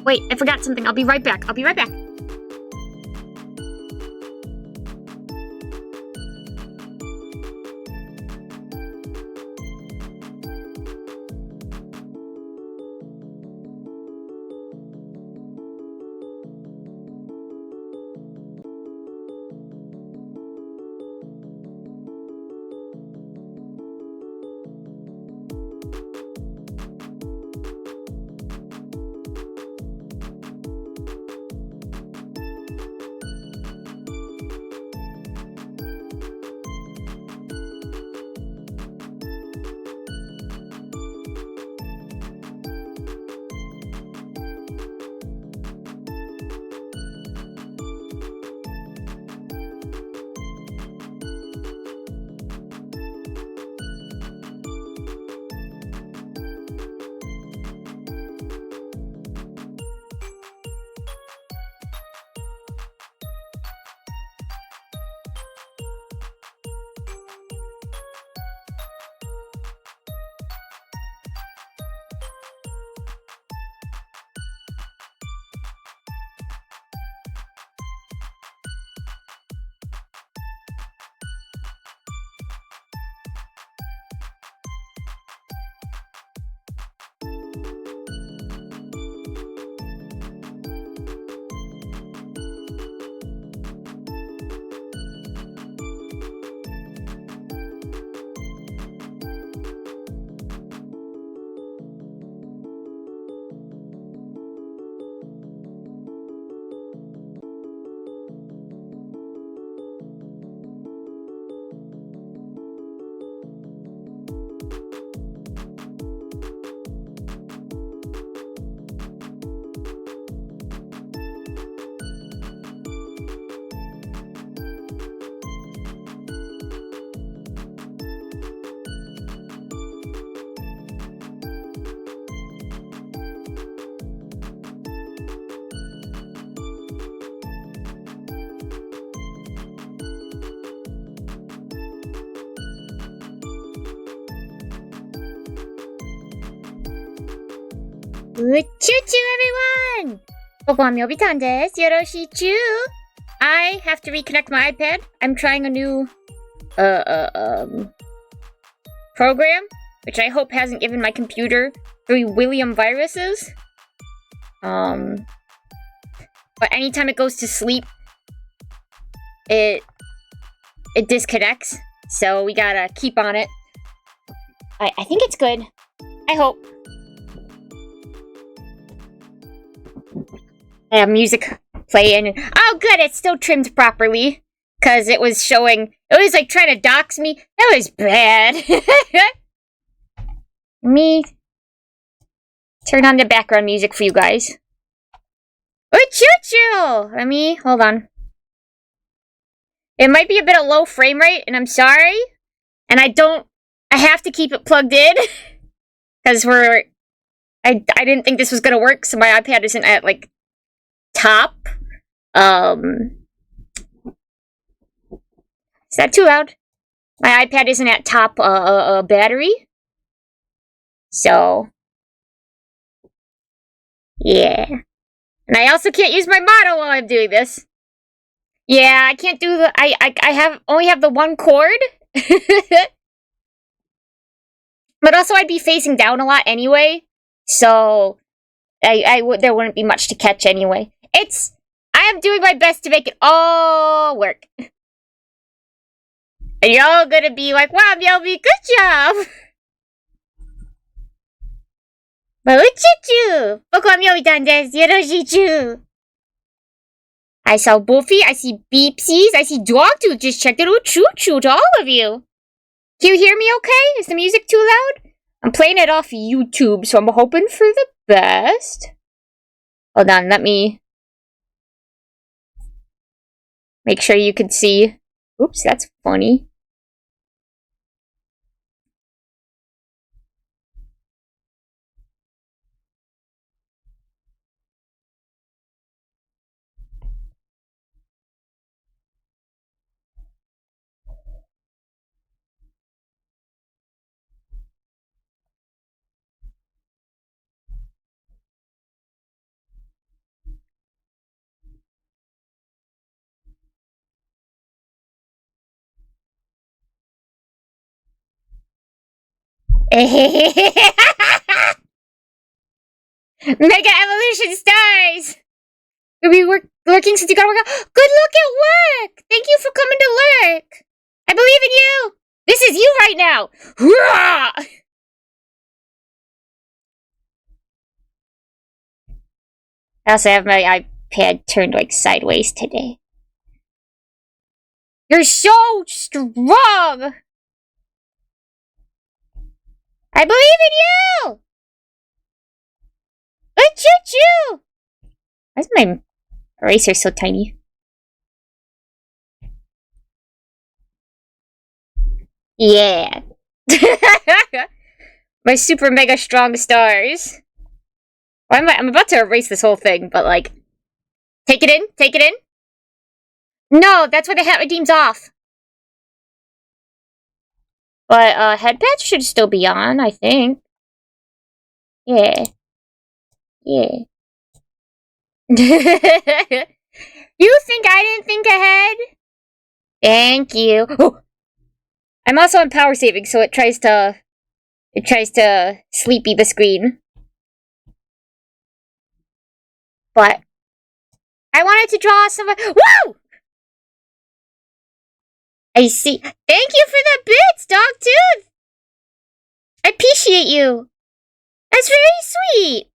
Wait, I forgot something. I'll be right back. I'll be right back. Uchuchuu, everyone! Myobitan desu. Yoroshichu. I have to reconnect my iPad. I'm trying a new program, which I hope hasn't given my computer 3 William viruses. But anytime it goes to sleep, it disconnects. So we gotta keep on it. I think it's good. I hope. I have music playing. Oh, good, it's still trimmed properly. Because it was showing... It was like trying to dox me. That was bad. Me turn on the background music for you guys. Uchuchuu! Hold on. It might be a bit of low frame rate, and I'm sorry. And I have to keep it plugged in. Because I didn't think this was gonna work, so my iPad isn't at, like, top. Is that too loud? My iPad isn't at top, battery. So. Yeah. And I also can't use my model while I'm doing this. Yeah, I can't do the, I only have the one cord. But also I'd be facing down a lot anyway. So, there wouldn't be much to catch anyway. I am doing my best to make it all work. And y'all gonna be like, wow, Myobi, good job! But Uchuchuu! Boku wa Myobitan desu. Yoroshichu! I saw Buffy, I see Beepsies, I see Dogtooth just checked it. Uchuchuu to all of you! Can you hear me okay? Is the music too loud? I'm playing it off YouTube, so I'm hoping for the best. Hold on, let me make sure you can see. Oops, that's funny. Mega evolution stars! We'll be lurking since you gotta work out. Good luck at work! Thank you for coming to lurk! I believe in you! This is you right now! Hurrah! I also have my iPad turned like sideways today. You're so strong! I believe in you! Uchuchuu! Why is my eraser so tiny? Yeah. My super mega strong stars. I'm about to erase this whole thing, but like... Take it in? Take it in? No, that's why the hat redeems off. But, head patch should still be on, I think. Yeah. Yeah. You think I didn't think ahead? Thank you. Oh! I'm also on power saving, so it tries to sleepy the screen. But I wanted to draw some. Woo! I see. Thank you for the bits, Dogtooth. I appreciate you. That's very sweet.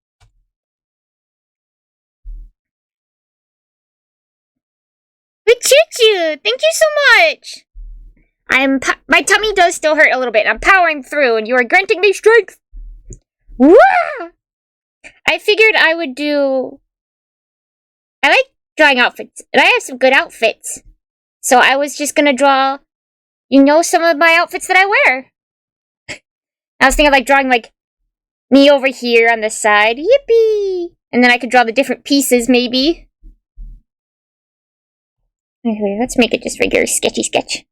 Uchuchuu, thank you so much. My tummy does still hurt a little bit. I'm powering through, and you are granting me strength. Woo! I figured I would do. I like drawing outfits, and I have some good outfits. So I was just gonna draw, some of my outfits that I wear. I was thinking of like drawing like me over here on the side. Yippee! And then I could draw the different pieces, maybe. Okay, let's make it just regular sketchy sketch.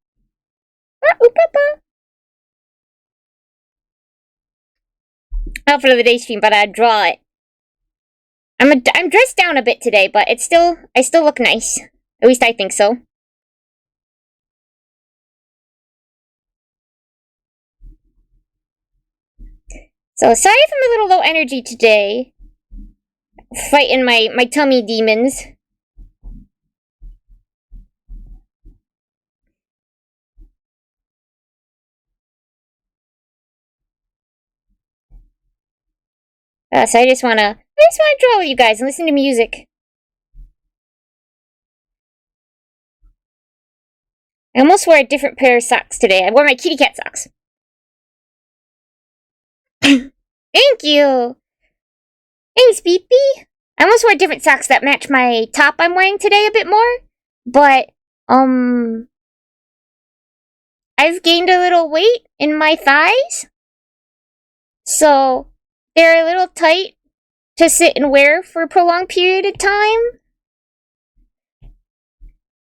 Outfit of the day stream, but I'd draw it. I'm dressed down a bit today, but I still look nice. At least I think so. So sorry if I'm a little low energy today. Fighting my tummy demons. So I just wanna draw with you guys and listen to music. I almost wore a different pair of socks today. I wore my kitty cat socks. Thank you! Thanks, Beepy! I almost wore different socks that match my top I'm wearing today a bit more. But, I've gained a little weight in my thighs. So, they're a little tight to sit and wear for a prolonged period of time.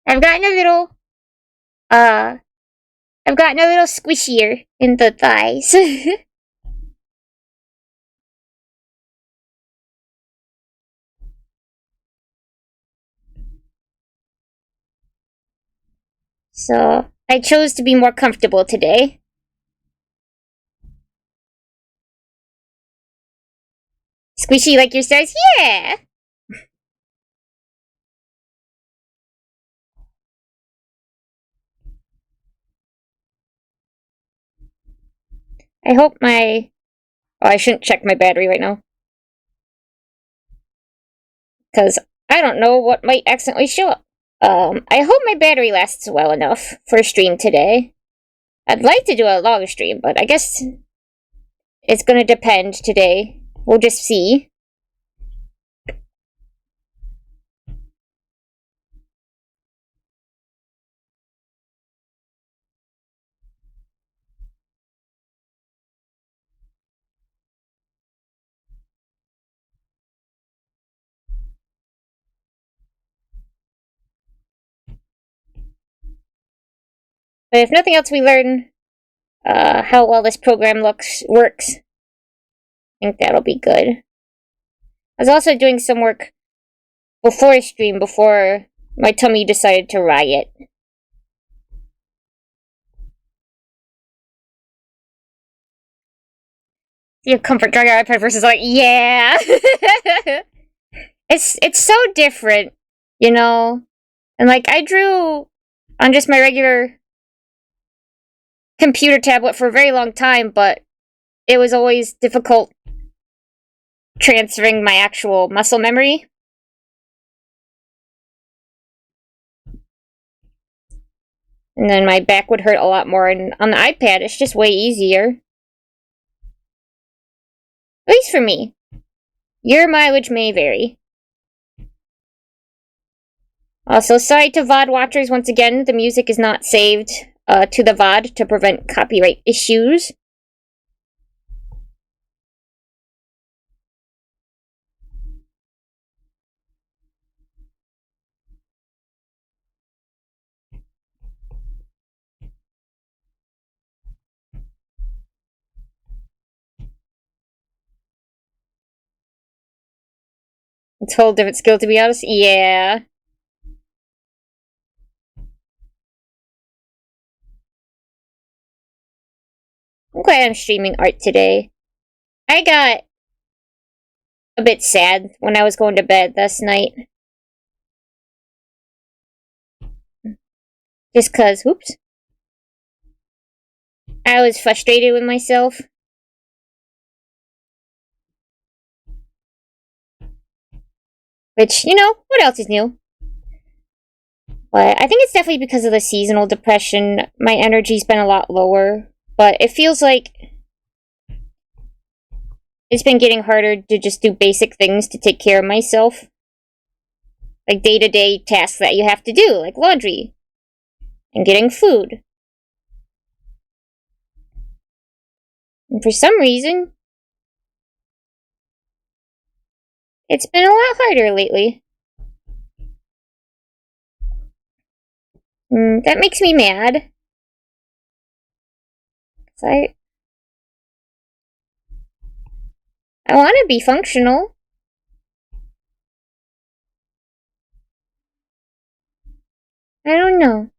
I've gotten a little squishier in the thighs. So, I chose to be more comfortable today. Squishy like your stars? Yeah! I hope my... Oh, I shouldn't check my battery right now. Because I don't know what might accidentally show up. I hope my battery lasts well enough for a stream today. I'd like to do a longer stream, but I guess it's gonna depend today. We'll just see. But if nothing else, we learn how well this program works. I think that'll be good. I was also doing some work before stream, before my tummy decided to riot. Your comfort drug iPad versus like, yeah. It's so different, you know? And like, I drew on just my regular computer tablet for a very long time, but it was always difficult transferring my actual muscle memory. And then my back would hurt a lot more, and on the iPad, it's just way easier. At least for me. Your mileage may vary. Also, sorry to VOD watchers, once again, the music is not saved to the VOD to prevent copyright issues. It's a whole different skill, to be honest. Yeah. I'm glad I'm streaming art today. I got a bit sad when I was going to bed last night. Just cause, whoops. I was frustrated with myself. Which, you know, what else is new? But I think it's definitely because of the seasonal depression. My energy's been a lot lower. But it feels like it's been getting harder to just do basic things to take care of myself. Like day-to-day tasks that you have to do, like laundry. And getting food. And for some reason, it's been a lot harder lately. That makes me mad. I want to be functional. I don't know.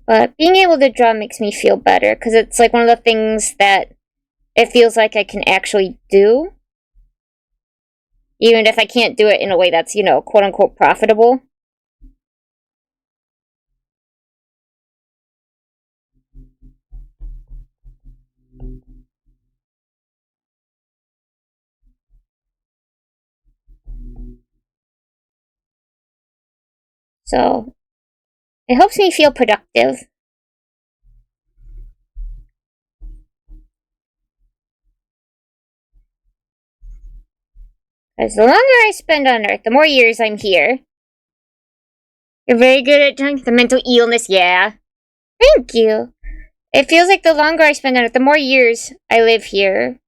But being able to draw makes me feel better, because it's like one of the things that it feels like I can actually do. Even if I can't do it in a way that's, you know, quote-unquote profitable. So, it helps me feel productive. Because the longer I spend on Earth, the more years I'm here. You're very good at the mental illness, yeah. Thank you. It feels like the longer I spend on Earth, the more years I live here,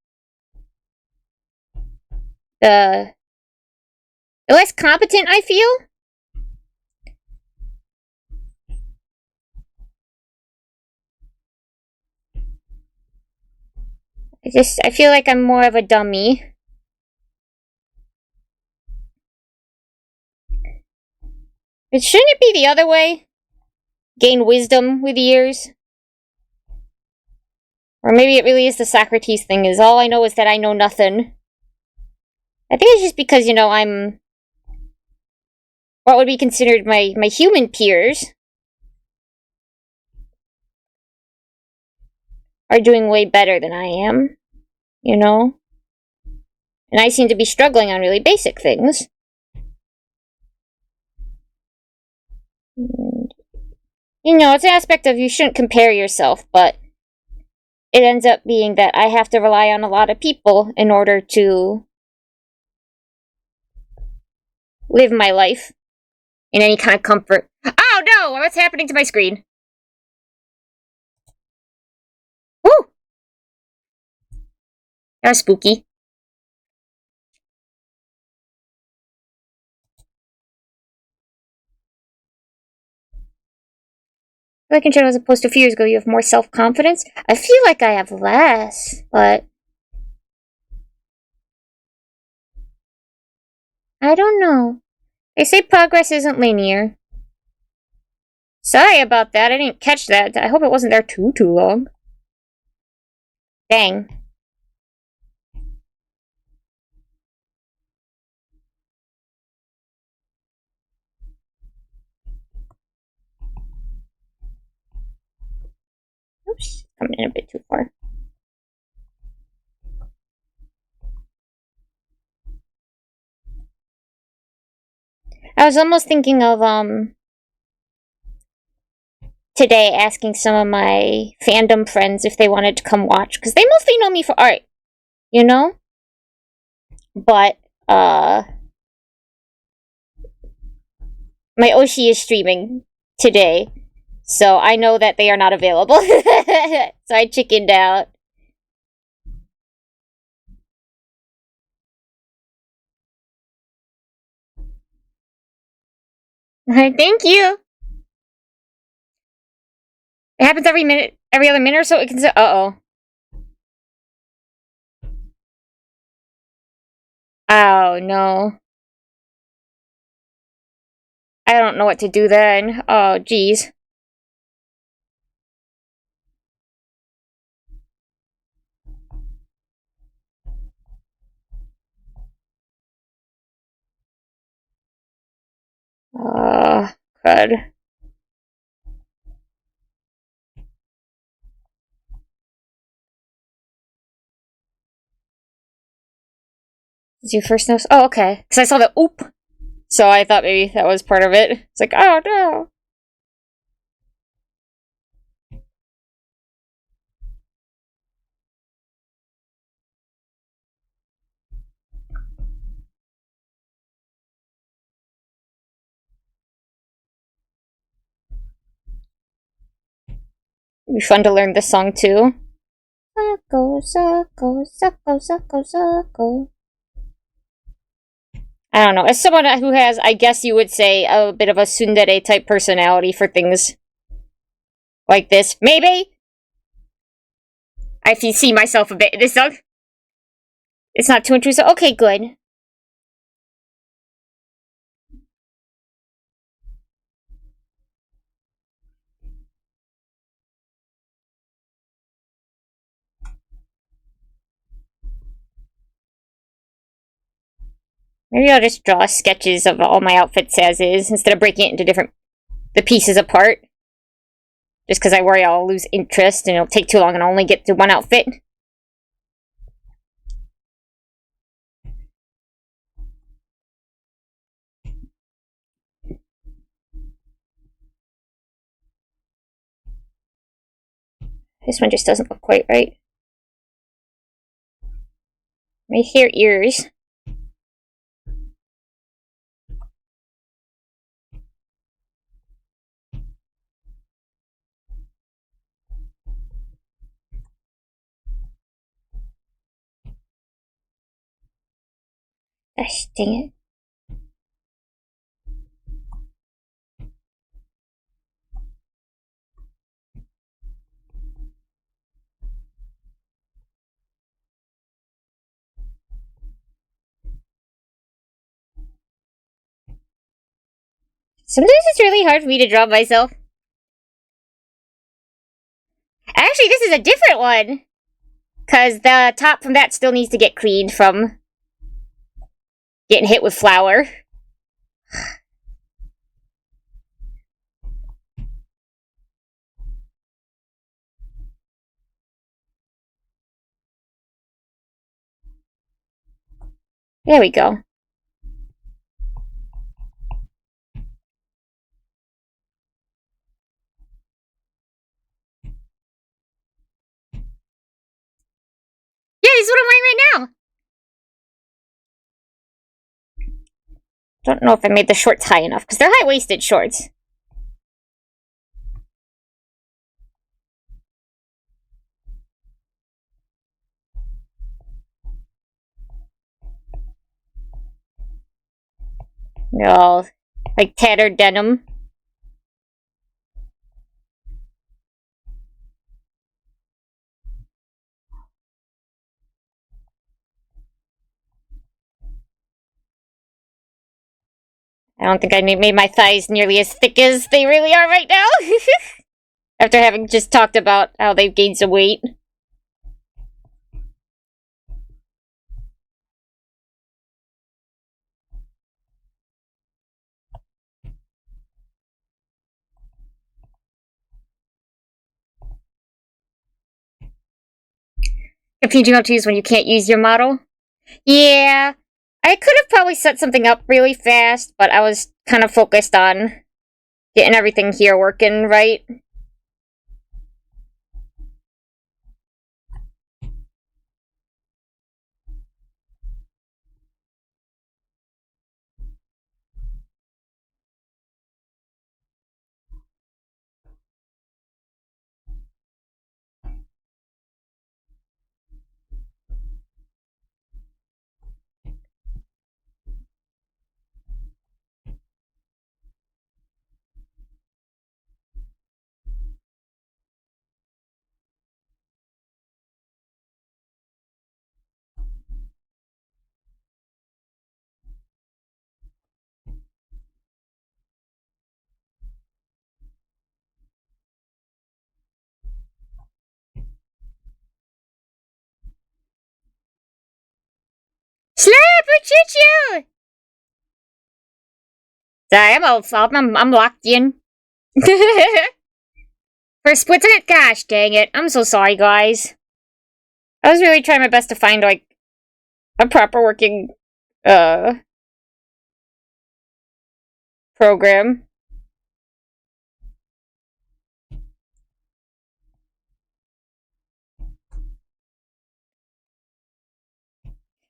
the less competent I feel. I feel like I'm more of a dummy. But shouldn't it be the other way? Gain wisdom with years? Or maybe it really is the Socrates thing, is all I know is that I know nothing. I think it's just because, you know, I'm what would be considered my human peers are doing way better than I am, you know? And I seem to be struggling on really basic things. And, you know, it's an aspect of you shouldn't compare yourself, but it ends up being that I have to rely on a lot of people in order to live my life in any kind of comfort. Oh no! What's happening to my screen? Woo! That was spooky. Like in general, as opposed to a few years ago, you have more self-confidence. I feel like I have less, but I don't know. They say progress isn't linear. Sorry about that. I didn't catch that. I hope it wasn't there too long. Dang. coming in a bit too far. I was almost thinking of, today asking some of my fandom friends if they wanted to come watch, because they mostly know me for art, you know? But, my Oshi is streaming today, so I know that they are not available. So I chickened out. Thank you. It happens every other minute or so. It can say, uh-oh. Oh, no. I don't know what to do then. Oh, geez. Crud. Did you first notice? Oh, okay. Because I saw the oop. So I thought maybe that was part of it. It's like, oh, no. It'd be fun to learn this song, too. Sucko, sucko, sucko, sucko, sucko. I don't know. As someone who has, I guess you would say, a bit of a tsundere type personality for things like this, maybe? I see myself a bit in this song. It's not too intrusive. Okay, good. Maybe I'll just draw sketches of all my outfits as is, instead of breaking it into the pieces apart. Just because I worry I'll lose interest and it'll take too long and I'll only get to one outfit. This one just doesn't look quite right. My hair ears. Gosh, dang it. Sometimes it's really hard for me to draw myself. Actually, this is a different one. Because the top from that still needs to get cleaned from getting hit with flour. There we go. Yeah, this is what I'm wearing right now. Don't know if I made the shorts high enough, because they're high-waisted shorts. They're all like tattered denim. I don't think I made my thighs nearly as thick as they really are right now. After having just talked about how they've gained some weight. Confusing how to use when you can't use your model. Yeah, I could have probably set something up really fast, but I was kind of focused on getting everything here working right. Slap Uchuchuu! Sorry, I'm locked in. For a split second, gosh dang it. I'm so sorry, guys. I was really trying my best to find, like, a proper working, program.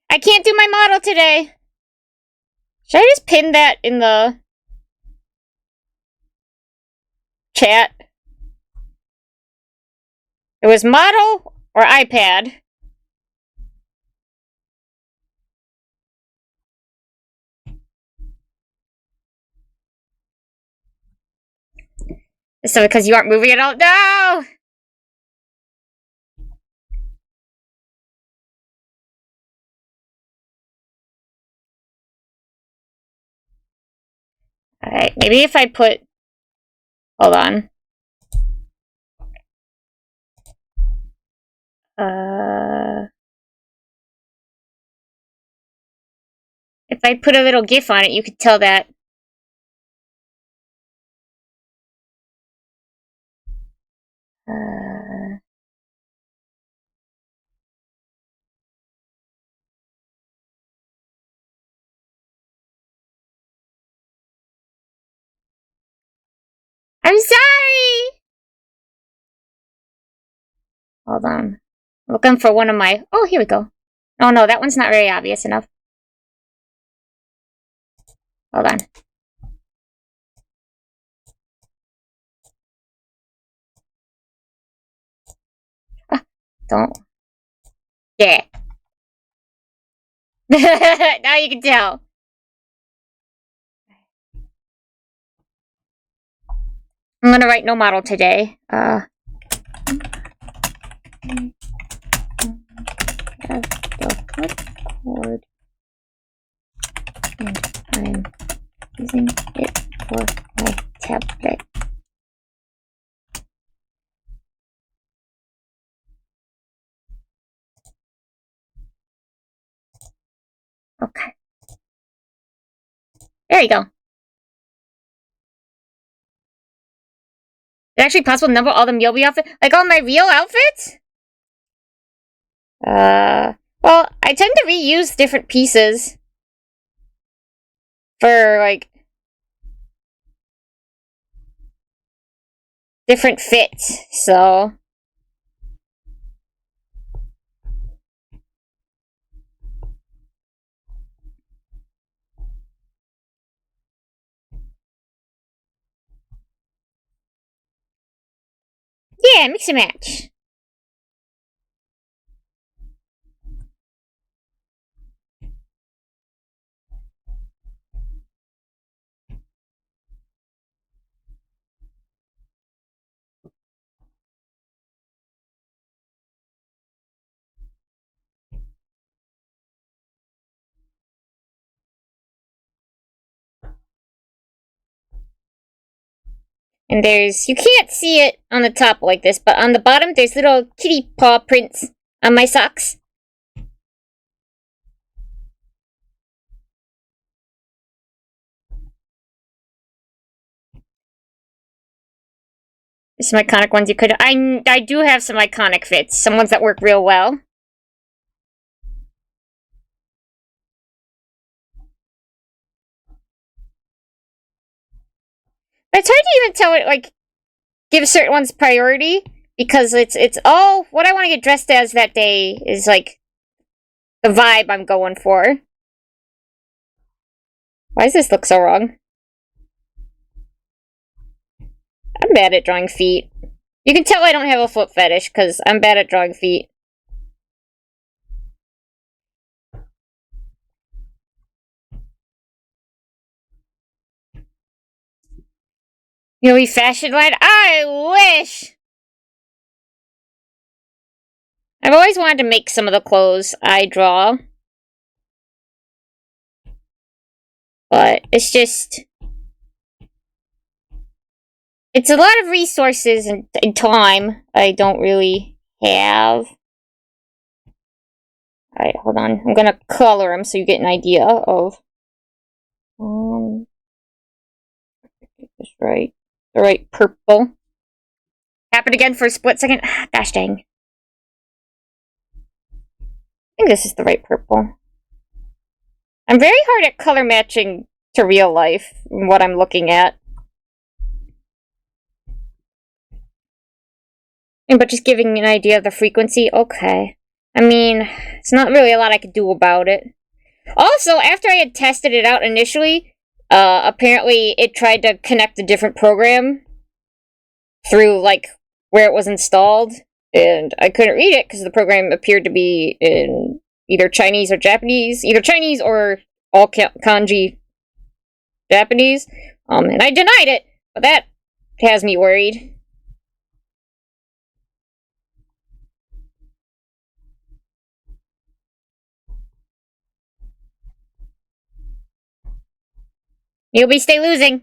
I can't do my model today. Should I just pin that in the chat? It was model or iPad. So because you aren't moving at all? No! Alright, maybe if I put... Hold on. If I put a little GIF on it, you could tell that. I'm sorry! Hold on. Looking for one of my... Oh, here we go. Oh no, that one's not very obvious enough. Hold on. Ah, don't. Yeah. Now you can tell. I'm gonna write no model today. Have the cord, and I'm using it for my tablet. Okay. There you go. Is it actually possible to number all the Myobi outfits? Like all my real outfits? Well, I tend to reuse different pieces for, like, different fits, so... Yeah, mix and match. And there's... You can't see it on the top like this, but on the bottom there's little kitty paw prints on my socks. Some iconic ones you could... I do have some iconic fits. Some ones that work real well. But it's hard to even tell it, like, give certain ones priority, because it's all what I want to get dressed as that day is, like, the vibe I'm going for. Why does this look so wrong? I'm bad at drawing feet. You can tell I don't have a foot fetish, because I'm bad at drawing feet. You know, we fashion line? I wish! I've always wanted to make some of the clothes I draw. But it's just... It's a lot of resources and time I don't really have. Alright, hold on. I'm gonna color them so you get an idea of... get this right. The right purple. Happened again for a split second. Gosh dang. I think this is the right purple. I'm very hard at color matching to real life, what I'm looking at. But just giving an idea of the frequency, okay. I mean, it's not really a lot I could do about it. Also, after I had tested it out initially, apparently it tried to connect a different program through, like, where it was installed, and I couldn't read it because the program appeared to be in either Chinese or Japanese, either Chinese or all kanji Japanese, and I denied it, but that has me worried. Newbie, stay losing!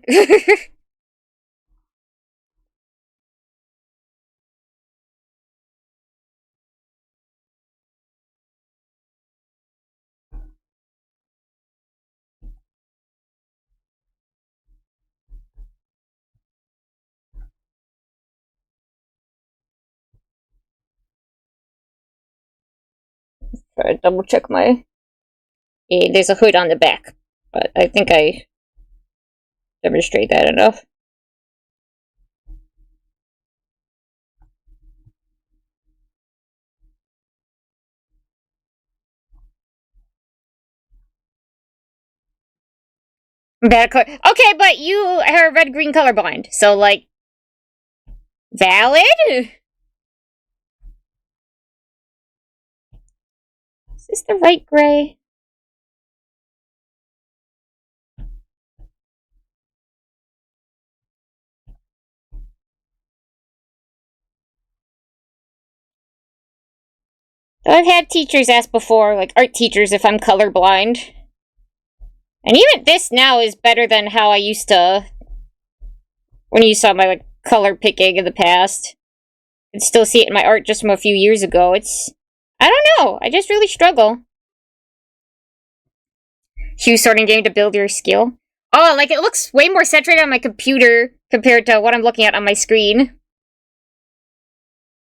Try to double check my... Yeah, there's a hood on the back, but I think I demonstrate that enough. Bad color. Okay, but you are red-green colorblind, so, like, valid? Is this the right gray? I've had teachers ask before, like art teachers, if I'm colorblind. And even this now is better than how I used to... When you saw my, like, color picking in the past. You can still see it in my art just from a few years ago. It's... I don't know. I just really struggle. Hue sorting game to build your skill. Oh, like, it looks way more saturated on my computer compared to what I'm looking at on my screen.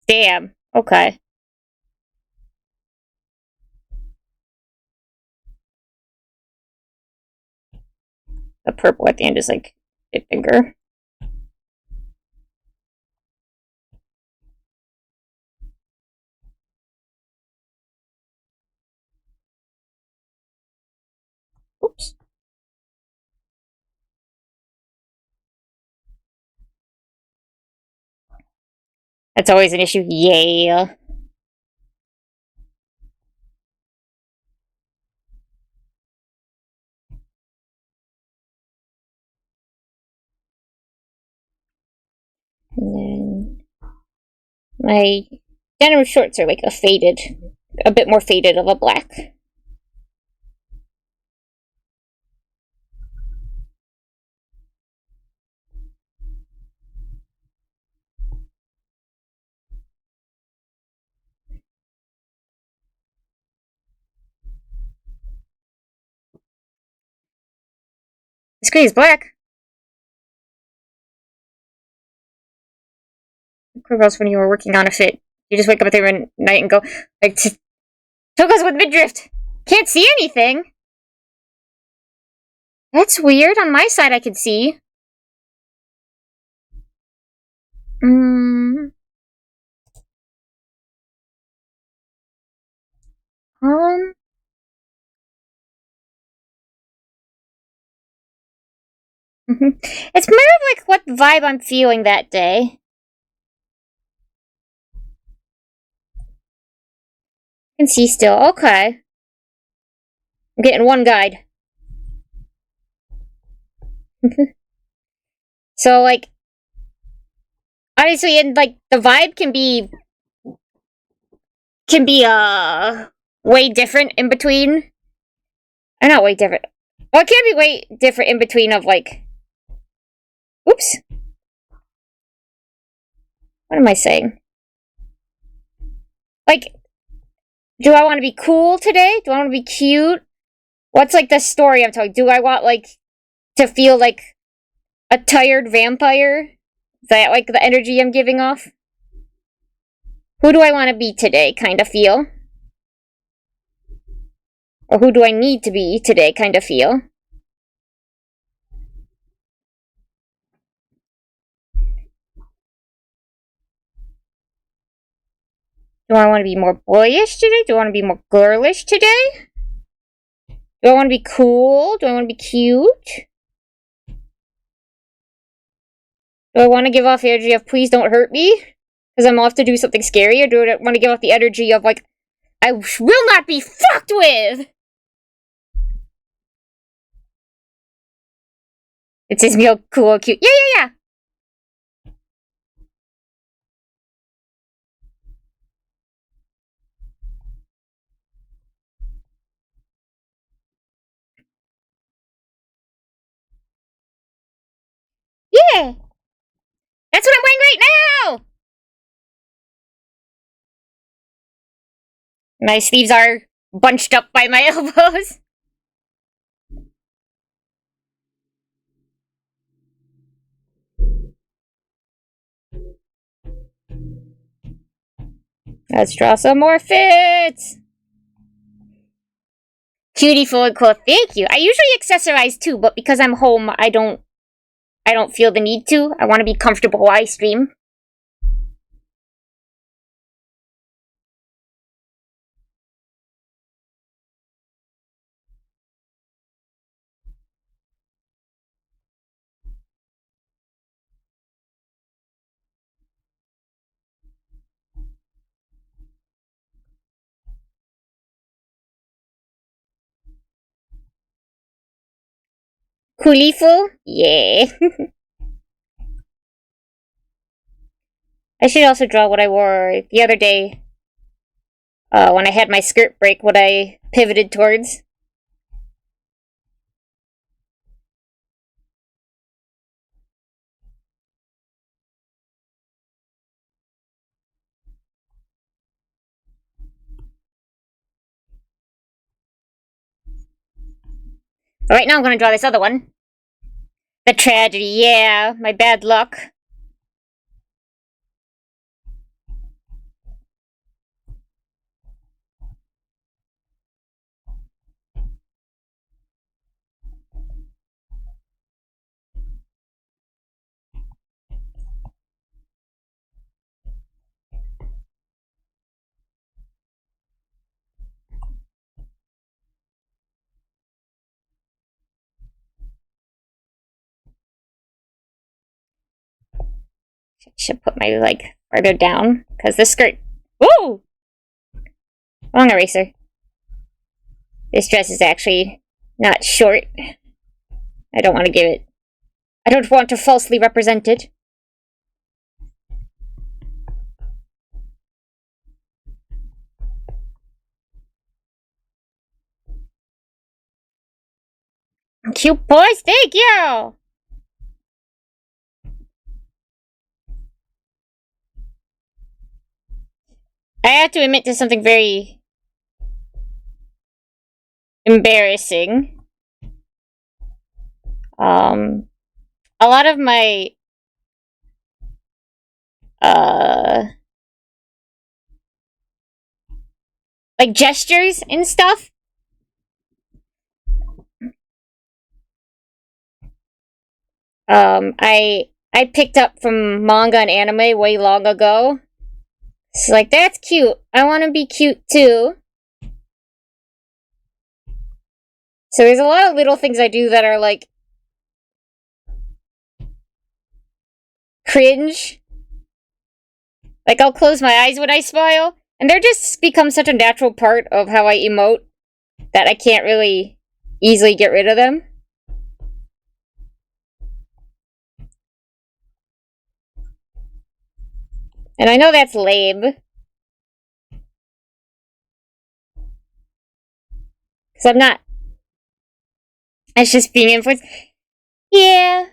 Damn. Okay. The purple at the end is, like, a bit bigger. Oops. That's always an issue. Yeah. And then my denim shorts are like a bit more faded of a black. The screen is black. Else when you were working on a fit, you just wake up at the night and go, like, Toga's with midriff. Can't see anything. That's weird. On my side, I can see. Mm. It's more of like what vibe I'm feeling that day. Can see still. Okay. I'm getting one guide. So, like, obviously, and like the vibe can be way different in between. Or not way different. Well, it can be way different in between of like. Oops. What am I saying? Like, do I want to be cool today? Do I want to be cute? What's like the story I'm telling? Do I want like to feel like a tired vampire? Is that like the energy I'm giving off? Who do I want to be today? Kind of feel. Or who do I need to be today? Kind of feel. Do I want to be more boyish today? Do I want to be more girlish today? Do I want to be cool? Do I want to be cute? Do I want to give off the energy of please don't hurt me? Because I'm off to do something scary? Or do I want to give off the energy of like, I will not be fucked with? It says me all cool, cute. Yeah. Yeah! That's what I'm wearing right now! My sleeves are bunched up by my elbows. Let's draw some more fits. Beautiful and cool. Thank you. I usually accessorize too, but because I'm home, I don't feel the need to. I want to be comfortable while I stream. Cooliful? Yeah. I should also draw what I wore the other day when I had my skirt break, what I pivoted towards. But right now I'm going to draw this other one. The tragedy, yeah. My bad luck. Should put my leg further down, because this skirt... Woo! Wrong eraser. This dress is actually not short. I don't want to give it... I don't want to falsely represent it. Cute boys, thank you! I have to admit to something very embarrassing. A lot of my like gestures and stuff. I I picked up from manga and anime way long ago. It's like, that's cute. I want to be cute too. So there's a lot of little things I do that are like cringe. Like, I'll close my eyes when I smile, and they're just become such a natural part of how I emote that I can't really easily get rid of them. And I know that's lame. Because I'm not. It's just being influenced. Yeah,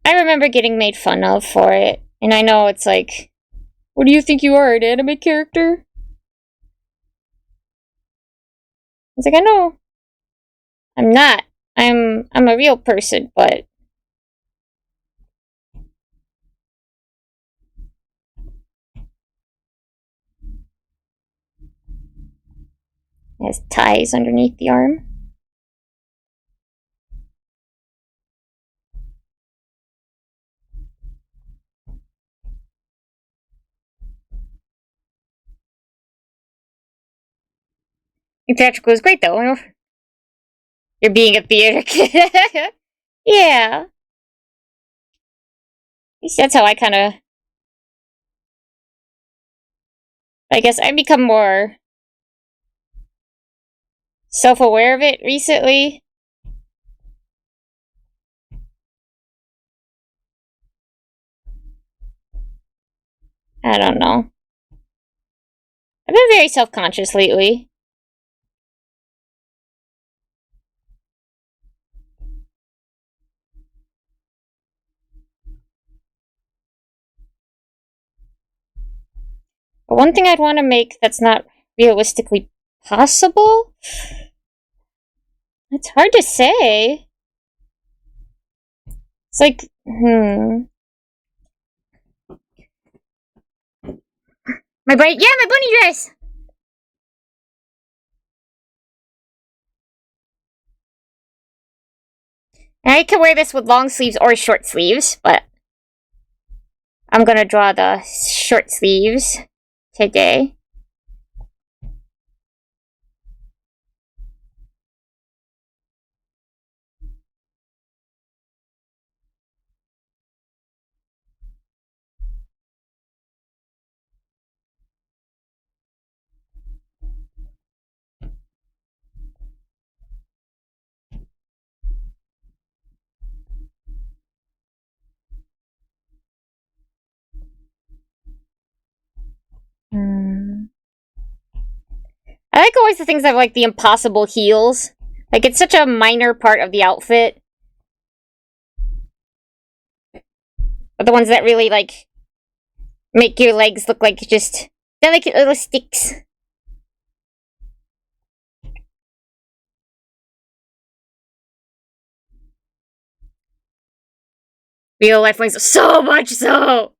I remember getting made fun of for it. And I know it's like, what do you think you are, an anime character? It's like, I know. I'm not. I'm a real person, but it has ties underneath the arm. Theatrical is great though. You're being a theater kid. Yeah. At least that's how I kind of. I guess I've become more self-aware of it recently. I don't know. I've been very self-conscious lately. But one thing I'd want to make that's not realistically possible? It's hard to say. It's like, my bunny dress! And I can wear this with long sleeves or short sleeves, but I'm gonna draw the short sleeves today. I like always the things that have like the impossible heels. Like, it's such a minor part of the outfit. But the ones that really like make your legs look like just delicate little sticks. Real life wings, so much so!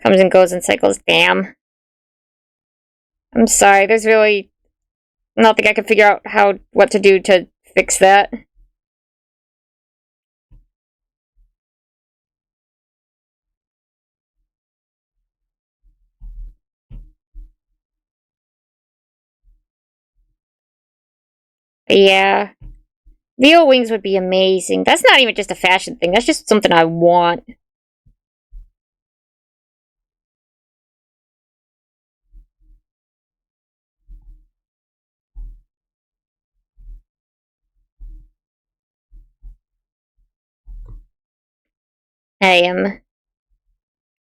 Comes and goes in cycles, damn. I'm sorry, there's really nothing I can figure out what to do to fix that. Yeah. Real wings would be amazing. That's not even just a fashion thing, that's just something I want. I am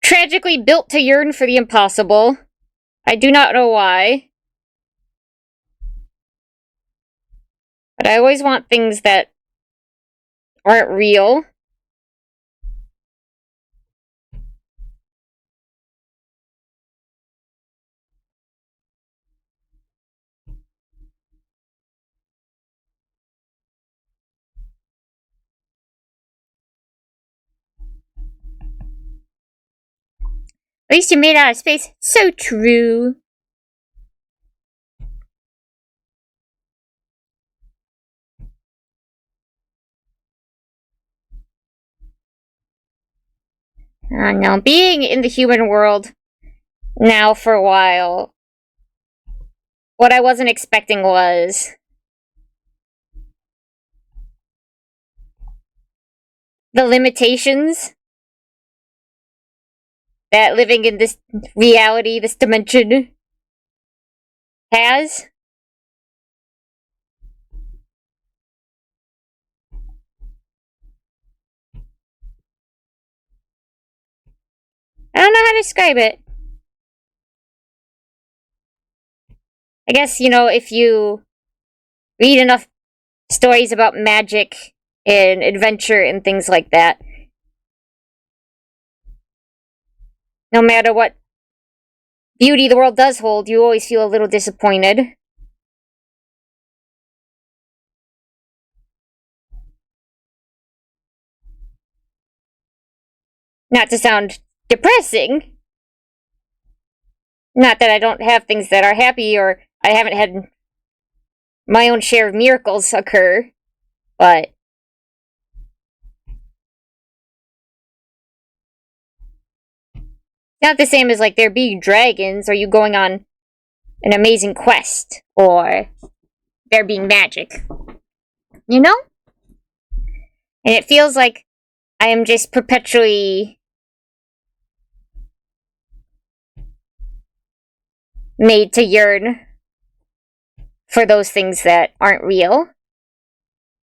tragically built to yearn for the impossible. I do not know why. But I always want things that aren't real. At least you're made out of space. So true. I don't know. Being in the human world now for a while, what I wasn't expecting was the limitations that living in this reality, this dimension, has. I don't know how to describe it. I guess, if you read enough stories about magic and adventure and things like that, no matter what beauty the world does hold, you always feel a little disappointed. Not to sound depressing. Not that I don't have things that are happy or I haven't had my own share of miracles occur, but not the same as like there being dragons or you going on an amazing quest or there being magic. You know? And it feels like I am just perpetually made to yearn for those things that aren't real.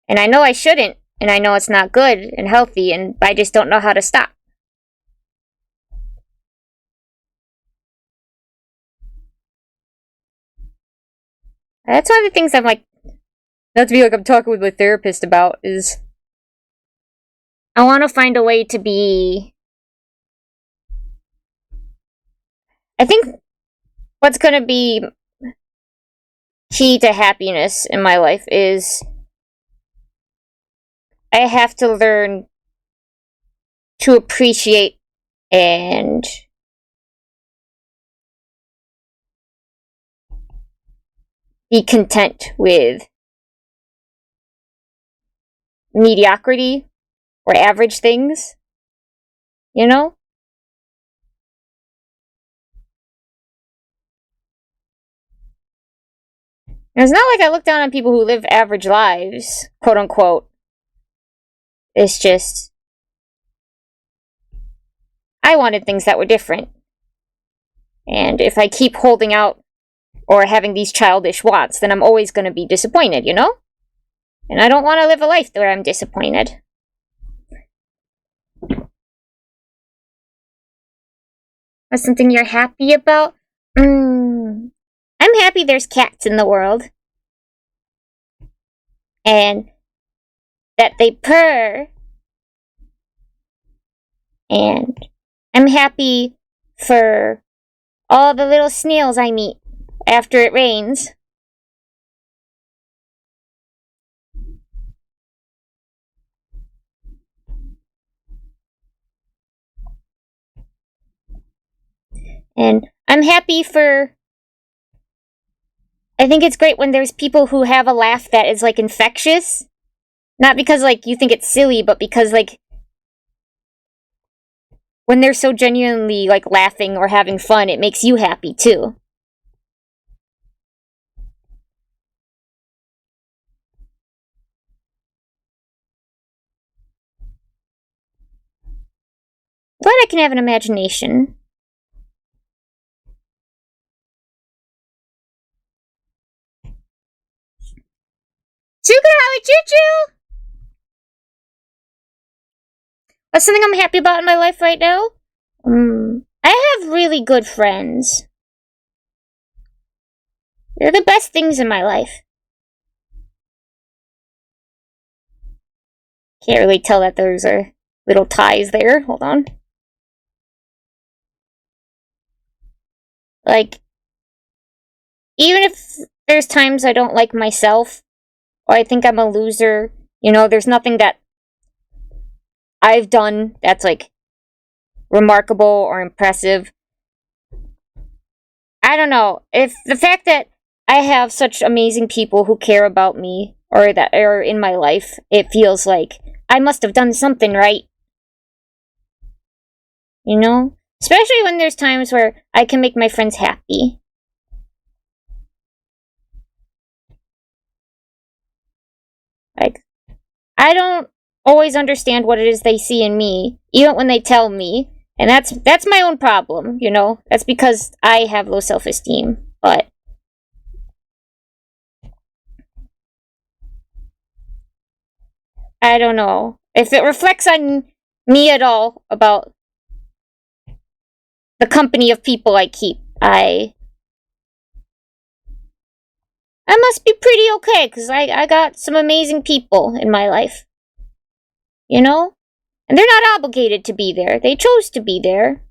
And I know I shouldn't, and I know it's not good and healthy, and I just don't know how to stop. That's one of the things I'm like, not to be like I'm talking with my therapist about, is I want to find a way to be... I think what's going to be key to happiness in my life is I have to learn to appreciate and be content with mediocrity or average things, you know? And it's not like I look down on people who live average lives, quote unquote. It's just, I wanted things that were different. And if I keep holding out or having these childish wants, then I'm always going to be disappointed, you know? And I don't want to live a life where I'm disappointed. What's something you're happy about? I'm happy there's cats in the world. And that they purr. And I'm happy for all the little snails I meet after it rains. And I'm happy for... I think it's great when there's people who have a laugh that is, like, infectious. Not because, like, you think it's silly, but because, like, when they're so genuinely, like, laughing or having fun, it makes you happy, too. But I can have an imagination. Uchuchuu! What's something I'm happy about in my life right now? I have really good friends. They're the best things in my life. Can't really tell that there's a little ties there. Hold on. Like, even if there's times I don't like myself, or I think I'm a loser, there's nothing that I've done that's, like, remarkable or impressive. I don't know. If the fact that I have such amazing people who care about me, or that are in my life, it feels like I must have done something right. You know? Especially when there's times where I can make my friends happy. Like, I don't always understand what it is they see in me, even when they tell me. And that's my own problem, you know? That's because I have low self-esteem. But I don't know. If it reflects on me at all about the company of people I keep, I must be pretty okay, because I got some amazing people in my life. You know? And they're not obligated to be there. They chose to be there.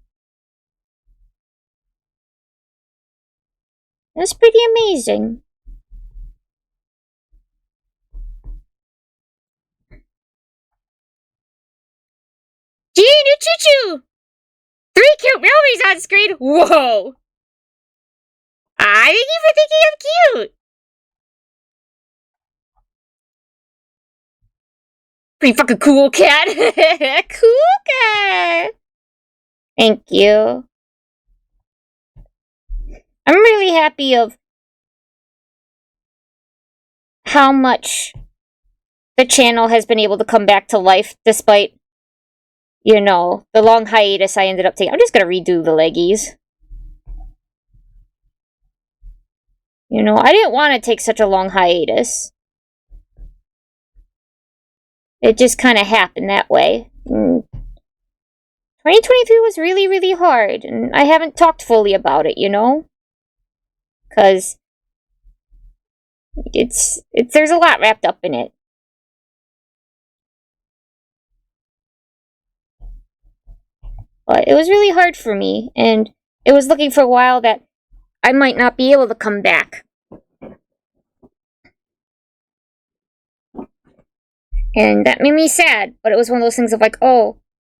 That's pretty amazing. Gene, Uchuchuu! 3 cute movies on screen? Whoa! I thank you for thinking I'm cute! Pretty fucking cool, cat! Cool cat! Thank you. I'm really happy of how much the channel has been able to come back to life despite, you know, the long hiatus I ended up taking. I'm just gonna redo the leggies. You know, I didn't want to take such a long hiatus. It just kind of happened that way. 2023 was really, really hard, and I haven't talked fully about it, you know? Because there's a lot wrapped up in it. But it was really hard for me, and it was looking for a while that I might not be able to come back. And that made me sad, but it was one of those things of like, oh,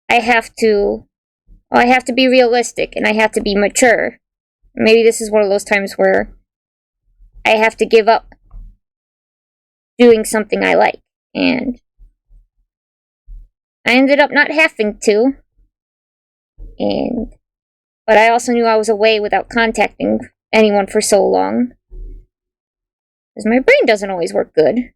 I have to be realistic, and I have to be mature. Maybe this is one of those times where I have to give up doing something I like. And I ended up not having to. But I also knew I was away without contacting anyone for so long. Because my brain doesn't always work good.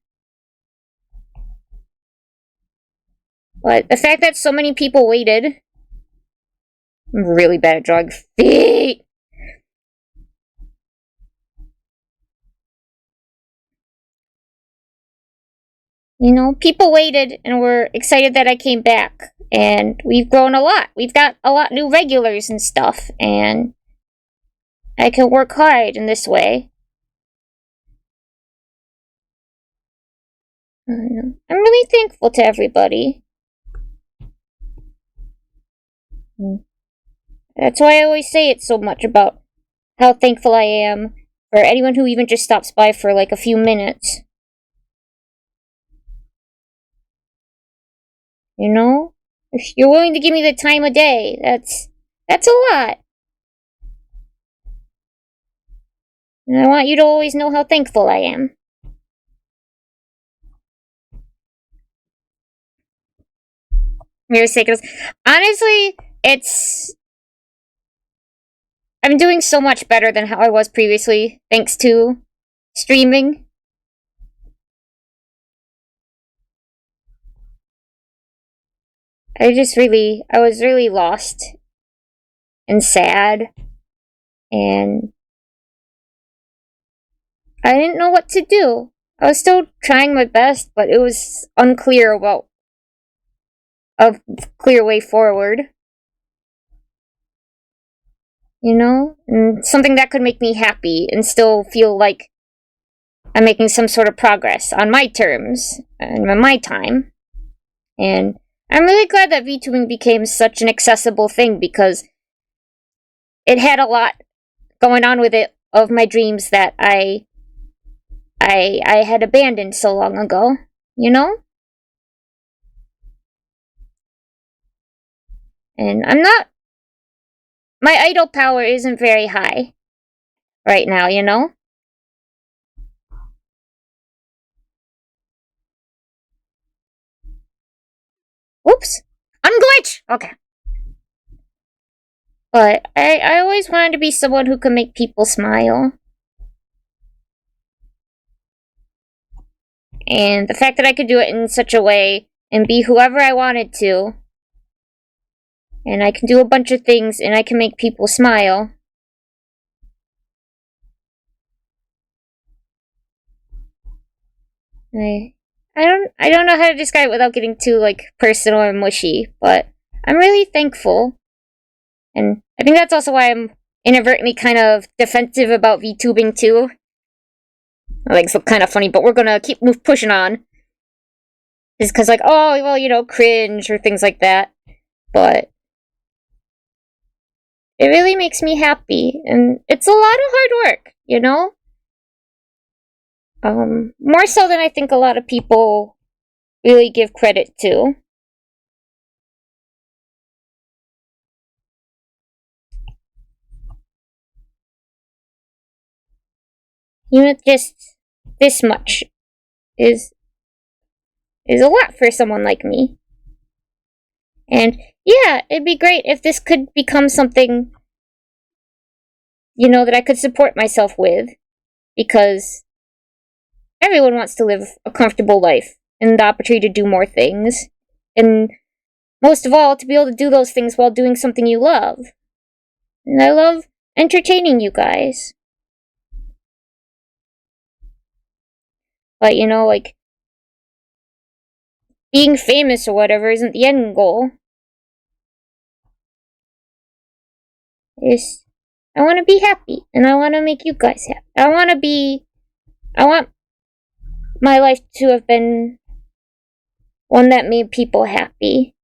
But the fact that so many people waited... I'm really bad at drawing feet! You know, people waited and were excited that I came back. And we've grown a lot. We've got a lot new regulars and stuff. And I can work hard in this way. I'm really thankful to everybody. That's why I always say it so much about how thankful I am for anyone who even just stops by for like a few minutes. You know? If you're willing to give me the time of day, that's a lot. And I want you to always know how thankful I am. Honestly, I'm doing so much better than how I was previously, thanks to streaming. I was really lost and sad, and I didn't know what to do. I was still trying my best, but it was unclear about a clear way forward. You know? And something that could make me happy and still feel like I'm making some sort of progress on my terms and on my time. And I'm really glad that VTubing became such an accessible thing because it had a lot going on with it of my dreams that I had abandoned so long ago, you know? And my idol power isn't very high right now, you know? Oops. Unglitch! Okay. But I always wanted to be someone who could make people smile. And the fact that I could do it in such a way and be whoever I wanted to, and I can do a bunch of things and I can make people smile. I don't know how to describe it without getting too like personal or mushy, but I'm really thankful. And I think that's also why I'm inadvertently kind of defensive about VTubing too. I think it's kind of funny, but we're gonna keep pushing on. Is because like, oh, well, you know, cringe or things like that. But it really makes me happy, and it's a lot of hard work, you know? More so than I think a lot of people really give credit to. Even just this much is a lot for someone like me. And yeah, it'd be great if this could become something, you know, that I could support myself with, because everyone wants to live a comfortable life and the opportunity to do more things. And most of all, to be able to do those things while doing something you love. And I love entertaining you guys. But, you know, like, being famous or whatever isn't the end goal. I want to be happy, and I want to make you guys happy. I want my life to have been one that made people happy.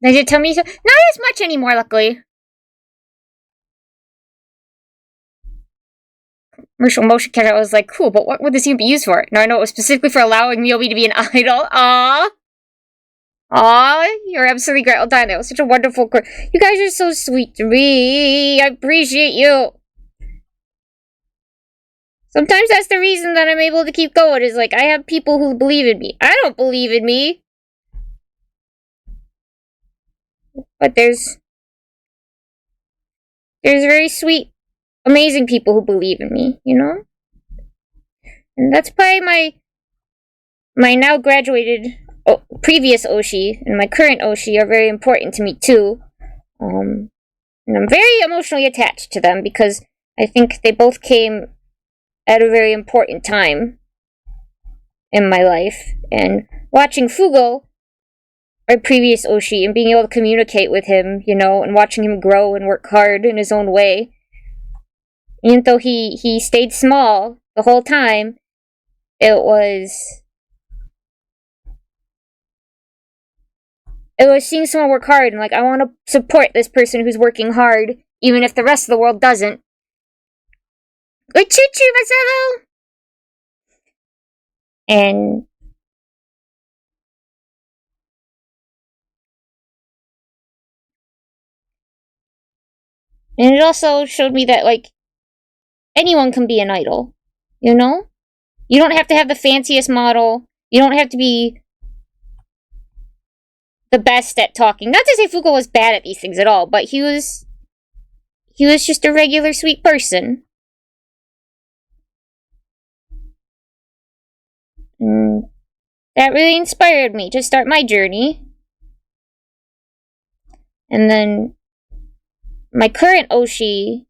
Did you tell me so? Not as much anymore, luckily. Commercial motion capture, I was like, cool, but what would this even be used for? Now I know it was specifically for allowing Myobi to be an idol. Aww, you're absolutely great. Oh, Diana, that was such a wonderful You guys are so sweet to me. I appreciate you. Sometimes that's the reason that I'm able to keep going, is like, I have people who believe in me. I don't believe in me. But there's very sweet, amazing people who believe in me, you know? And that's probably my now graduated previous Oshi and my current Oshi are very important to me too. And I'm very emotionally attached to them because I think they both came at a very important time in my life. And watching Fugo, my previous Oshi, and being able to communicate with him, you know, and watching him grow and work hard in his own way, even though he stayed small the whole time, it was seeing someone work hard, and like, I want to support this person who's working hard, even if the rest of the world doesn't. Uchuchuu, Marcelo! And it also showed me that, like, anyone can be an idol, you know? You don't have to have the fanciest model. You don't have to be the best at talking. Not to say Fugo was bad at these things at all, but he was just a regular sweet person. And that really inspired me to start my journey. And then my current Oshi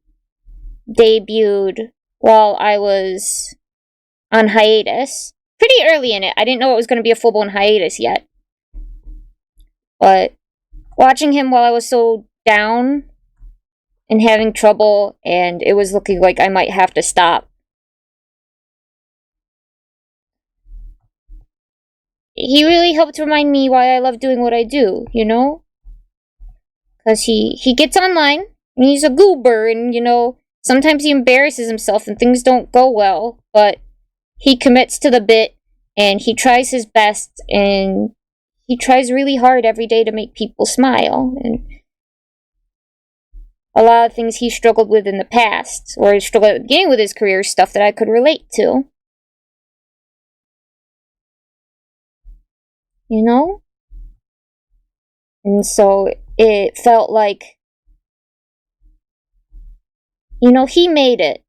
debuted while I was on hiatus. Pretty early in it. I didn't know it was going to be a full-blown hiatus yet. But watching him while I was so down and having trouble, and it was looking like I might have to stop, he really helped remind me why I love doing what I do, you know? Because he gets online, and he's a goober, and, you know, sometimes he embarrasses himself and things don't go well, but he commits to the bit, and he tries his best, and he tries really hard every day to make people smile. And a lot of things he struggled with in the past, or he struggled at the beginning with his career, stuff that I could relate to. You know? And so it felt like, you know, he made it.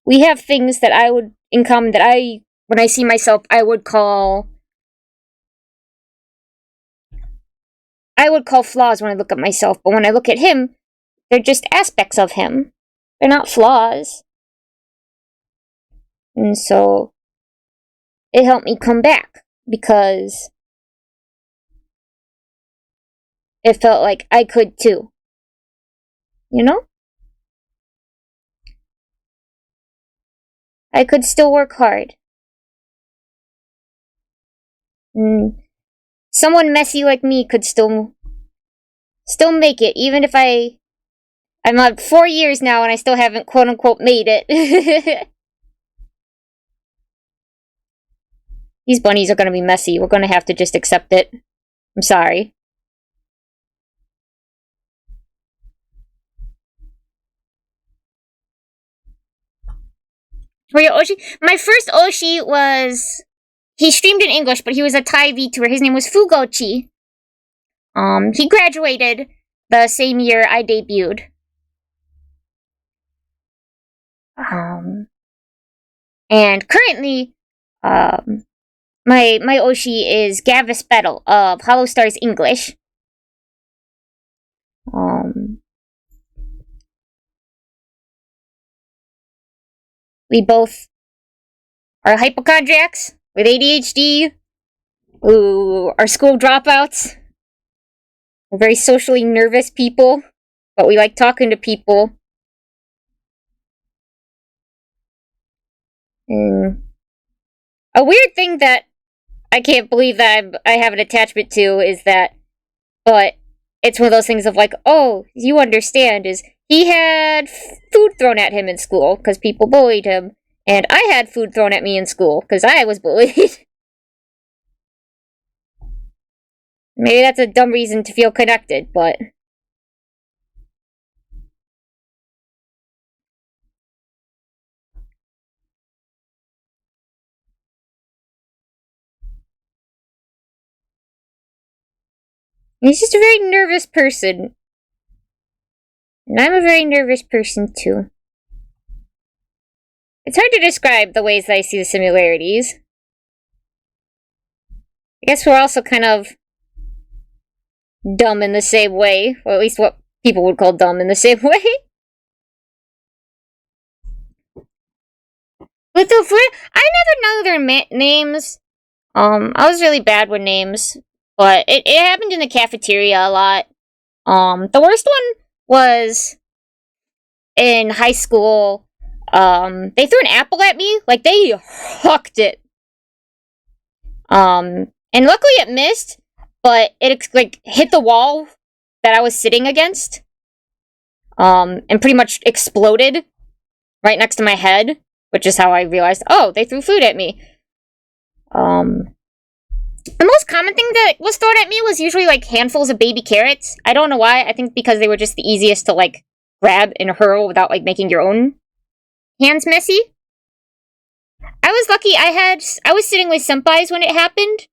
We have things that I would, in common, that when I see myself, I would call flaws when I look at myself, but when I look at him, they're just aspects of him. They're not flaws. And so, it helped me come back, because it felt like I could too. You know? I could still work hard. And someone messy like me could still make it, even if I'm on 4 years now and I still haven't quote-unquote made it. These bunnies are gonna be messy. We're gonna have to just accept it. I'm sorry. For your Oshi? My first Oshi was... He streamed in English, but he was a Thai VTuber. His name was Fugochi. He graduated the same year I debuted. And currently, my Oshi is Gavis Battle of Hollow Stars English. We both are hypochondriacs with ADHD, who are school dropouts. We're very socially nervous people, but we like talking to people. A weird thing that I can't believe that I have an attachment to is that, but it's one of those things of like, oh, you understand, is he had food thrown at him in school because people bullied him, and I had food thrown at me in school because I was bullied. Maybe that's a dumb reason to feel connected, but... He's just a very nervous person. And I'm a very nervous person, too. It's hard to describe the ways that I see the similarities. I guess we're also kind of dumb in the same way, or at least what people would call dumb in the same way. Little Flint, I never know their names. I was really bad with names, but it happened in the cafeteria a lot. The worst one was in high school. They threw an apple at me, like they hucked it. And luckily it missed, but it like hit the wall that I was sitting against. And pretty much exploded right next to my head, which is how I realized, oh, they threw food at me. The most common thing that was thrown at me was usually like handfuls of baby carrots. I don't know why. I think because they were just the easiest to like grab and hurl without like making your own hands messy. I was lucky. I was sitting with senpais when it happened.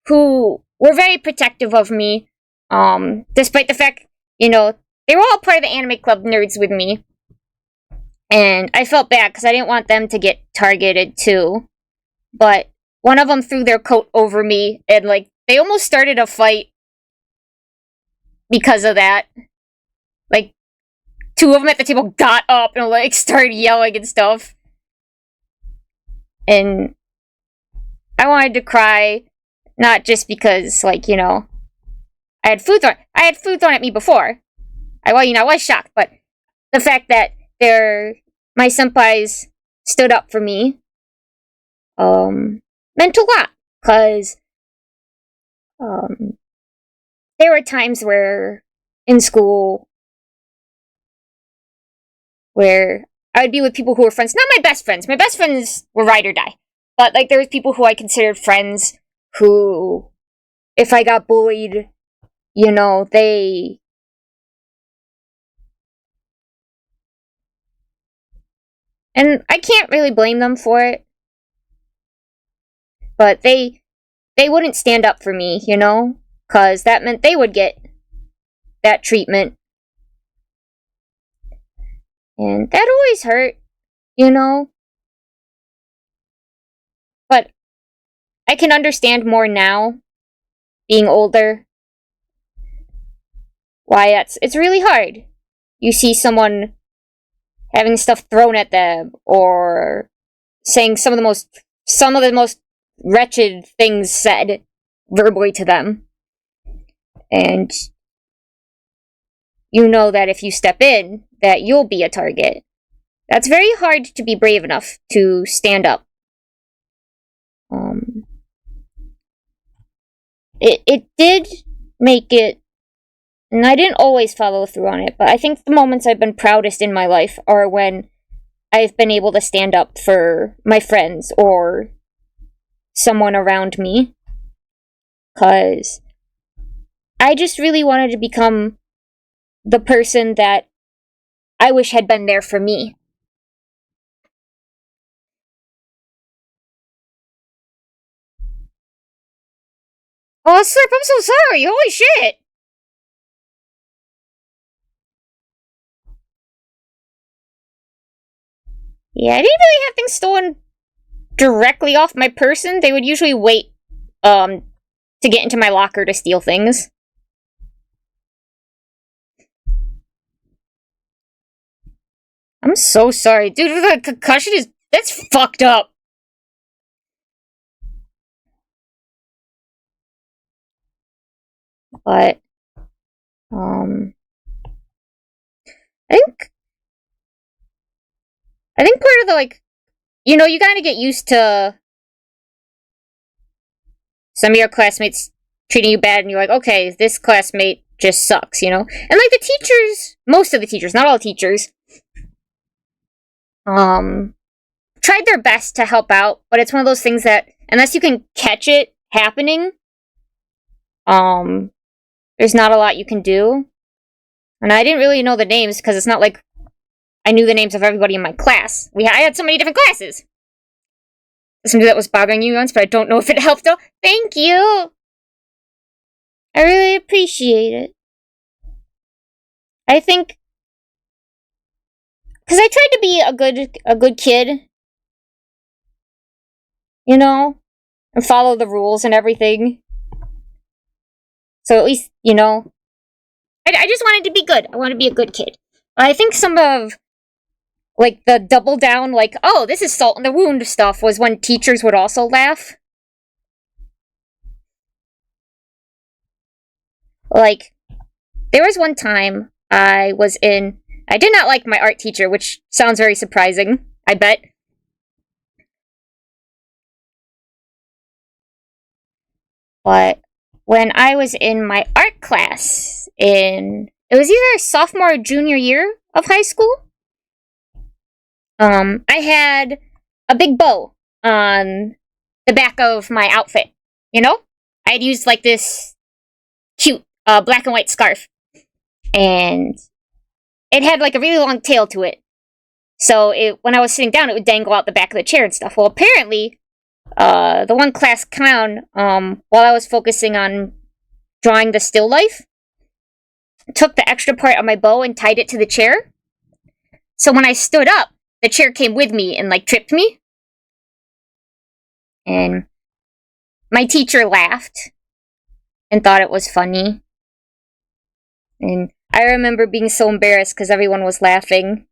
Who were very protective of me. Despite the fact, you know, they were all part of the anime club nerds with me. And I felt bad because I didn't want them to get targeted too. But one of them threw their coat over me, and like they almost started a fight because of that. Like, two of them at the table got up and like started yelling and stuff. And I wanted to cry, not just because, like, you know, I had food thrown at me before. I was shocked, but the fact that my senpais stood up for me, meant a lot, because, there were times where, in school, where I would be with people who were friends, not my best friends. My best friends were ride or die. But, like, there was people who I considered friends who, if I got bullied, you know, and I can't really blame them for it. But they they wouldn't stand up for me, you know? Because that meant they would get that treatment. And that always hurt, you know? But I can understand more now, being older, why it's really hard. You see someone having stuff thrown at them, or saying some of the most wretched things said verbally to them. And you know that if you step in, that you'll be a target. That's very hard to be brave enough to stand up. It did make it, and I didn't always follow through on it, but I think the moments I've been proudest in my life are when I've been able to stand up for my friends or someone around me. Because I just really wanted to become the person that I wish had been there for me. Oh, Slurp, I'm so sorry. Holy shit. Yeah, I didn't really have things stolen directly off my person. They would usually wait, to get into my locker to steal things. I'm so sorry. Dude, the concussion that's fucked up. But, I think part of the, like, you know, you gotta get used to some of your classmates treating you bad, and you're like, okay, this classmate just sucks, you know? And, like, the teachers, most of the teachers, not all teachers, tried their best to help out, but it's one of those things that, unless you can catch it happening, there's not a lot you can do. And I didn't really know the names, because it's not like I knew the names of everybody in my class. I had so many different classes. Something that was bothering you once, but I don't know if it helped though. Thank you! I really appreciate it. I think, because I tried to be a good kid, you know, and follow the rules and everything. So at least, you know, I just wanted to be good. I want to be a good kid. I think some of, like, the double down, like, oh, this is salt in the wound stuff, was when teachers would also laugh. Like, there was one time I did not like my art teacher, which sounds very surprising, I bet. But when I was in my art class it was either sophomore or junior year of high school, I had a big bow on the back of my outfit, you know? I had used, like, this cute black and white scarf, and it had, like, a really long tail to it. So when I was sitting down, it would dangle out the back of the chair and stuff. Well, apparently, the one class clown, while I was focusing on drawing the still life, took the extra part of my bow and tied it to the chair. So when I stood up, the chair came with me and, like, tripped me. And my teacher laughed and thought it was funny. And I remember being so embarrassed because everyone was laughing.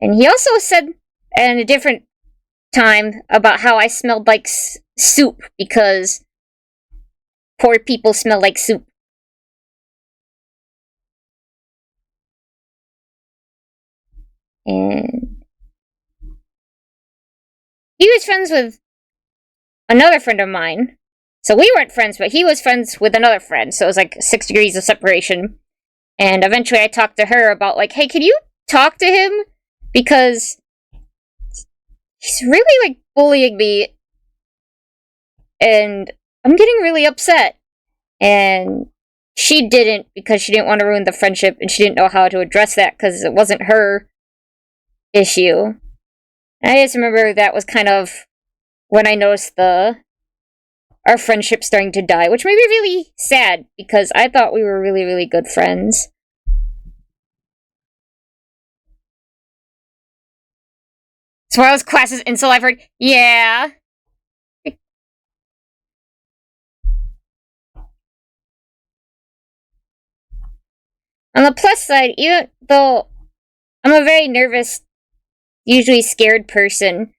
And he also said in a different time about how I smelled like soup because poor people smell like soup. And he was friends with another friend of mine. So we weren't friends, but he was friends with another friend. So it was like 6 degrees of separation. And eventually I talked to her about, like, hey, can you talk to him? Because he's really, like, bullying me. And I'm getting really upset. And she didn't, because she didn't want to ruin the friendship, and she didn't know how to address that because it wasn't her issue. And I just remember that was kind of when I noticed our friendship starting to die, which made me really sad because I thought we were really, really good friends. So one of those classes insult I've heard. Yeah. On the plus side, even though I'm a very nervous, usually scared person,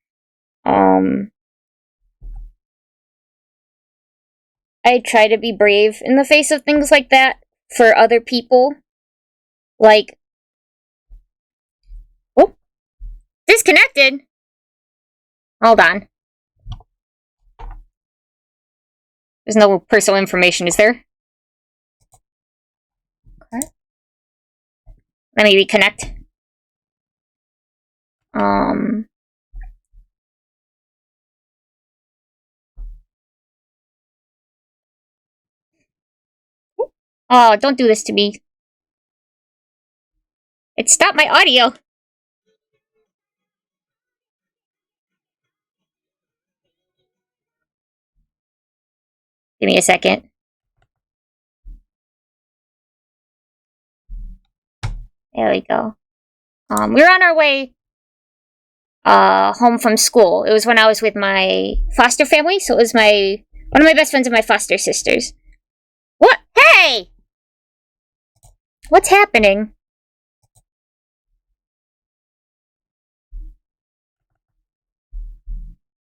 I try to be brave in the face of things like that for other people. Like, oh, disconnected. Hold on. There's no personal information, is there? Okay. Let me reconnect. Oh, don't do this to me. It stopped my audio. Give me a second. There we go. We were on our way home from school. It was when I was with my foster family, so it was one of my best friends and my foster sisters. What? Hey! What's happening?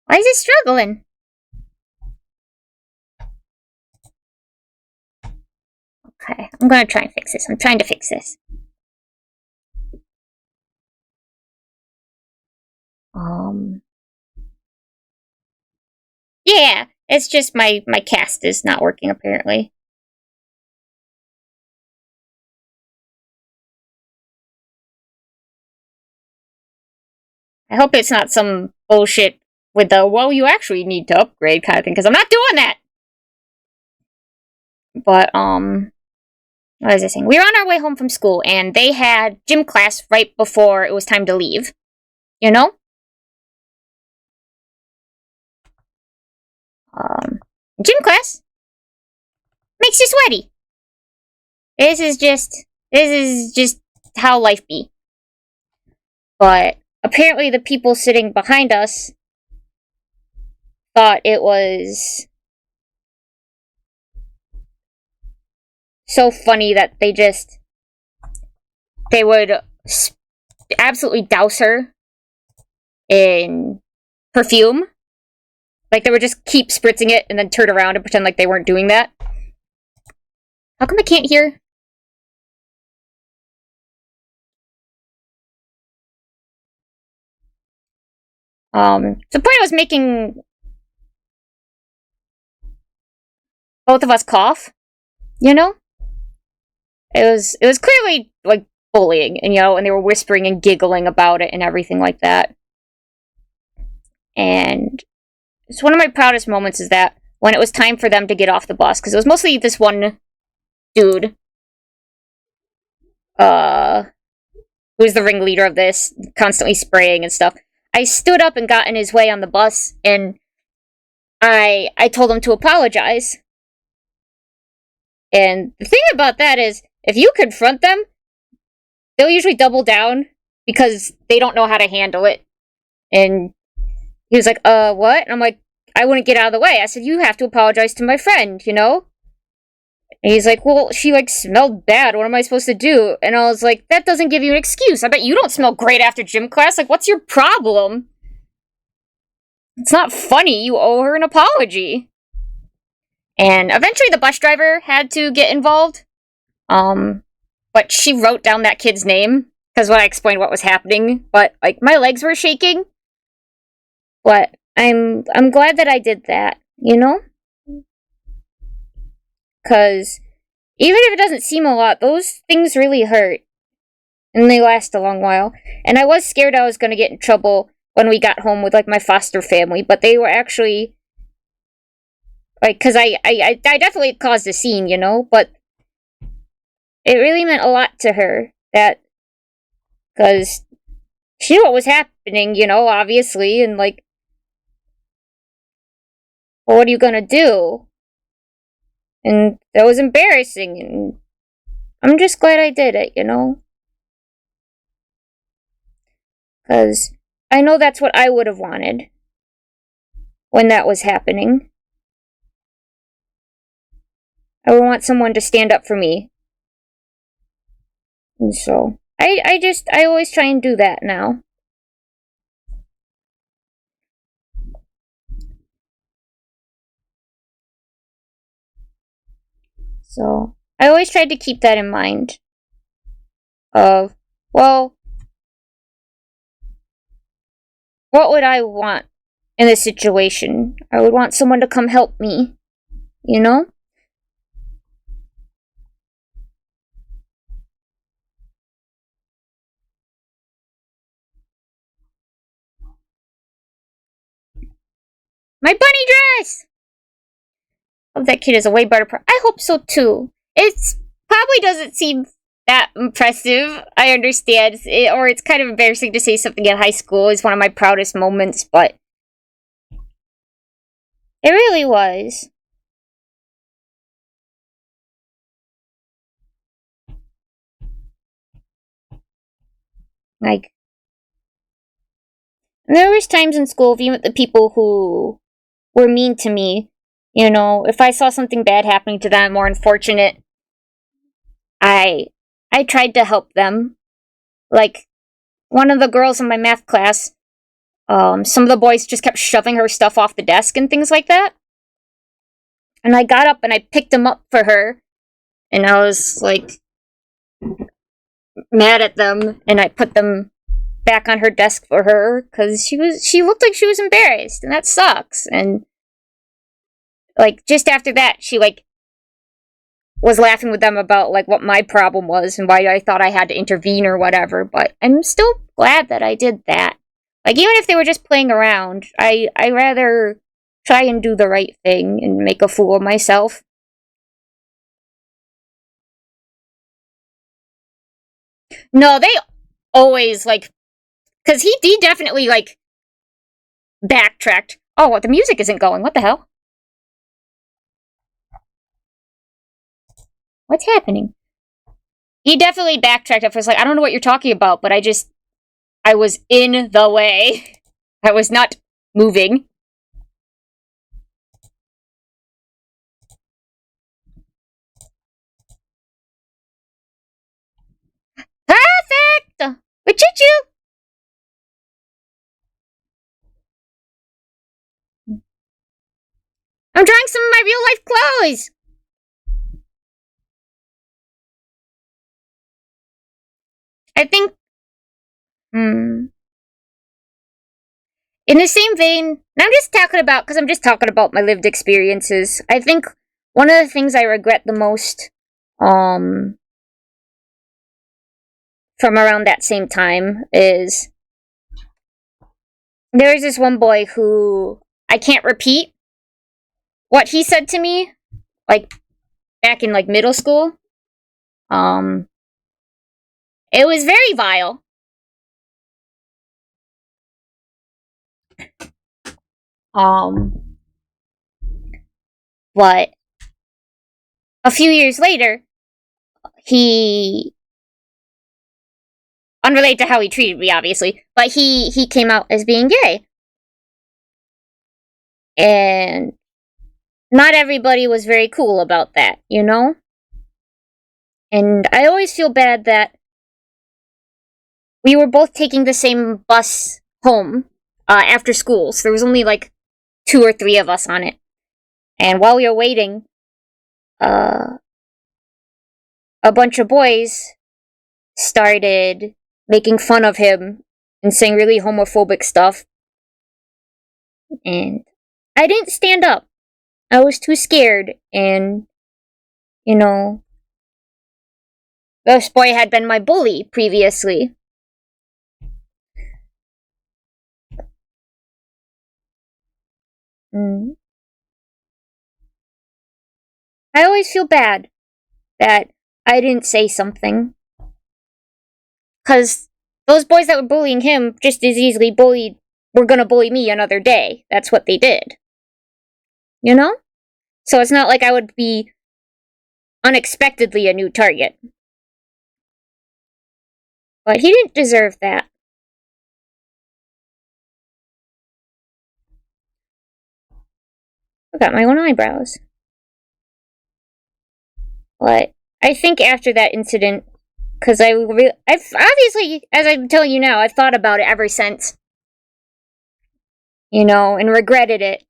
Why is it struggling? Okay, I'm gonna try and fix this. I'm trying to fix this. Yeah, it's just my cast is not working apparently. I hope it's not some bullshit with the, well, you actually need to upgrade kind of thing, because I'm not doing that! But, what was I saying? We were on our way home from school, and they had gym class right before it was time to leave. You know? Gym class makes you sweaty. This is just how life be. But apparently the people sitting behind us thought it was so funny that they would absolutely douse her in perfume. Like, they would just keep spritzing it and then turn around and pretend like they weren't doing that. How come I can't hear? The point I was making, both of us cough, you know? It was clearly, like, bullying, and, and they were whispering and giggling about it and everything like that. And it's one of my proudest moments is that when it was time for them to get off the bus, because it was mostly this one dude, who was the ringleader of this, constantly spraying and stuff. I stood up and got in his way on the bus, and I told him to apologize. And the thing about that is, if you confront them, they'll usually double down because they don't know how to handle it. And he was like, what? And I'm like, I wouldn't get out of the way. I said, you have to apologize to my friend, you know? And he's like, well, she, like, smelled bad. What am I supposed to do? And I was like, that doesn't give you an excuse. I bet you don't smell great after gym class. Like, what's your problem? It's not funny. You owe her an apology. And eventually the bus driver had to get involved. But she wrote down that kid's name, because when I explained what was happening, but, like, my legs were shaking. But I'm glad that I did that, you know? Because even if it doesn't seem a lot, those things really hurt. And they last a long while. And I was scared I was going to get in trouble when we got home with, like, my foster family, but they were actually, like, because I definitely caused a scene, you know? But it really meant a lot to her, that, because she knew what was happening, you know, obviously, and, like, Well, what are you gonna do? And that was embarrassing, and I'm just glad I did it, you know? Because I know that's what I would have wanted when that was happening. I would want someone to stand up for me. And so, I always try and do that now. So, I always tried to keep that in mind. Of, well, what would I want in this situation? I would want someone to come help me, you know? My bunny dress! Oh, that kid is a way better I hope so too. It's probably doesn't seem that impressive. I understand. Or it's kind of embarrassing to say something in high school is one of my proudest moments, but it really was. Like, there was times in school, even with the people who were mean to me, you know, if I saw something bad happening to them or unfortunate, I tried to help them. Like, one of the girls in my math class, some of the boys just kept shoving her stuff off the desk and things like that. And I got up and I picked them up for her. And I was, like, mad at them. And I put them back on her desk for her. Because she looked like she was embarrassed. And that sucks. And, like, just after that, she, like, was laughing with them about, like, what my problem was. And why I thought I had to intervene or whatever. But I'm still glad that I did that. Like, even if they were just playing around, I rather try and do the right thing and make a fool of myself. No, they always, like, because he definitely, like, backtracked. Oh, what, the music isn't going. What the hell? What's happening? He definitely backtracked at first, like, I don't know what you're talking about, but I was in the way. I was not moving. Perfect! Uchuchuu! I'm drawing some of my real life clothes! I think... In the same vein, and I'm just talking about my lived experiences. I think one of the things I regret the most, from around that same time is there's this one boy who I can't repeat what he said to me, like, back in, like, middle school. It was very vile. But a few years later, he, unrelated to how he treated me, obviously, but he came out as being gay. And not everybody was very cool about that, you know? And I always feel bad that we were both taking the same bus home after school, so there was only like 2 or 3 of us on it. And while we were waiting, a bunch of boys started making fun of him and saying really homophobic stuff. And I didn't stand up. I was too scared, and, you know, this boy had been my bully previously. I always feel bad that I didn't say something. Because those boys that were bullying him just as easily were gonna bully me another day. That's what they did. you know? So it's not like I would be unexpectedly a new target. But he didn't deserve that. I got my own eyebrows. But I think after that incident, because I've obviously, as I'm telling you now, I've thought about it ever since. You know, and regretted it.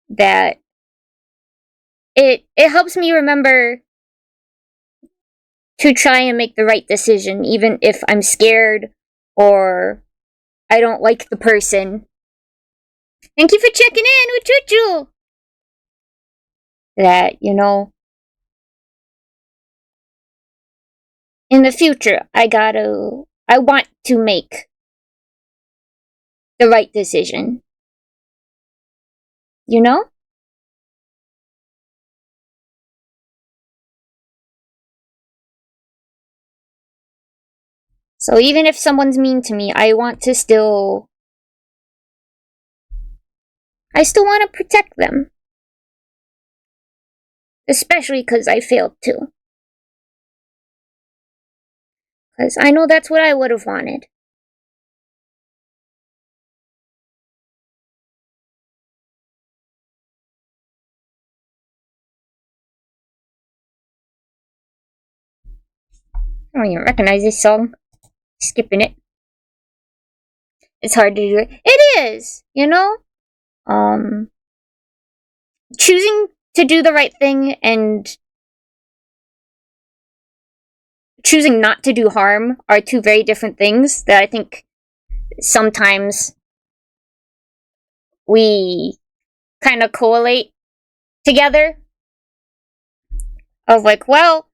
That it helps me remember to try and make the right decision, even if I'm scared or I don't like the person. Thank you for checking in, Uchuchuu! That, you know, in the future, I want to make the right decision. You know? So even if someone's mean to me, I still want to protect them. Especially because I failed to. Because I know that's what I would have wanted. I don't even recognize this song. Skipping it. It's hard to do it. It is, you know? Choosing to do the right thing and choosing not to do harm are two very different things that I think sometimes we kind of correlate together. Of like, well,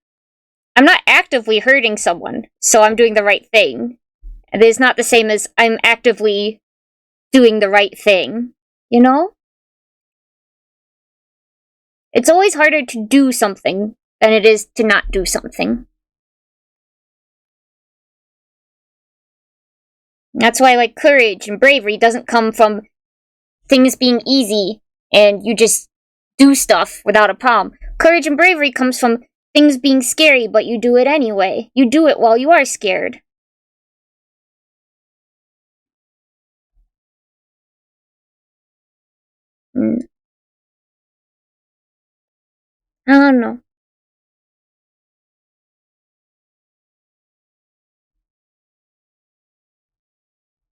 I'm not actively hurting someone, so I'm doing the right thing. And it's not the same as I'm actively doing the right thing, you know? It's always harder to do something than it is to not do something. That's why, like, courage and bravery doesn't come from things being easy and you just do stuff without a problem. Courage and bravery comes from things being scary, but you do it anyway. You do it while you are scared. I don't know.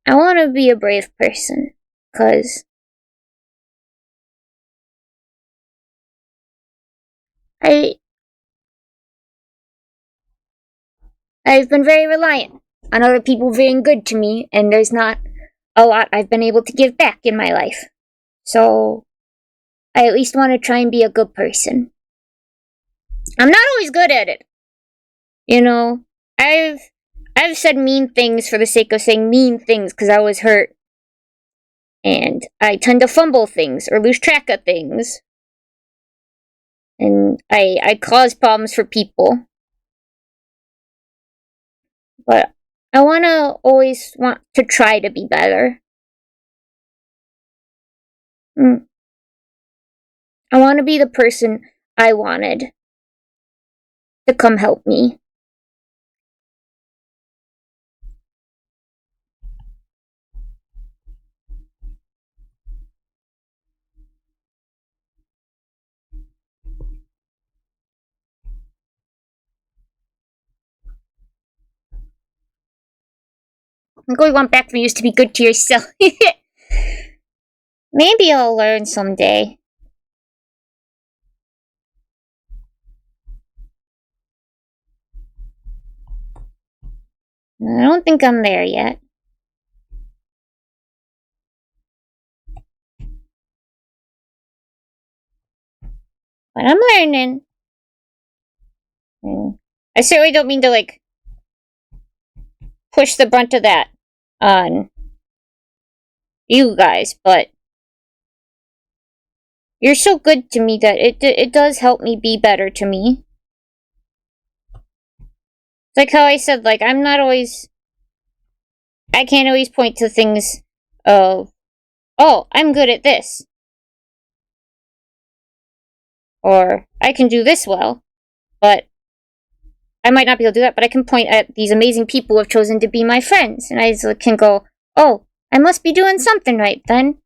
I want to be a brave person, because I've been very reliant on other people being good to me, and there's not a lot I've been able to give back in my life. So, I at least want to try and be a good person. I'm not always good at it. You know, I've said mean things for the sake of saying mean things because I was hurt. And I tend to fumble things or lose track of things. And I cause problems for people. But I always want to try to be better. I want to be the person I wanted to come help me. I'm going on back from used to be good to yourself. Maybe I'll learn someday. I don't think I'm there yet. But I'm learning. I certainly don't mean to, like, push the brunt of that on you guys, but you're so good to me that it does help me be better to me. It's like how I said, like, I can't always point to things of, oh, I'm good at this. Or, I can do this well. But I might not be able to do that, but I can point at these amazing people who have chosen to be my friends. And I can go, oh, I must be doing something right then.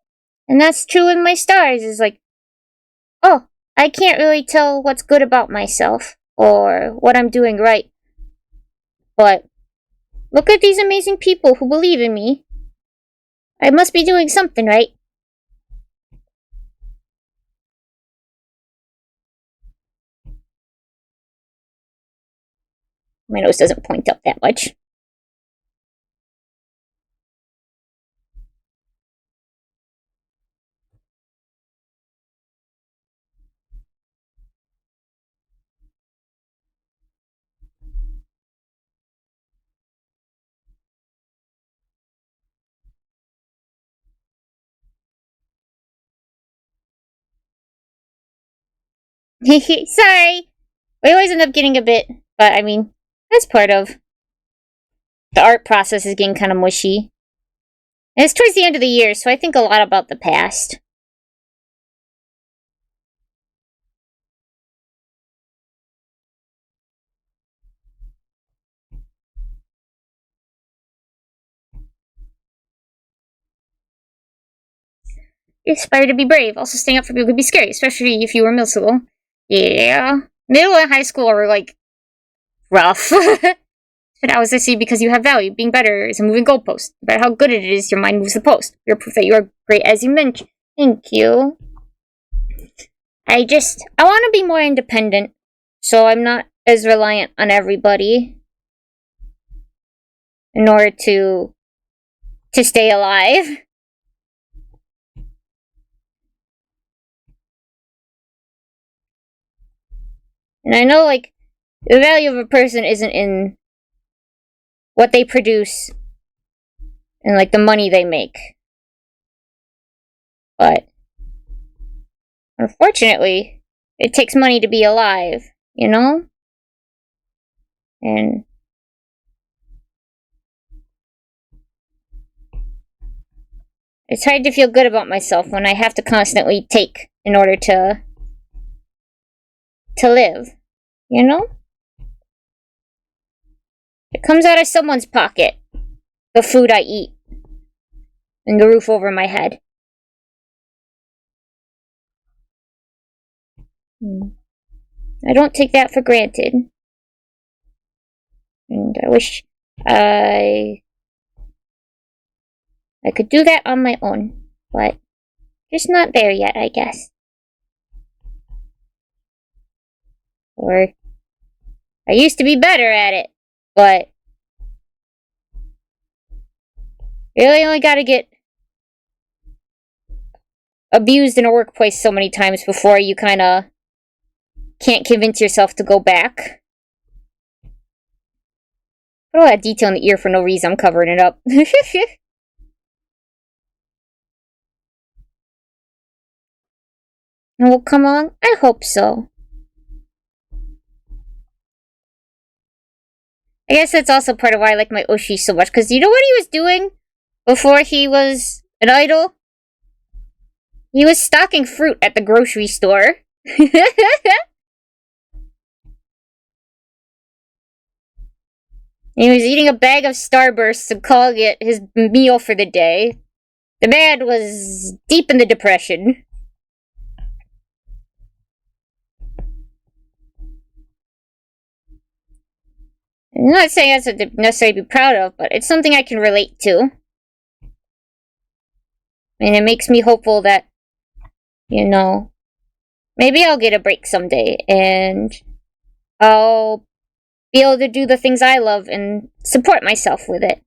And that's true with my stars, is like, oh, I can't really tell what's good about myself, or what I'm doing right. But, look at these amazing people who believe in me. I must be doing something right. My nose doesn't point up that much. Sorry. We always end up getting a bit, but I mean, that's part of the art process is getting kind of mushy. And it's towards the end of the year, so I think a lot about the past. You're inspired to be brave. Also, staying up for people could be scary, especially if you were middle school. Yeah. Middle and high school are, like, rough. But I was to see because you have value. Being better is a moving goalpost. No matter how good it is, your mind moves the post. You're proof that you are great as you mentioned. Thank you. I want to be more independent, so I'm not as reliant on everybody in order to stay alive. And I know, like, the value of a person isn't in what they produce and, like, the money they make. But, unfortunately, it takes money to be alive, you know? And it's hard to feel good about myself when I have to constantly take in order to live, you know? It comes out of someone's pocket. The food I eat. And the roof over my head. I don't take that for granted. And I wish I could do that on my own. But just not there yet, I guess. Or I used to be better at it, but you really only gotta get abused in a workplace so many times before you kinda can't convince yourself to go back. Put all that detail in the ear for no reason, I'm covering it up. And will come along? I hope so. I guess that's also part of why I like my Oshi so much, because you know what he was doing before he was an idol? He was stocking fruit at the grocery store. He was eating a bag of Starbursts and calling it his meal for the day. The man was deep in the depression. I'm not saying that's something to necessarily be proud of, but it's something I can relate to. And it makes me hopeful that, you know, maybe I'll get a break someday, and I'll be able to do the things I love and support myself with it.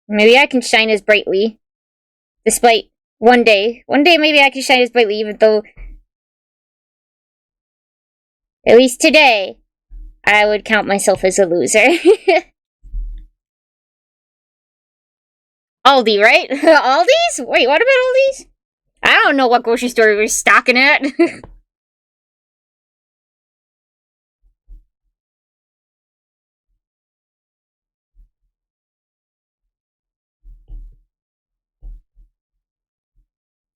Maybe I can shine as brightly, despite one day maybe I can shine as brightly, even though, at least today, I would count myself as a loser. Aldi, right? Aldi's? Wait, what about Aldi's? I don't know what grocery store we're stocking at.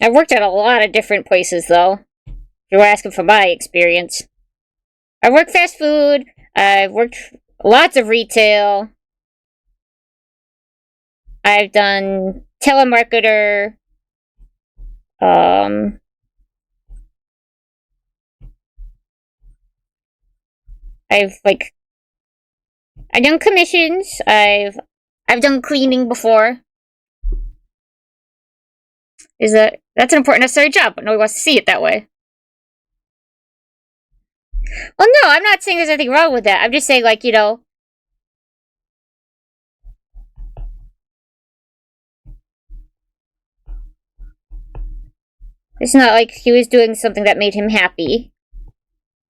I've worked at a lot of different places, though. If you're asking for my experience. I've worked fast food. I've worked lots of retail. I've done telemarketer. I've done commissions. I've done cleaning before. That's an important necessary job, but nobody wants to see it that way. Well, no, I'm not saying there's anything wrong with that. I'm just saying, like, you know, it's not like he was doing something that made him happy,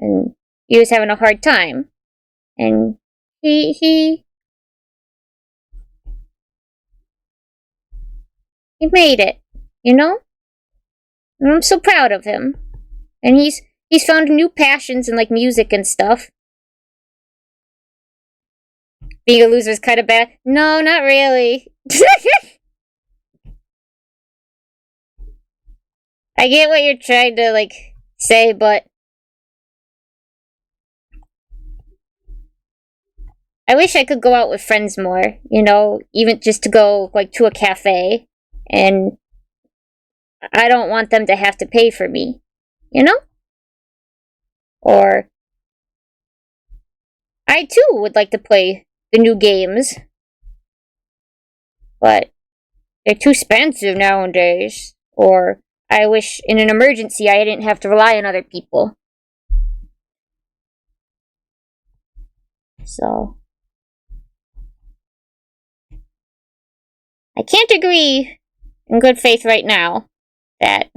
and he was having a hard time, and he made it, you know. And I'm so proud of him, and he's found new passions in like music and stuff. Being a loser is kind of bad. No, not really. I get what you're trying to like say, but I wish I could go out with friends more, you know, even just to go like to a cafe, and I don't want them to have to pay for me, you know? Or I too would like to play the new games, but they're too expensive nowadays. Or I wish in an emergency I didn't have to rely on other people. So I can't agree in good faith right now that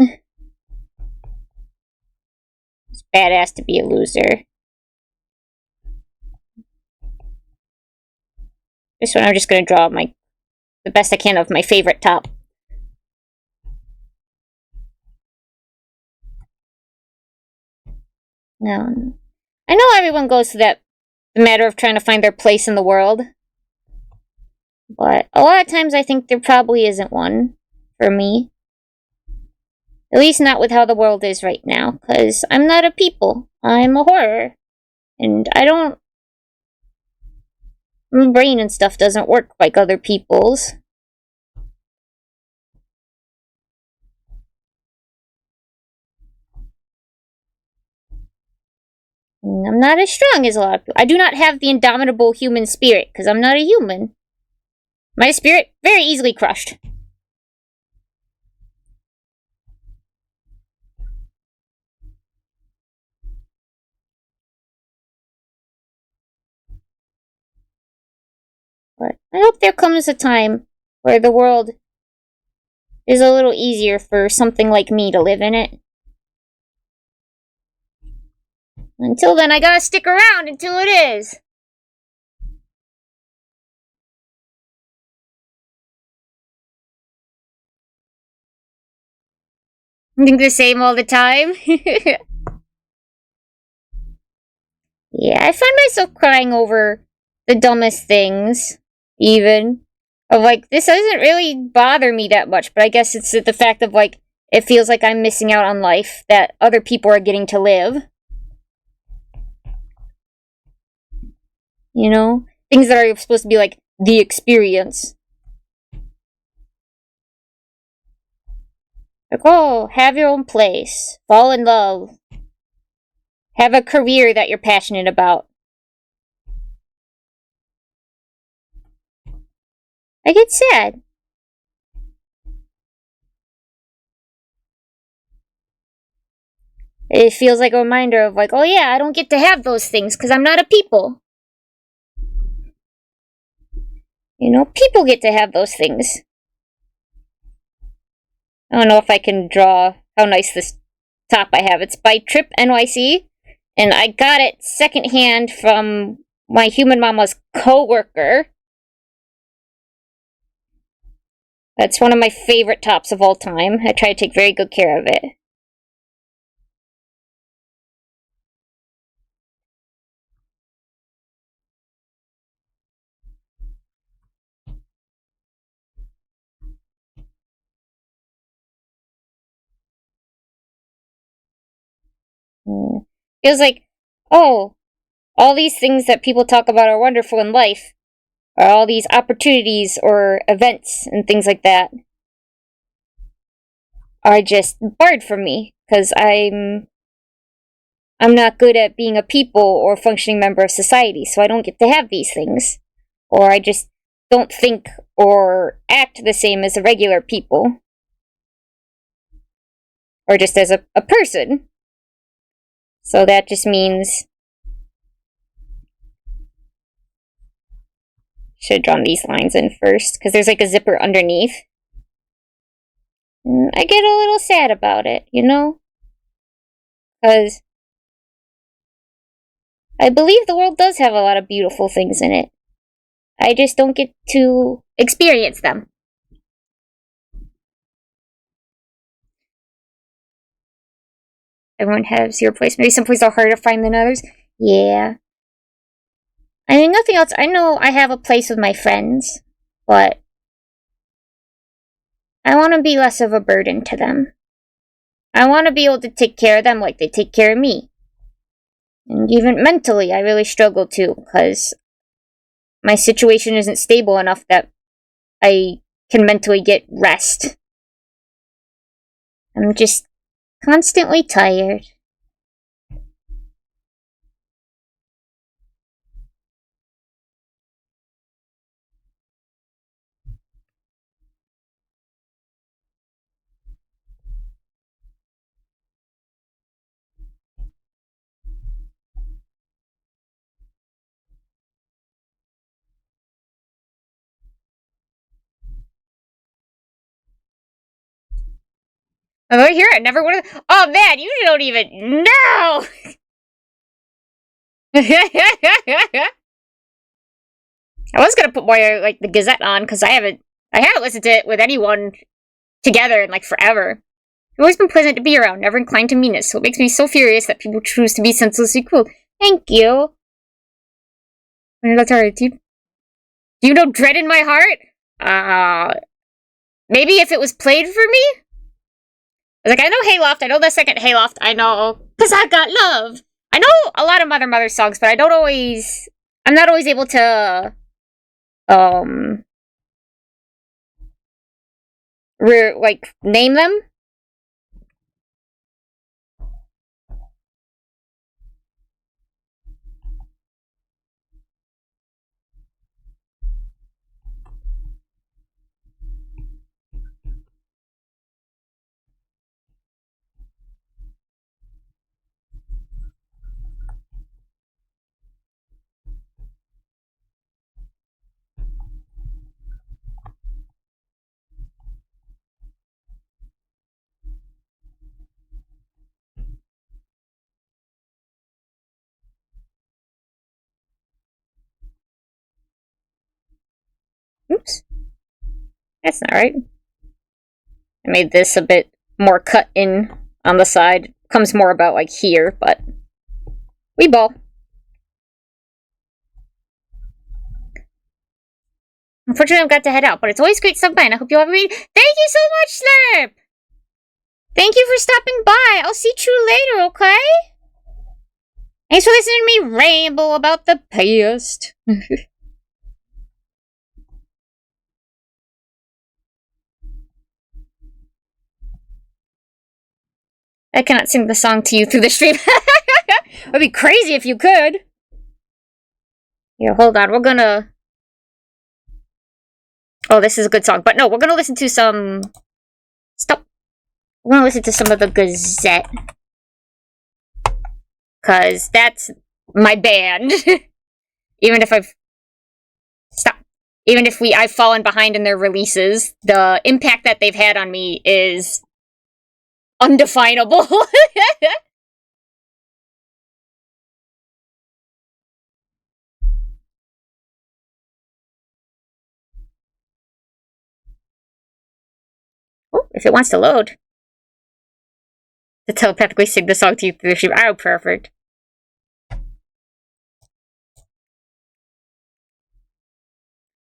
it's badass to be a loser. This one I'm just gonna draw the best I can of my favorite top. No. I know everyone goes through the matter of trying to find their place in the world. But a lot of times I think there probably isn't one for me. At least not with how the world is right now, because I'm not a people. I'm a horror. And my brain and stuff doesn't work like other people's. And I'm not as strong as a lot of people. I do not have the indomitable human spirit, because I'm not a human. My spirit, very easily crushed. But I hope there comes a time where the world is a little easier for something like me to live in it. Until then, I gotta stick around until it is. I think the same all the time. Yeah, I find myself crying over the dumbest things, even. Of like, this doesn't really bother me that much, but I guess it's the fact of like, it feels like I'm missing out on life that other people are getting to live. You know? Things that are supposed to be like the experience. Like, oh, have your own place, fall in love, have a career that you're passionate about. I get sad. It feels like a reminder of like, oh yeah, I don't get to have those things because I'm not a people. You know, people get to have those things. I don't know if I can draw how nice this top I have. It's by Trip NYC, and I got it secondhand from my human mama's co-worker. That's one of my favorite tops of all time. I try to take very good care of it. Feels like, oh, all these things that people talk about are wonderful in life, or all these opportunities or events and things like that are just barred from me because I'm not good at being a people or functioning member of society, so I don't get to have these things. Or I just don't think or act the same as the regular people. Or just as a person. So that just means... Should have drawn these lines in first, because there's like a zipper underneath. And I get a little sad about it, you know? Because I believe the world does have a lot of beautiful things in it. I just don't get to experience them. Everyone has your place. Maybe some places are harder to find than others. Yeah. I mean, nothing else. I know I have a place with my friends, but I want to be less of a burden to them. I want to be able to take care of them like they take care of me. And even mentally, I really struggle too, because my situation isn't stable enough that I can mentally get rest. I'm just constantly tired. I'm over here, I never would have... Oh man, you don't even know! I was gonna put more, like, the Gazette on, because I haven't listened to it with anyone together in, like, forever. I've always been pleasant to be around, never inclined to meanness, so it makes me so furious that people choose to be senselessly cruel. Thank you. Do you know dread in my heart? Maybe if it was played for me? Like, I know Hayloft, I know the second Hayloft, I know, because I got love. I know a lot of Mother songs, but I'm not always able to, name them. Oops. That's not right. I made this a bit more cut in on the side. Comes more about, like, here, but... We ball. Unfortunately, I've got to head out, but it's always great to stop by, and I hope you all have a read. Thank you so much, Slurp! Thank you for stopping by. I'll see you later, okay? Thanks for listening to me ramble about the past. I cannot sing the song to you through the stream. It would be crazy if you could. Here, hold on. We're gonna... Oh, this is a good song. But no, we're gonna listen to some... Stop. We're gonna listen to some of the Gazette. Because that's my band. Even if I've... Stop. Even if I've fallen behind in their releases, the impact that they've had on me is... undefinable. Oh, if it wants to load. To telepathically sing the song to you through the stream. Oh, perfect.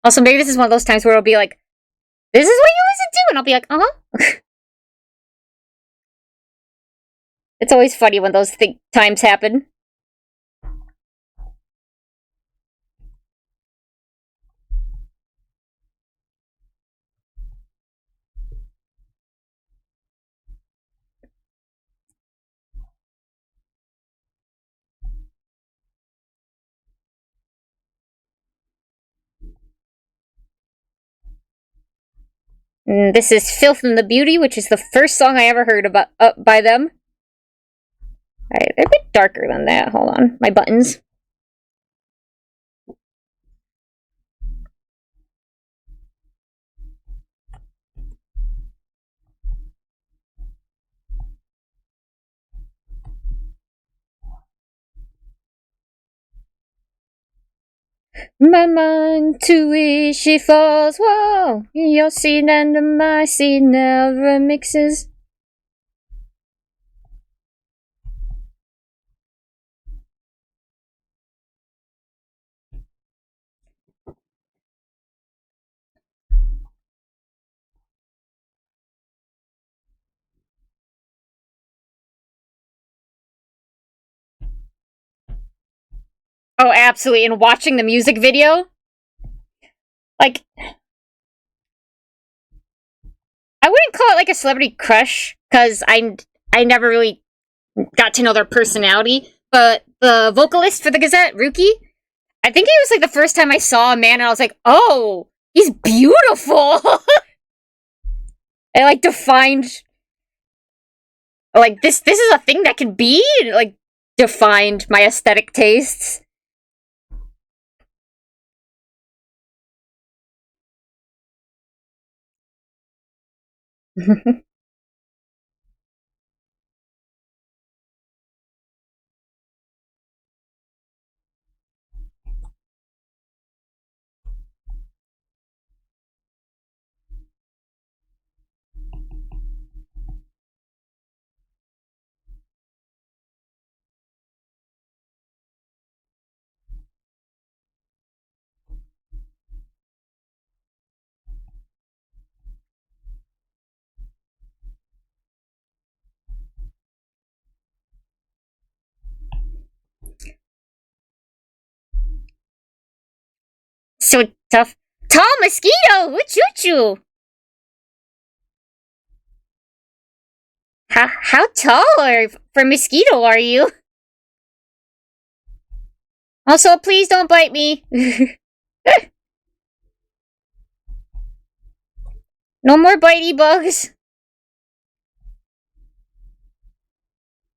Also, maybe this is one of those times where it'll be like, this is what you listen to, and I'll be like, uh-huh. It's always funny when those times happen. And this is Filth and the Beauty, which is the first song I ever heard about by them. Alright, they're a bit darker than that. Hold on. My buttons. My mind to which she falls, whoa. Your seed and my seed never mixes. Oh, absolutely. And watching the music video, like, I wouldn't call it like a celebrity crush, because I never really got to know their personality, but the vocalist for the Gazette, Rookie, I think it was like the first time I saw a man and I was like, oh, he's beautiful. It like defined, like, this is a thing that can be, like, defined my aesthetic tastes. So tough. Tall mosquito! Uchuchuu! How tall for mosquito are you? Also, please don't bite me. No more bitey bugs.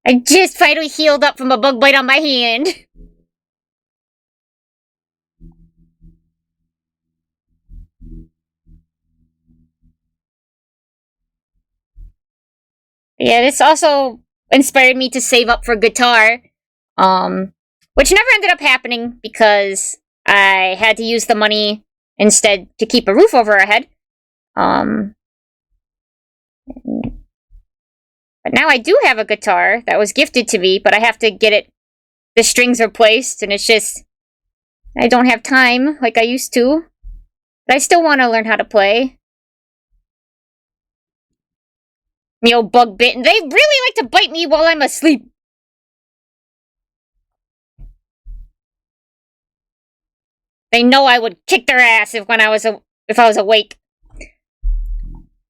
I just finally healed up from a bug bite on my hand. Yeah, this also inspired me to save up for guitar. Which never ended up happening because I had to use the money instead to keep a roof over our head. But now I do have a guitar that was gifted to me, but I have to get the strings replaced, and it's just, I don't have time like I used to. But I still want to learn how to play. Bug bitten. They really like to bite me while I'm asleep. They know I would kick their ass if I was awake.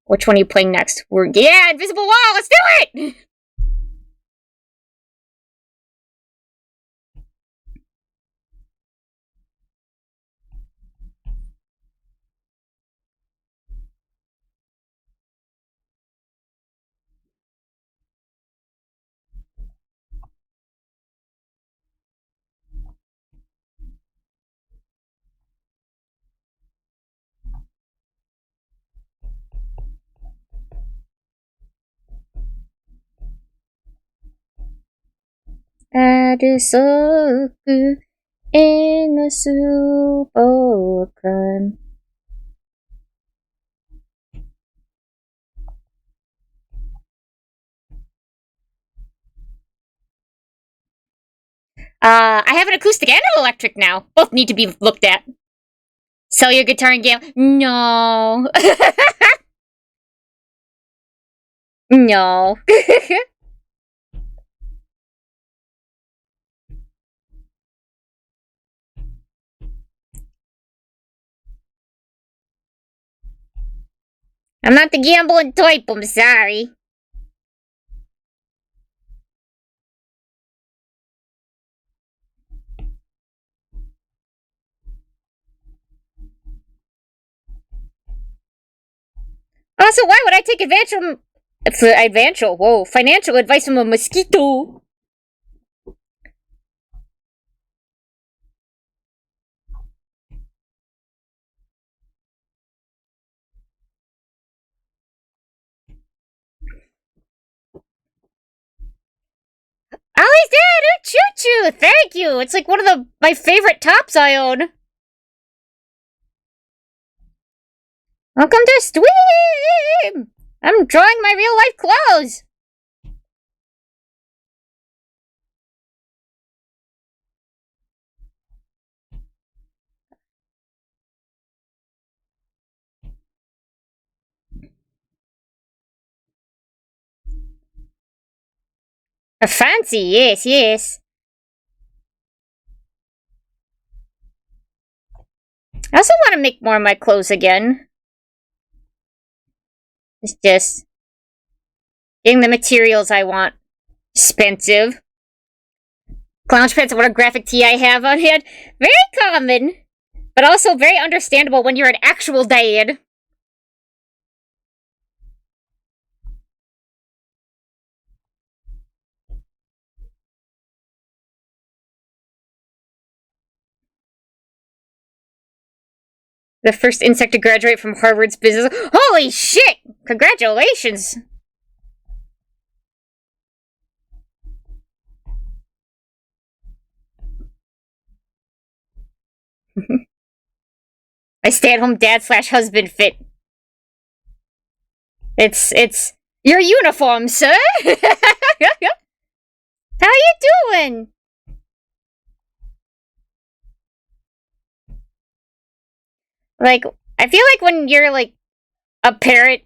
Which one are you playing next? Yeah, invisible wall. Let's do it. Adisoku in the super crime. I have an acoustic and an electric now. Both need to be looked at. Sell your guitar and game. No. No. I'm not the gambling type, I'm sorry. Also, why would I take financial advice from a mosquito? Ollie's dad, Uchuchuu! Thank you! It's like one of my favorite tops I own. Welcome to Stream! I'm drawing my real life clothes! Fancy, yes, yes. I also want to make more of my clothes again. It's just getting the materials I want. Expensive. Lounge pants, what a graphic tee I have on hand. Very common, but also very understandable when you're an actual dad. The first insect to graduate from Harvard's business. Holy shit! Congratulations! I stay-at-home dad / husband fit. It's your uniform, sir. How you doing? Like, I feel like when you're like a parent,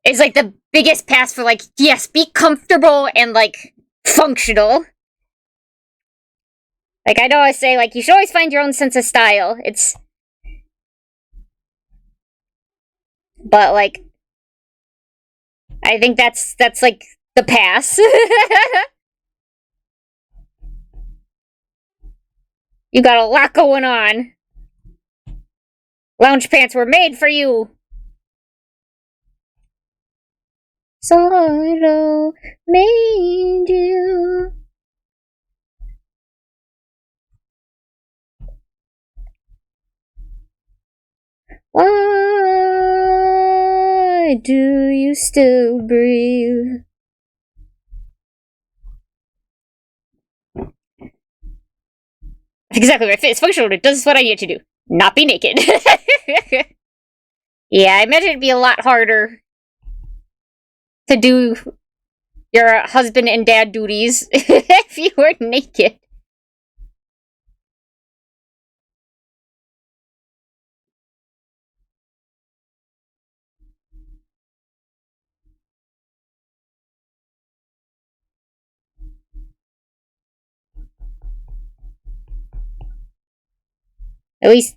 it's like the biggest pass for like, yes, be comfortable and like functional. Like, I know I say, like, you should always find your own sense of style. But, like, I think that's like, the pass. You got a lot going on. Lounge pants were made for you. Sorrow made you. Why do you still breathe? Exactly right. It's functional. It does what I need to do. Not be naked. Yeah, I imagine it'd be a lot harder to do your husband and dad duties if you were naked. At least,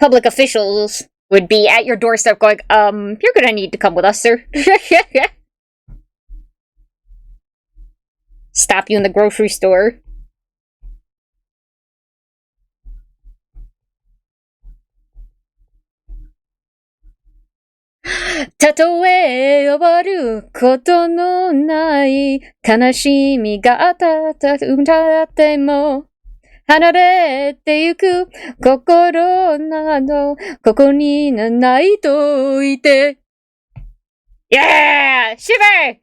public officials would be at your doorstep going, you're gonna need to come with us, sir. Stop you in the grocery store.たとえ終わることのない悲しみがあったっても離れてゆく心などここにないといて Yeah! Shiver!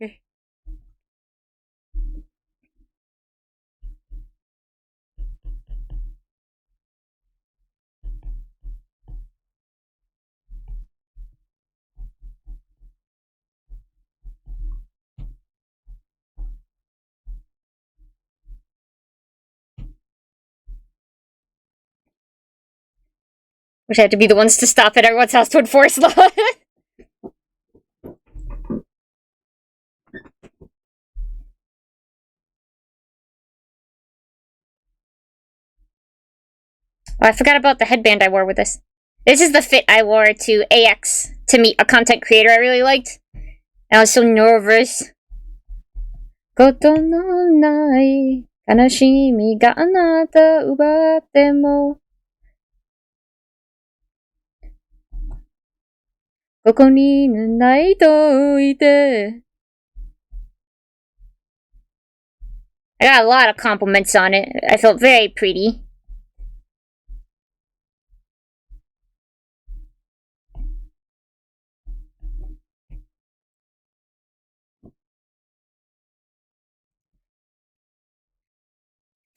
Wish I had to be the ones to stop at everyone's house to enforce law. Oh, I forgot about the headband I wore with this. This is the fit I wore to AX to meet a content creator I really liked. And I was so nervous. Koto no nai kanashimi ga anata ubatte mo koko ni nai to ite. I got a lot of compliments on it. I felt very pretty.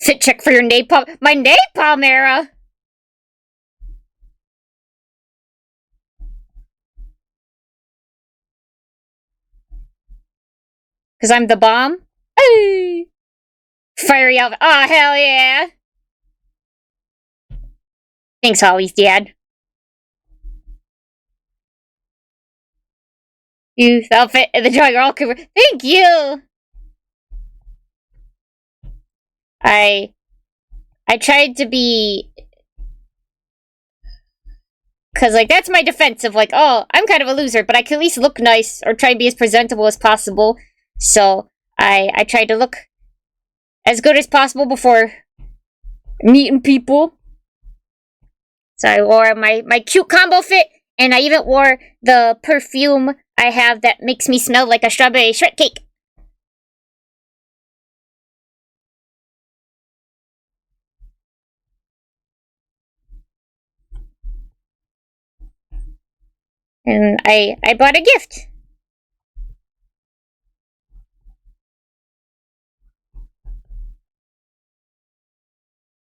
Fit check for your napalm. My napalm era! Because I'm the bomb? Hey! Fiery outfit. Oh, hell yeah! Thanks, Holly's dad. Youth outfit and the drawing are all covered. Thank you! I tried to be... Because, like, that's my defense of, like, oh, I'm kind of a loser, but I can at least look nice or try and be as presentable as possible. So, I tried to look as good as possible before meeting people. So I wore my cute combo fit, and I even wore the perfume I have that makes me smell like a strawberry shortcake. And I bought a gift.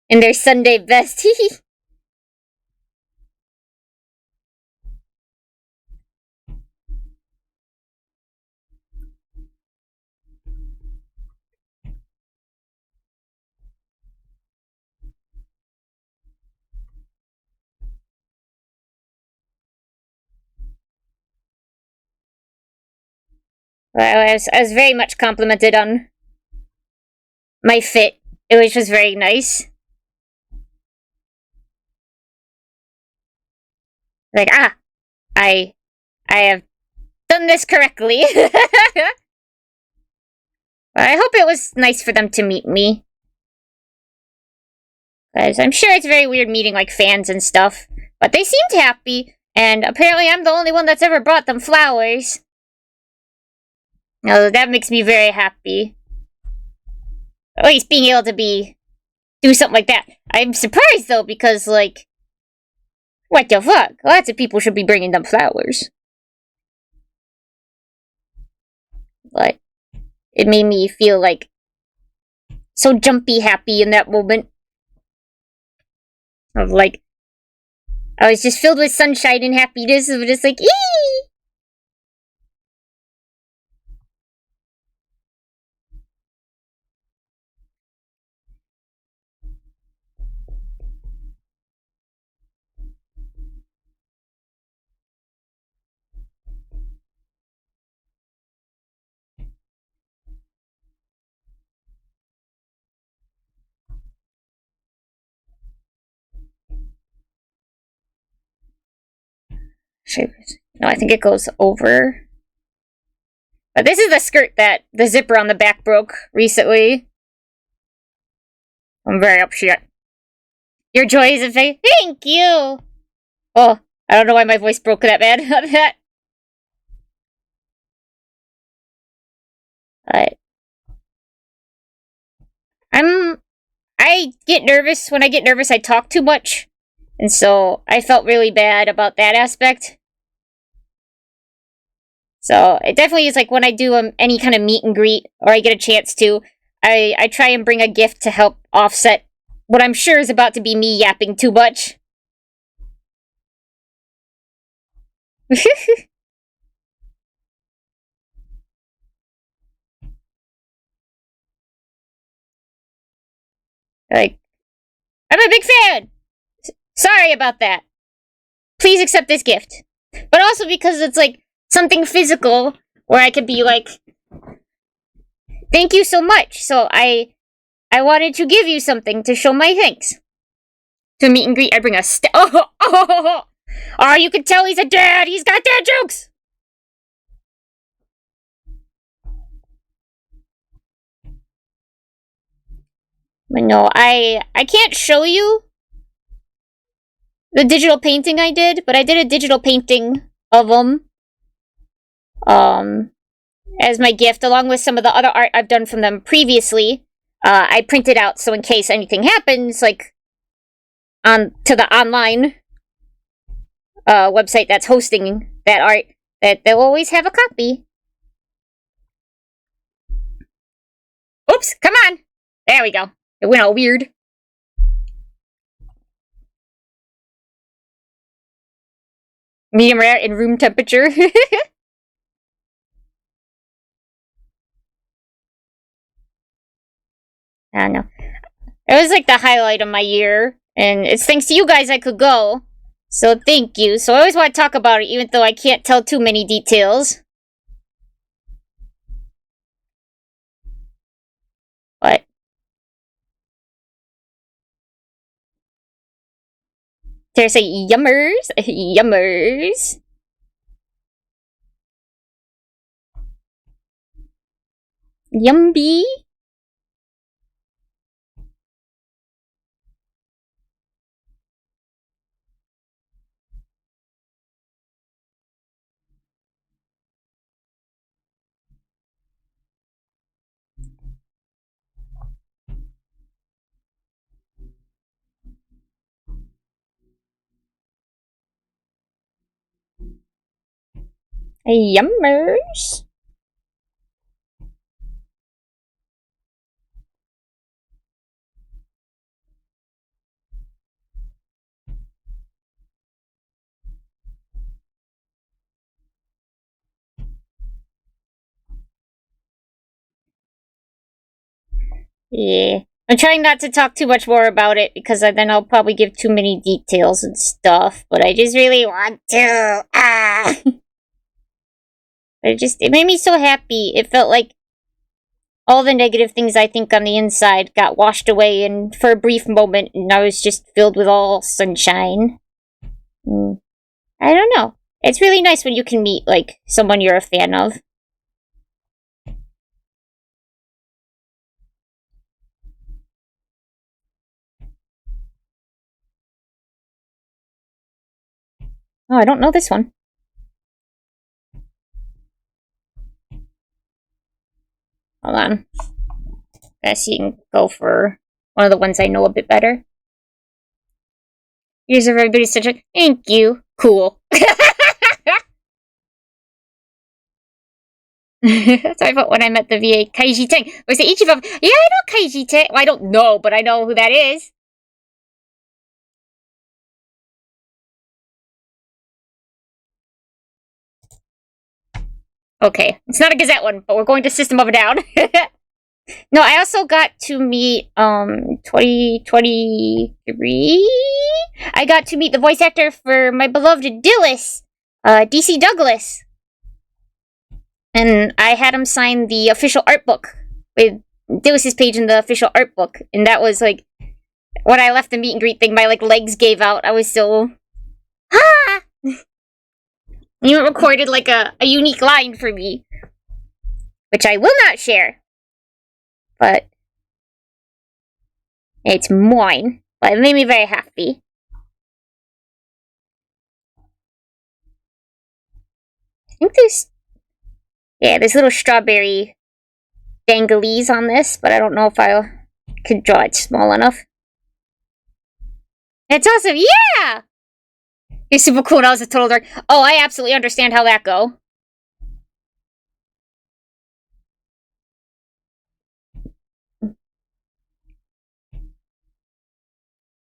And their Sunday best. I was very much complimented on my fit, which was very nice. Like, I have done this correctly. But I hope it was nice for them to meet me. Because I'm sure it's very weird meeting, like, fans and stuff. But they seemed happy, and apparently I'm the only one that's ever brought them flowers. That makes me very happy. At least being able to do something like that. I'm surprised, though, because, like, what the fuck? Lots of people should be bringing them flowers. But it made me feel, like, so jumpy happy in that moment. Of, like, I was just filled with sunshine and happiness, of just like, eee! No, I think it goes over. But this is the skirt that the zipper on the back broke recently. I'm very upset. Your joy is a face. Thank you! Oh, I don't know why my voice broke that bad on that. I get nervous. When I get nervous, I talk too much. And so, I felt really bad about that aspect. So, it definitely is like when I do any kind of meet and greet, or I get a chance to, I try and bring a gift to help offset what I'm sure is about to be me yapping too much. Like, I'm a big fan! Sorry about that. Please accept this gift. But also because it's like something physical where I could be like, thank you so much. So I wanted to give you something to show my thanks. To meet and greet, I bring a Oh, you can tell he's a dad. He's got dad jokes. But no, I can't show you the digital painting I did, but I did a digital painting of them. As my gift, along with some of the other art I've done from them previously. I printed out so in case anything happens, like to the online website that's hosting that art, that they'll always have a copy. Oops, come on! There we go. It went all weird. Medium rare in room temperature. I don't know. It was like the highlight of my year, and it's thanks to you guys I could go. So thank you. So I always want to talk about it, even though I can't tell too many details. But there's a yummers. Yummers. Yumby. Yummers. Yeah. I'm trying not to talk too much more about it, because then I'll probably give too many details and stuff, but I just really want to. It made me so happy. It felt like all the negative things I think on the inside got washed away, and for a brief moment, and I was just filled with all sunshine. I don't know. It's really nice when you can meet, like, someone you're a fan of. Oh, I don't know this one. Hold on. Guess you can go for one of the ones I know a bit better. Here's everybody's such a thank you. Cool. That's what I thought when I met the VA. Kaiji Teng. Was it Ichiban? Yeah, I know Kaiji Teng. Well, I don't know, but I know who that is. Okay, it's not a Gazette one, but we're going to System of a Down. No, I also got to meet 2023. I got to meet the voice actor for my beloved Dillis, DC Douglas, and I had him sign the official art book with Dillis's page in the official art book, and that was like when I left the meet and greet thing. My like legs gave out. I was so ah. You recorded like a unique line for me, which I will not share, but it's mine. But it made me very happy. I think there's little strawberry danglies on this, but I don't know if I could draw it small enough. It's awesome, yeah! It's super cool. That was a total dark. Oh, I absolutely understand how that go.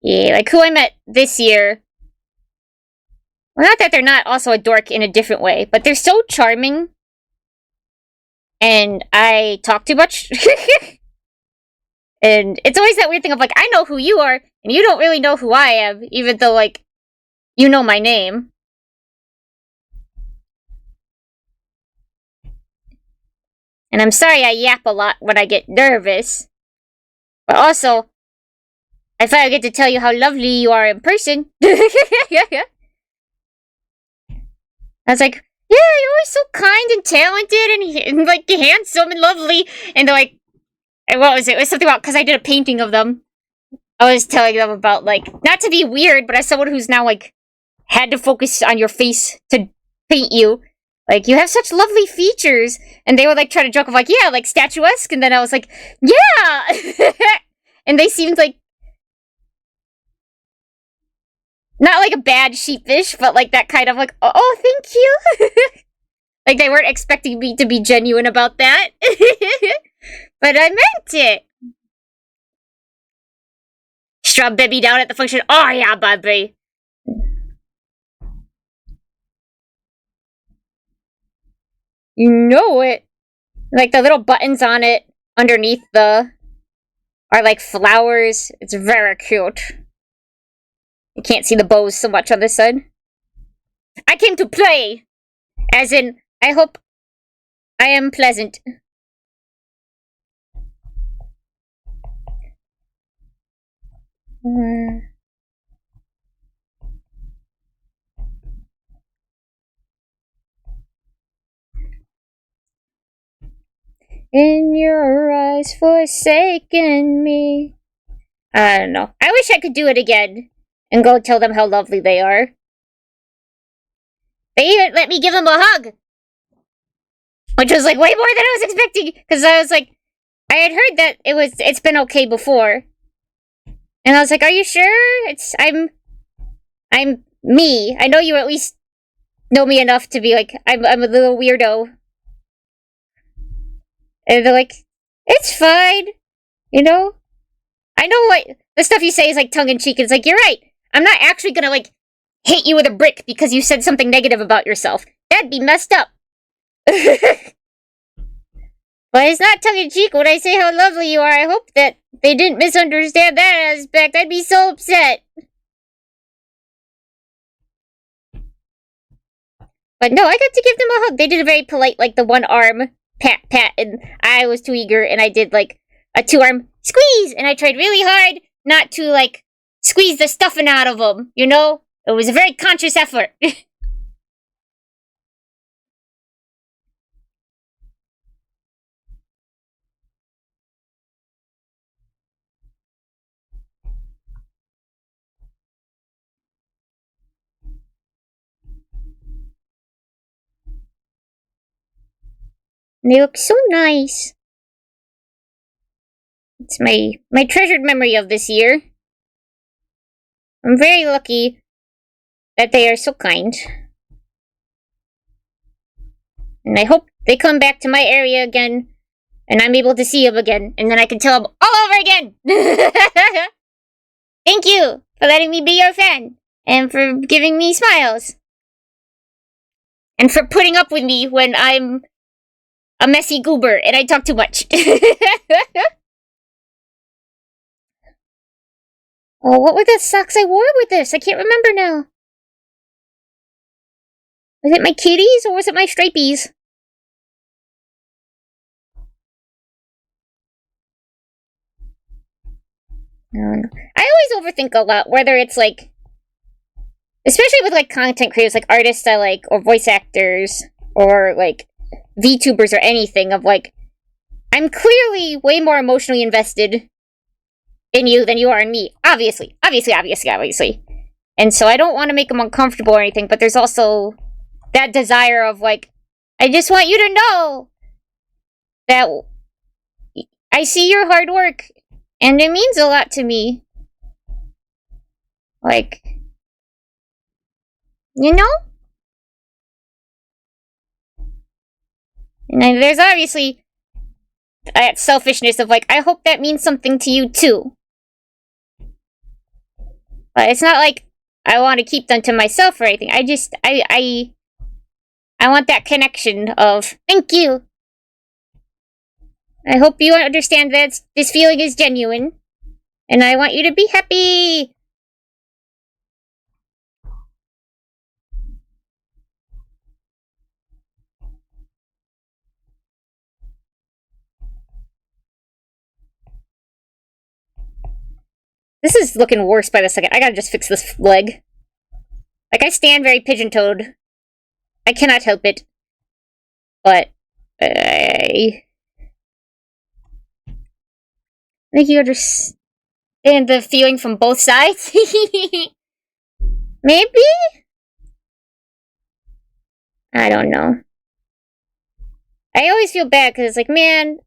Yeah, like who I met this year. Well, not that they're not also a dork in a different way, but they're so charming. And I talk too much. And it's always that weird thing of like, I know who you are, and you don't really know who I am, even though, like, you know my name. And I'm sorry I yap a lot when I get nervous. But also, I finally get to tell you how lovely you are in person. I was like, yeah, you're always so kind and talented and like handsome and lovely. And they're like, what was it? It was something about, because I did a painting of them. I was telling them about, like, not to be weird, but as someone who's now, like, had to focus on your face to paint you, like, you have such lovely features. And they would, like, try to joke of, like, yeah, like, statuesque. And then I was like, yeah! And they seemed like, not like a bad sheepish, but like that kind of like, oh, thank you. Like they weren't expecting me to be genuine about that. But I meant it. Strub baby down at the function. Oh yeah, baby. You know it. Like the little buttons on it underneath the are like flowers. It's very cute. You can't see the bows so much on this side. I came to play! As in, I hope I am pleasant. In your eyes forsaken me. I don't know. I wish I could do it again and go tell them how lovely they are. They even let me give them a hug, which was like way more than I was expecting, because I was like, I had heard that it's been okay before, and I was like, are you sure? I'm me. I know you at least know me enough to be like, I'm a little weirdo. And they're like, it's fine, you know? I know what the stuff you say is like tongue-in-cheek. It's like, you're right. I'm not actually gonna like hit you with a brick because you said something negative about yourself. That'd be messed up. But it's not tongue-in-cheek when I say how lovely you are. I hope that they didn't misunderstand that aspect. I'd be so upset. But no, I got to give them a hug. They did a very polite, like, the one arm pat, and I was too eager, and I did, like, a 2-arm squeeze, and I tried really hard not to, like, squeeze the stuffing out of them, you know? It was a very conscious effort. And they look so nice. It's my treasured memory of this year. I'm very lucky that they are so kind. And I hope they come back to my area again, and I'm able to see them again, and then I can tell them all over again! Thank you for letting me be your fan, and for giving me smiles. And for putting up with me when I'm a messy goober and I talk too much. Oh, what were the socks I wore with this? I can't remember now. Was it my kitties or was it my stripies? I don't know. I always overthink a lot, whether it's like, especially with like content creators, like artists I like, or voice actors, or like VTubers or anything, of like, I'm clearly way more emotionally invested in you than you are in me. Obviously. And so I don't want to make them uncomfortable or anything, but there's also that desire of like, I just want you to know that I see your hard work and it means a lot to me. Like, you know? And then there's obviously that selfishness of like, I hope that means something to you too. But it's not like I want to keep them to myself or anything. I just, I want that connection of, thank you. I hope you understand that this feeling is genuine. And I want you to be happy. This is looking worse by the second. I gotta just fix this leg. Like, I stand very pigeon-toed. I cannot help it. But I think you understand the feeling from both sides. Maybe? I don't know. I always feel bad because it's like, man,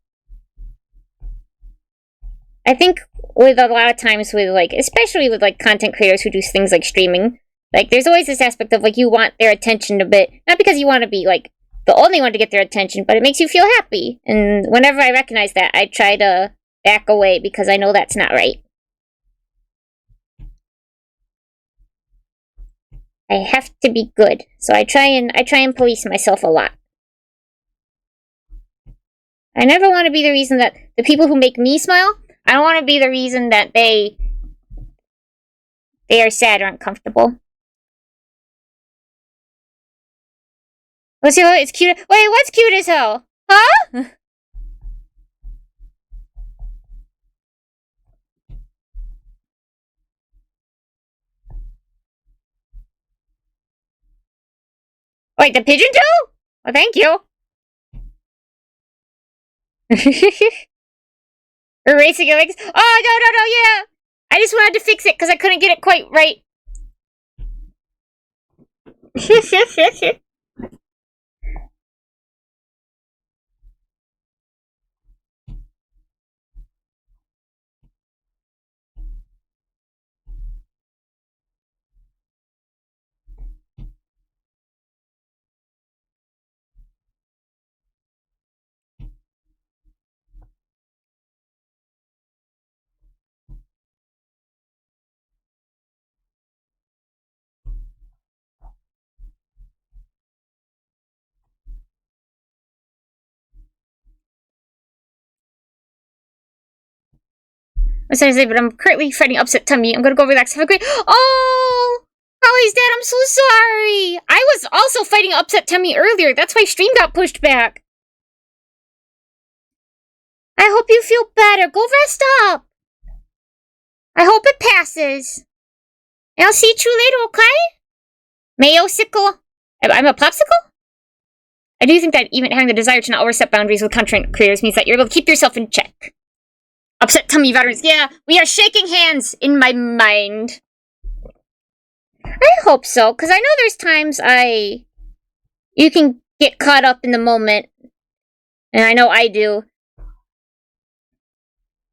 I think with a lot of times with like, especially with like content creators who do things like streaming, like there's always this aspect of like you want their attention a bit, not because you want to be like the only one to get their attention, but it makes you feel happy. And whenever I recognize that, I try to back away because I know that's not right. I have to be good, so I try and police myself a lot. I never want to be the reason that the people who make me smile, I don't want to be the reason that they are sad or uncomfortable. Let's see, it's cute. Wait, what's cute as hell? Huh? Wait, the pigeon too? Well, thank you. Erasing your legs. Oh, no, yeah. I just wanted to fix it because I couldn't get it quite right. I'm sorry to say, but I'm currently fighting upset tummy. I'm gonna go relax. Have a great. Oh! Holly's dad, I'm so sorry! I was also fighting upset tummy earlier. That's why stream got pushed back. I hope you feel better. Go rest up. I hope it passes. And I'll see you later, okay? Mayosicle. I'm a popsicle? I do think that even having the desire to not overstep boundaries with content creators means that you're able to keep yourself in check. Upset tummy veterans. Yeah, we are shaking hands in my mind. I hope so, because I know there's times you can get caught up in the moment. And I know I do.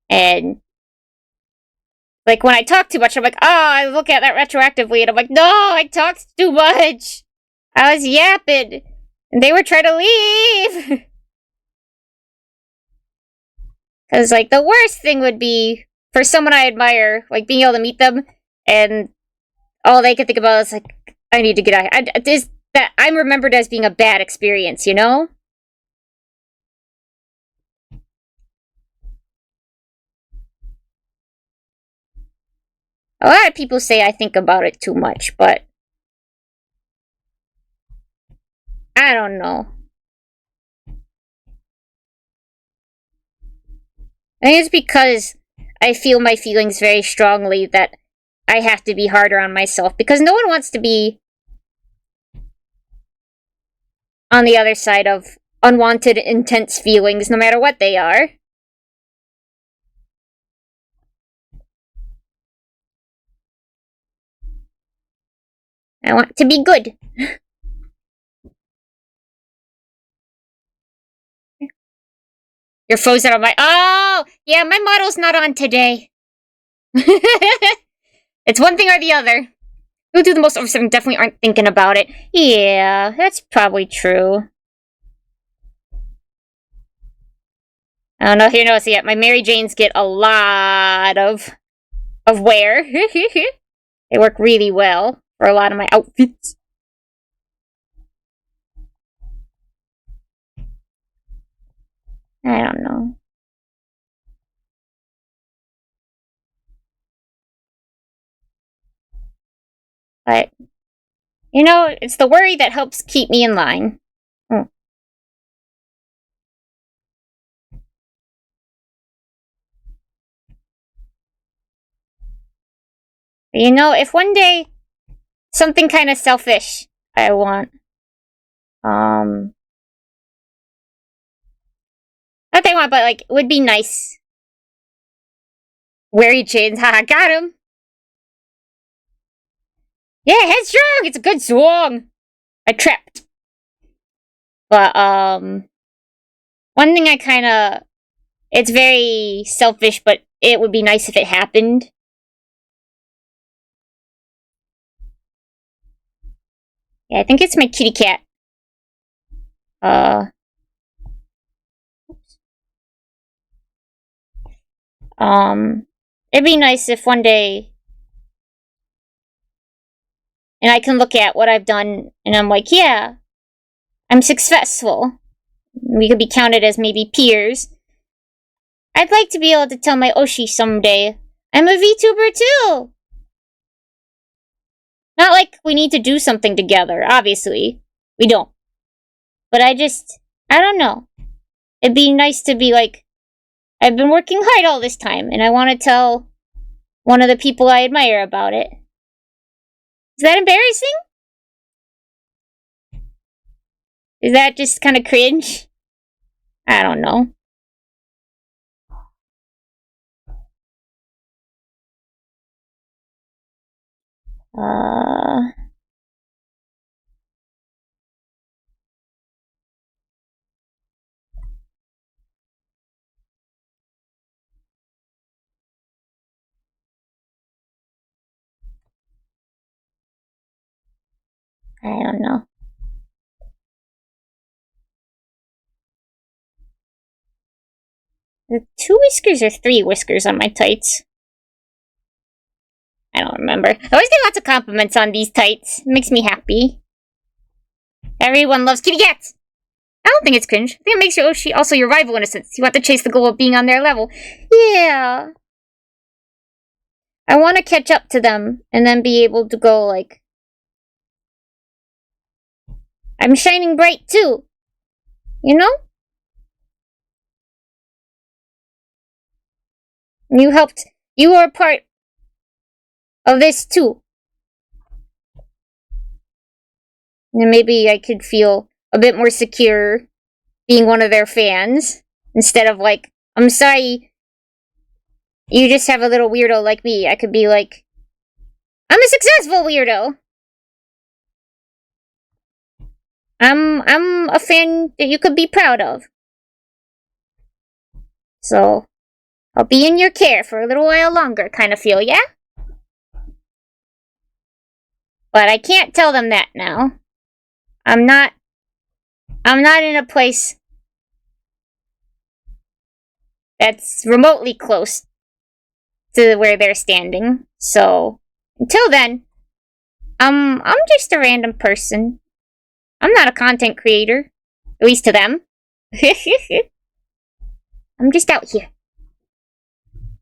And like when I talk too much, I'm like, oh, I look at that retroactively, and I'm like, no, I talked too much. I was yapping, and they were trying to leave. Because like the worst thing would be for someone I admire, like being able to meet them, and all they can think about is like, I need to get out. That I'm remembered as being a bad experience, you know? A lot of people say I think about it too much, but I don't know. I think it's because I feel my feelings very strongly that I have to be harder on myself, because no one wants to be on the other side of unwanted, intense feelings, no matter what they are. I want to be good. You're frozen on my. Oh! Yeah, my model's not on today. It's one thing or the other. Who do the most overstepping definitely aren't thinking about it. Yeah, that's probably true. I don't know if you notice yet. My Mary Janes get a lot of wear. They work really well for a lot of my outfits. I don't know. But, you know, it's the worry that helps keep me in line. You know, if one day something kind of selfish I want, Not they want, but like, it would be nice. Weary chains, haha, got him. Yeah, Headstrong, it's a good song. I tripped. But, one thing I kinda, it's very selfish, but it would be nice if it happened. Yeah, I think it's my kitty cat. It'd be nice if one day, and I can look at what I've done, and I'm like, yeah, I'm successful. We could be counted as maybe peers. I'd like to be able to tell my Oshi someday, I'm a VTuber too! Not like we need to do something together, obviously. We don't. But I don't know. It'd be nice to be like, I've been working hard all this time, and I want to tell one of the people I admire about it. Is that embarrassing? Is that just kind of cringe? I don't know. I don't know. The 2 whiskers or 3 whiskers on my tights? I don't remember. I always get lots of compliments on these tights. It makes me happy. Everyone loves kitty cats! I don't think it's cringe. I think it makes you Oshi also your rival in a sense. You have to chase the goal of being on their level. Yeah. I want to catch up to them and then be able to go like, I'm shining bright too. You know? You were a part of this too. And maybe I could feel a bit more secure being one of their fans instead of like, I'm sorry, you just have a little weirdo like me. I could be like, I'm a successful weirdo. I'm a fan that you could be proud of. So, I'll be in your care for a little while longer, kind of feel, yeah? But I can't tell them that now. I'm not in a place that's remotely close to where they're standing. So, until then, I'm just a random person. I'm not a content creator. At least to them. I'm just out here.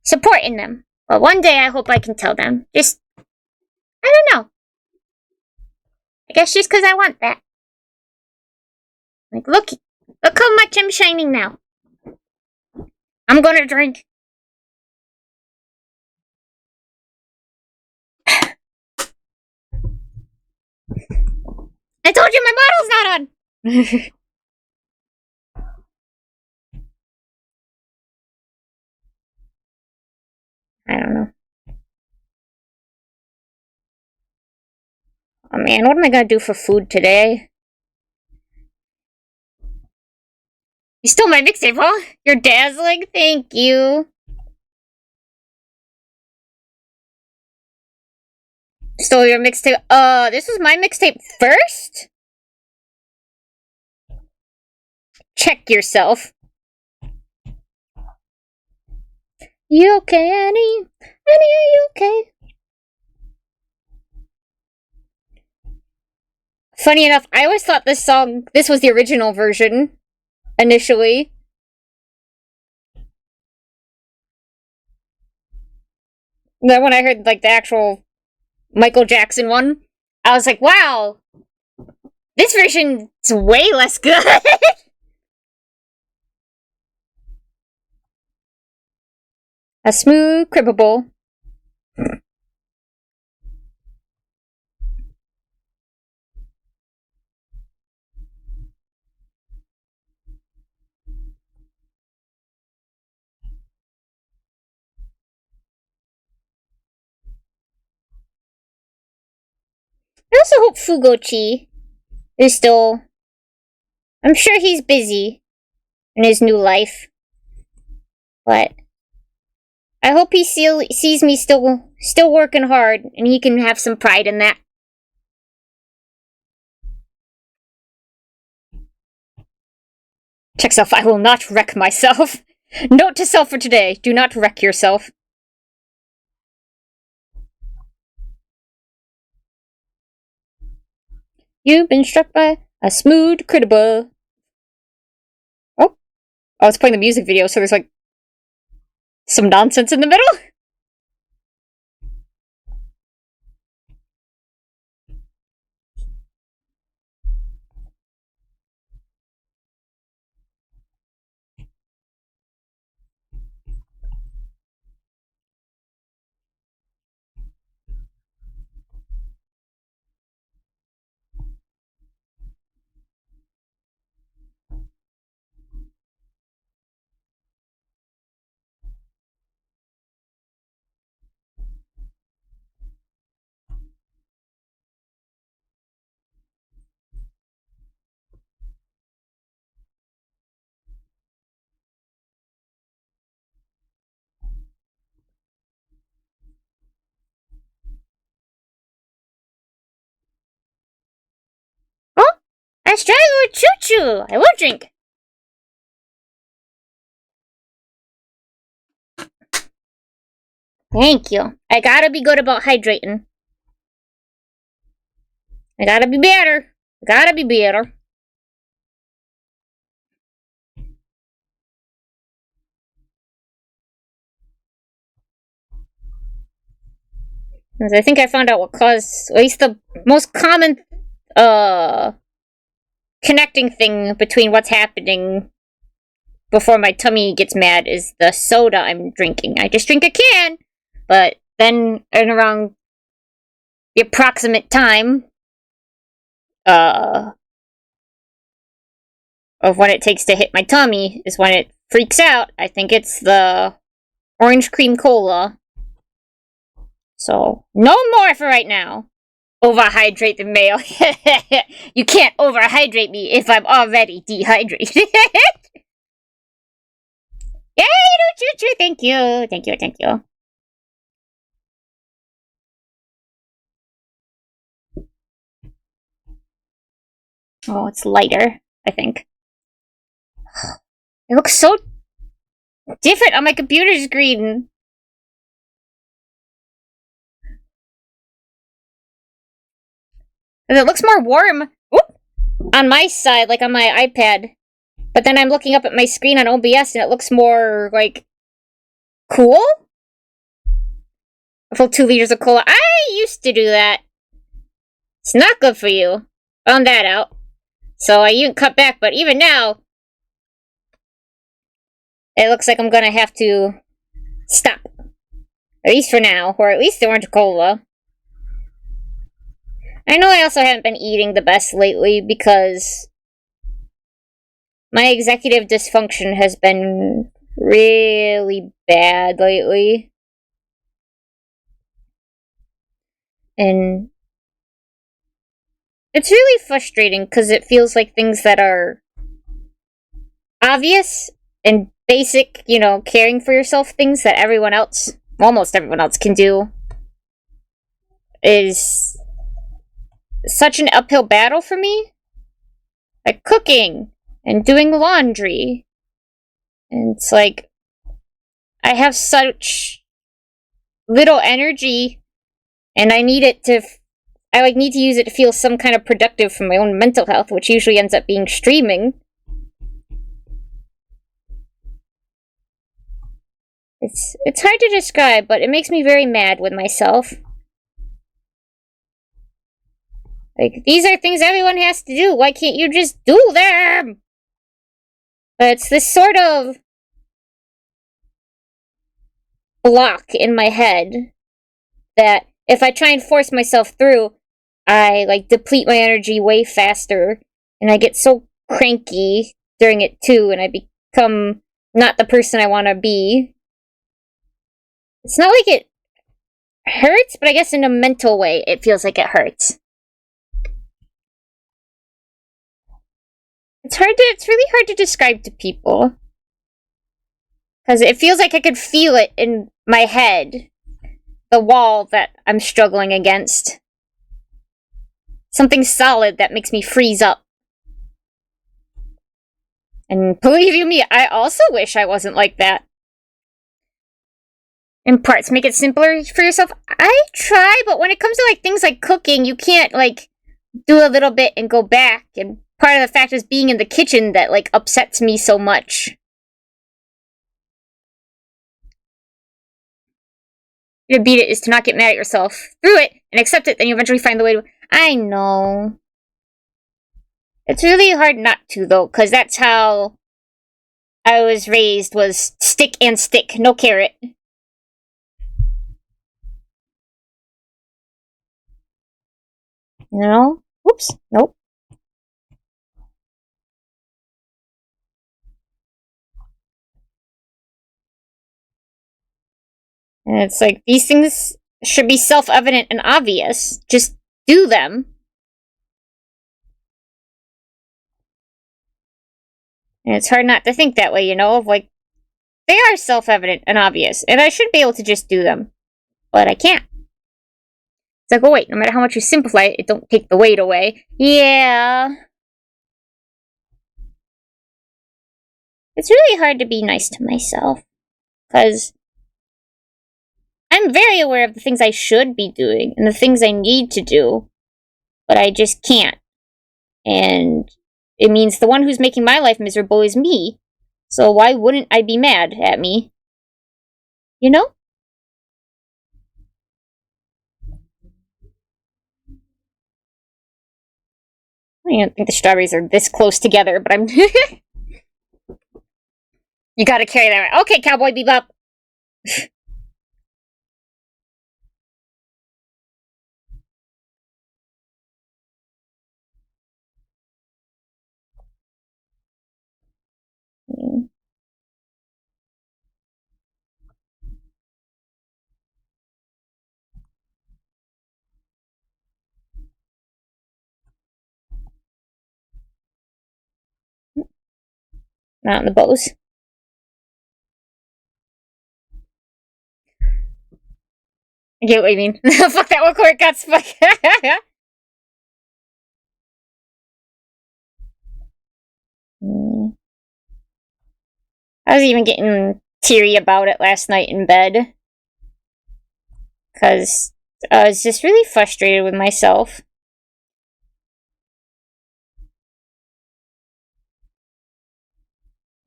Supporting them. But one day I hope I can tell them. Just, I don't know. I guess just because I want that. Like, look how much I'm shining now. I'm gonna drink. I told you my bottle's not on! I don't know. Oh man, what am I gonna do for food today? You stole my mixtape, huh? You're dazzling? Thank you. Stole your mixtape. This was my mixtape first? Check yourself. You okay, Annie? Annie, are you okay? Funny enough, I always thought this was the original version, initially. Then when I heard, like, the actual Michael Jackson one, I was like, wow, this version's way less good. A smooth cribbable. I also hope Fugochi is still... I'm sure he's busy in his new life. But I hope he sees me still working hard, and he can have some pride in that. Check self, I will not wreck myself. Note to self for today, do not wreck yourself. You've been struck by a smooth critter. Oh, I was playing the music video, so there's like some nonsense in the middle. Oh, I struggle with Uchuchuu. I will drink. Thank you. I gotta be good about hydrating. I gotta be better. Gotta be better. Because I think I found out what caused, at least the most common, connecting thing between what's happening before my tummy gets mad is the soda I'm drinking. I just drink a can, but then in around the approximate time, of when it takes to hit my tummy is when it freaks out. I think it's the orange cream cola. So, no more for right now. Overhydrate the male. You can't overhydrate me if I'm already dehydrated. Yay, Uchuchuu! Thank you. Thank you, thank you. Oh, it's lighter, I think. It looks so different on my computer screen. It looks more warm on my side, like on my iPad. But then I'm looking up at my screen on OBS and it looks more, like, cool? A full 2 liters of cola. I used to do that. It's not good for you. Found that out. So I even cut back, but even now, it looks like I'm gonna have to stop. At least for now, or at least the orange cola. I know I also haven't been eating the best lately because my executive dysfunction has been really bad lately. And it's really frustrating because it feels like things that are obvious and basic, you know, caring for yourself, things that everyone else, almost everyone else can do, is such an uphill battle for me. Like cooking and doing laundry. And it's like, I have such little energy and I need it to, I need to use it to feel some kind of productive for my own mental health, which usually ends up being streaming. It's hard to describe, but it makes me very mad with myself. Like, these are things everyone has to do. Why can't you just do them? But it's this sort of block in my head that if I try and force myself through, I, like, deplete my energy way faster, and I get so cranky during it too, and I become not the person I want to be. It's not like it hurts, but I guess in a mental way, it feels like it hurts. It's really hard to describe to people. Because it feels like I could feel it in my head. The wall that I'm struggling against. Something solid that makes me freeze up. And believe you me, I also wish I wasn't like that. In parts, make it simpler for yourself. I try, but when it comes to like things like cooking, you can't like do a little bit and go back. And part of the fact is being in the kitchen that like upsets me so much. To beat it is to not get mad at yourself through it and accept it, then you eventually find the way to... I know. It's really hard not to, though, because that's how I was raised, was stick and stick, no carrot. You know? Oops. Nope. And it's like, these things should be self-evident and obvious. Just do them. And it's hard not to think that way, you know? Of like, they are self-evident and obvious. And I should be able to just do them. But I can't. It's like, oh wait, no matter how much you simplify it, it don't take the weight away. Yeah. It's really hard to be nice to myself. Because I'm very aware of the things I should be doing and the things I need to do, but I just can't. And it means the one who's making my life miserable is me. So why wouldn't I be mad at me? You know? I don't think the strawberries are this close together, but I'm... You gotta carry that right. Okay, Cowboy Bebop. Not in the bows. I get what you mean. Fuck that one cord got stuck. I was even getting teary about it last night in bed. Because I was just really frustrated with myself.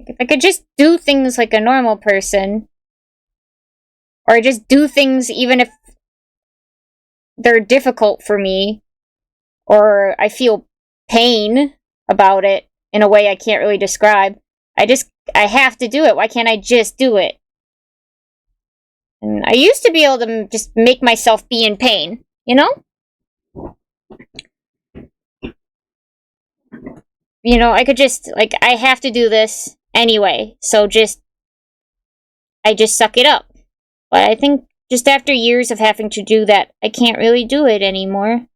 If I could just do things like a normal person, or just do things even if they're difficult for me, or I feel pain about it in a way I can't really describe, I have to do it. Why can't I just do it? And I used to be able to just make myself be in pain, you know? You know, I could just, like, I have to do this anyway, so I just suck it up. But I think just after years of having to do that, I can't really do it anymore.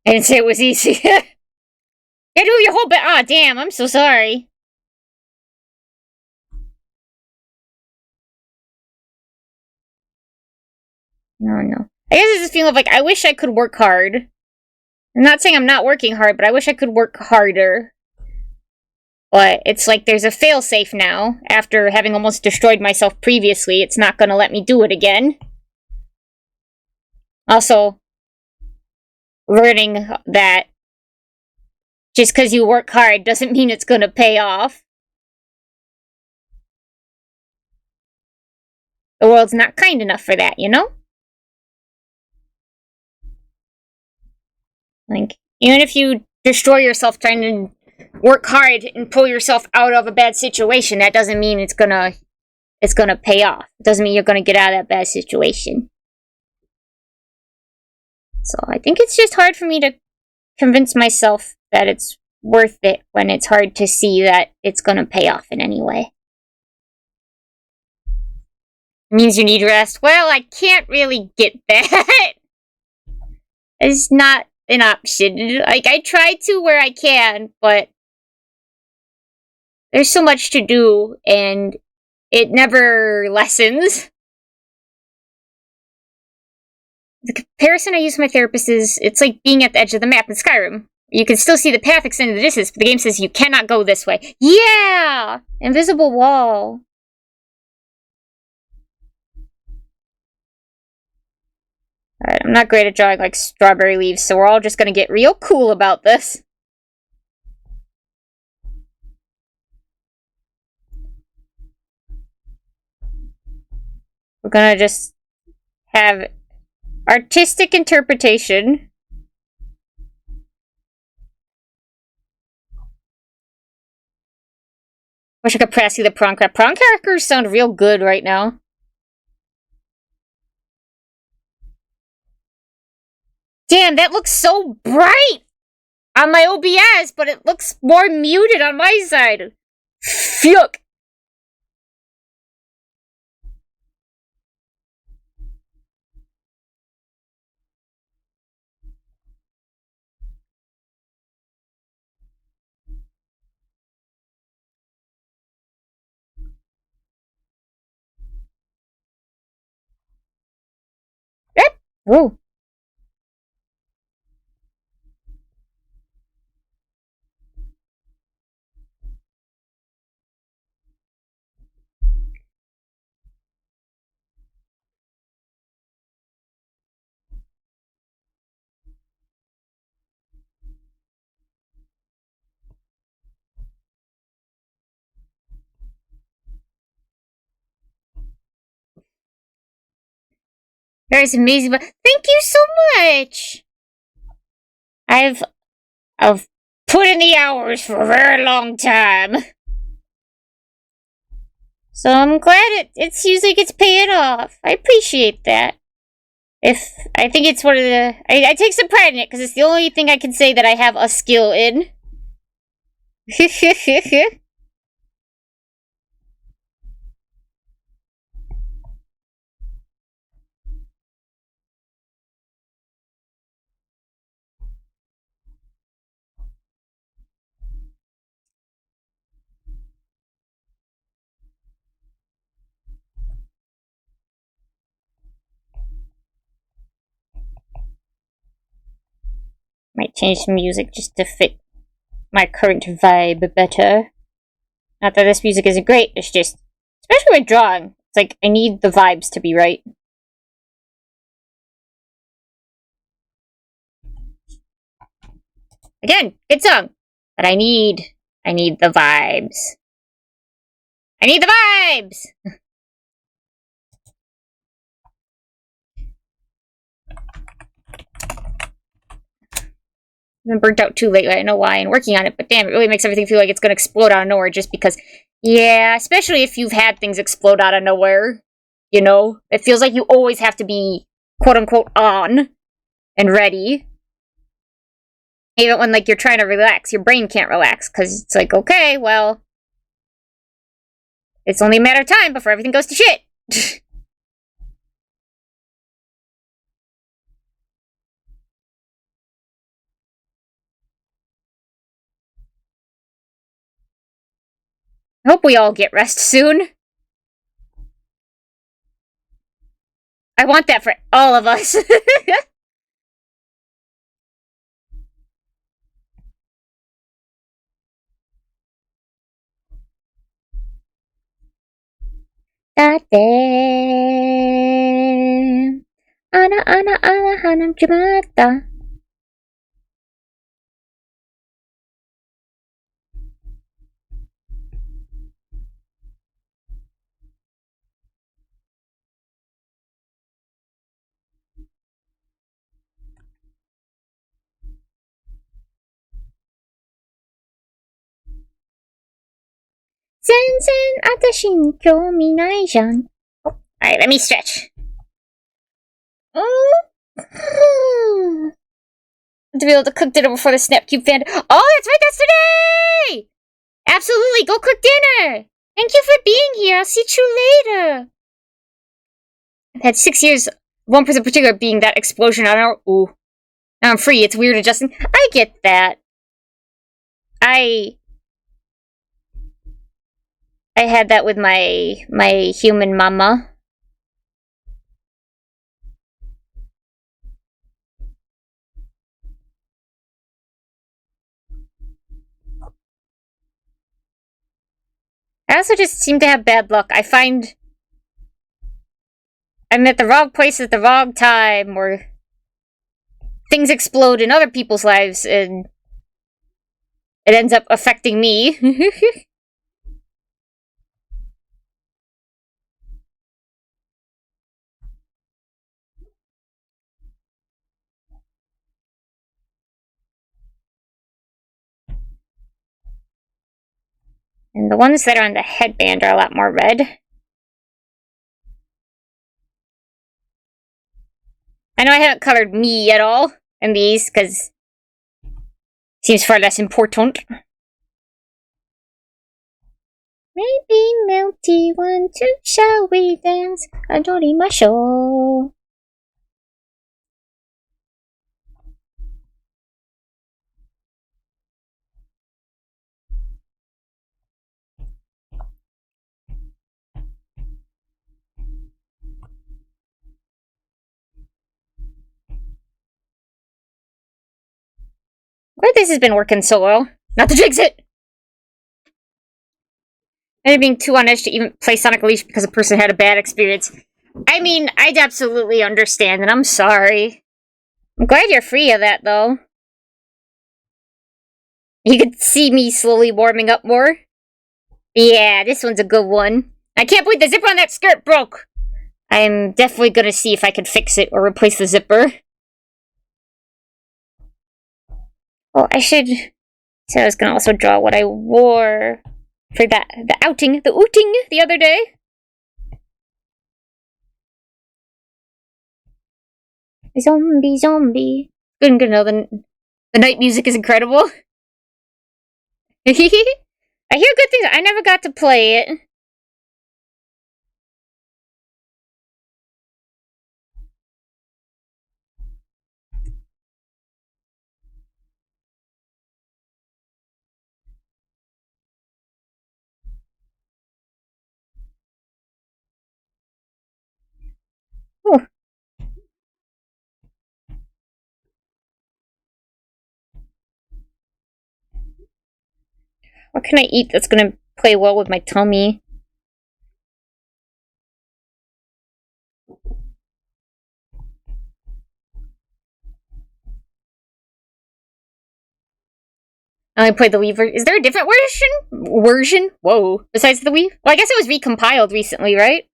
I didn't say it was easy. Yeah, do your whole bit. Aw, damn, I'm so sorry. No. I guess it's this feeling of like, I wish I could work hard. I'm not saying I'm not working hard, but I wish I could work harder. But it's like there's a failsafe now. After having almost destroyed myself previously, it's not gonna let me do it again. Also, learning that just because you work hard doesn't mean it's gonna pay off. The world's not kind enough for that, you know? Like, even if you destroy yourself trying to work hard and pull yourself out of a bad situation, that doesn't mean it's gonna pay off. It doesn't mean you're gonna get out of that bad situation. So I think it's just hard for me to convince myself that it's worth it when it's hard to see that it's gonna pay off in any way. Means you need rest. Well, I can't really get that. It's not an option. Like, I try to where I can, but there's so much to do, and it never lessens. The comparison I use with my therapist is, it's like being at the edge of the map in Skyrim. You can still see the path extending the distance, but the game says you cannot go this way. Yeah! Invisible wall. Alright, I'm not great at drawing like strawberry leaves, so we're all just gonna get real cool about this. We're gonna just have artistic interpretation. Wish I could press you the prawn crack. Prawn crackers sound real good right now. Damn, that looks so bright on my OBS, but it looks more muted on my side. Fuck. Whoa. That is amazing, but thank you so much! I've put in the hours for a very long time. So I'm glad it seems like it's paying off. I appreciate that. I think it's one of the... I take some pride in it, because it's the only thing I can say that I have a skill in. Might change the music just to fit my current vibe better. Not that this music isn't great, it's just... Especially with drawing. It's like, I need the vibes to be right. Again, good song. But I need the vibes. I need the vibes! I've been burnt out too lately, I don't know why, and working on it, but damn, it really makes everything feel like it's gonna explode out of nowhere just because... Yeah, especially if you've had things explode out of nowhere. You know? It feels like you always have to be, quote-unquote, on and ready. Even when, like, you're trying to relax, your brain can't relax, because it's like, okay, well... It's only a matter of time before everything goes to shit. I hope we all get rest soon. I want that for all of us. Goddamn. Ana hanam jumata. Alright, let me stretch. To be able to cook dinner before the Snapcube fan. Oh, that's right, that's today! Absolutely, go cook dinner! Thank you for being here, I'll see you later. I've had 6 years, one person in particular being that explosion. I don't know. Ooh. Now I'm free. It's weird adjusting. I get that. I had that with my human mama. I also just seem to have bad luck. I find I'm at the wrong place at the wrong time, or things explode in other people's lives, and it ends up affecting me. And the ones that are on the headband are a lot more red. I know I haven't colored me at all in these, because it seems far less important. Maybe Melty one, two, shall we dance? I don't need my show. Where this has been working so well. Not to jinx it! Maybe being too on edge to even play Sonic Unleashed because a person had a bad experience. I mean, I'd absolutely understand, and I'm sorry. I'm glad you're free of that, though. You could see me slowly warming up more. Yeah, this one's a good one. I can't believe the zipper on that skirt broke! I'm definitely gonna see if I can fix it or replace the zipper. Well, I should... So I was gonna also draw what I wore for the outing, the other day. Zombie, zombie. Good to know the night music is incredible. I hear good things. I never got to play it. Ooh. What can I eat that's gonna play well with my tummy? I played the Wii version. Is there a different version? Whoa. Besides the Wii? Well, I guess it was recompiled recently, right?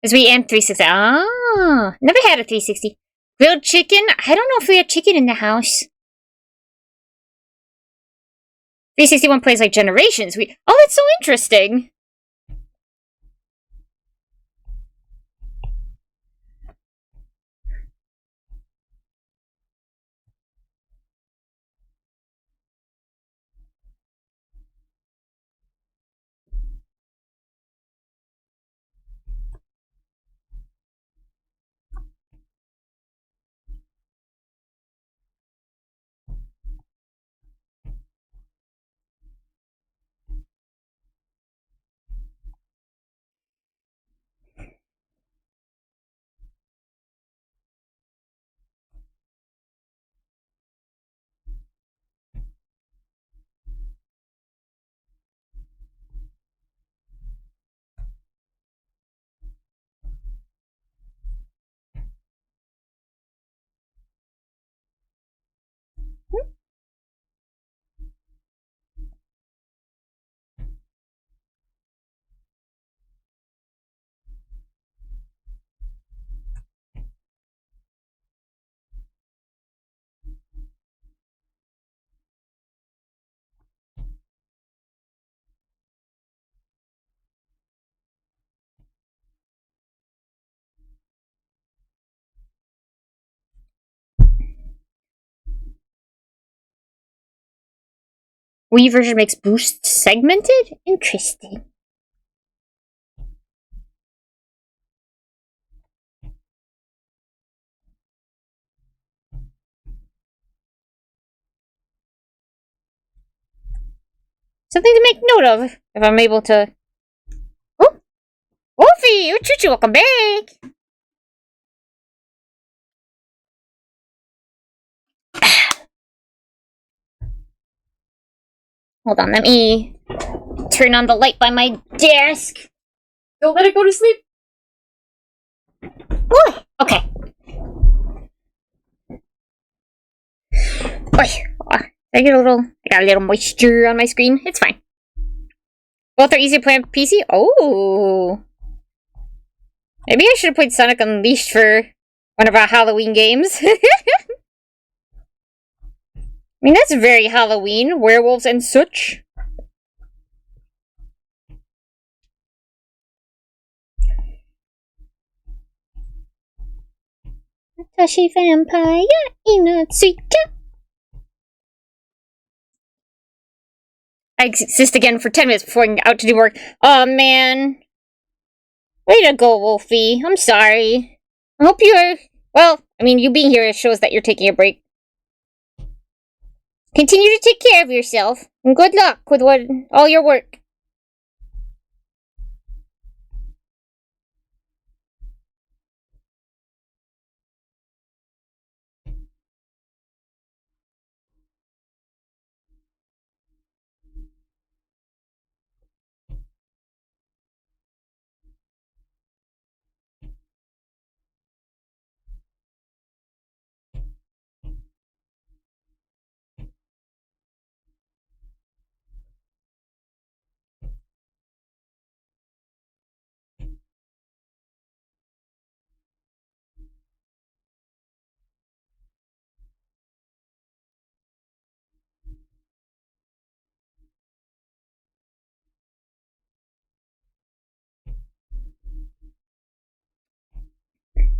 It's Wii and 360. Ah, never had a 360. Grilled chicken? I don't know if we had chicken in the house. 361 plays like Generations. Oh, that's so interesting. Wii version makes boost segmented? Interesting. Something to make note of if I'm able to. Oh! Wolfie! Uchuchuu, welcome back! Hold on, let me turn on the light by my desk. Don't let it go to sleep. Ooh, okay. I got a little moisture on my screen. It's fine. Both are easy to play on PC? Oh. Maybe I should have played Sonic Unleashed for one of our Halloween games. I mean, that's very Halloween. Werewolves and such. Tashi vampire Inatsuka. I exist again for 10 minutes before I get out to do work. Oh man. Way to go, Wolfie. I'm sorry. I hope you're... Well, I mean, you being here shows that you're taking a break. Continue to take care of yourself, and good luck with all your work.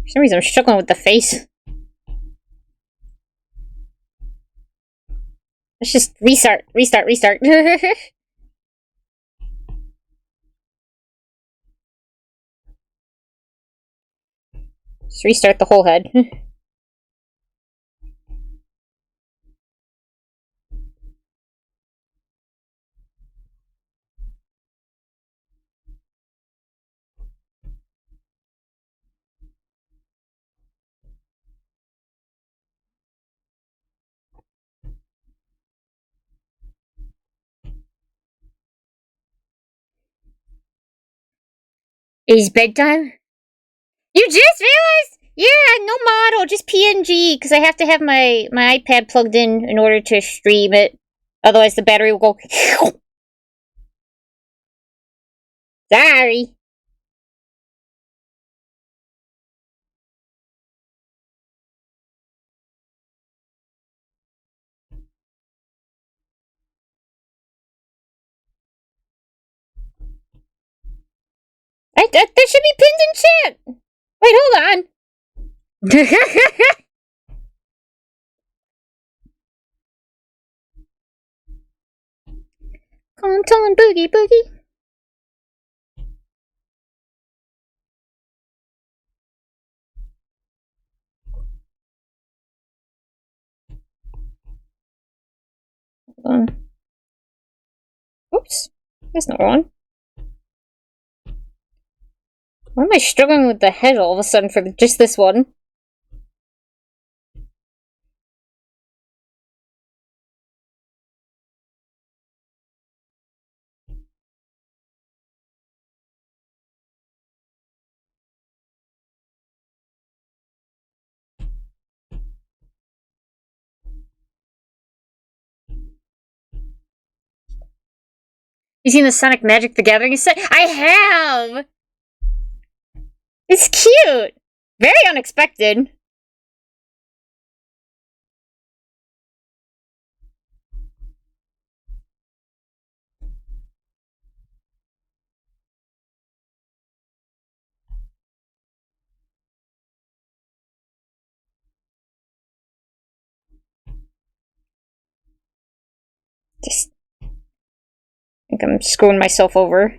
For some reason, I'm struggling with the face. Let's just restart. Just restart the whole head. Is bedtime? You just realized? Yeah, no model, just PNG, because I have to have my iPad plugged in order to stream it. Otherwise, the battery will go. Sorry. That should be pinned in chat. Wait, hold on. Conton boogie boogie. Oops. That's not wrong. Why am I struggling with the head all of a sudden for just this one? You seen the Sonic Magic the Gathering set? I have! It's cute! Very unexpected. Just think I'm screwing myself over.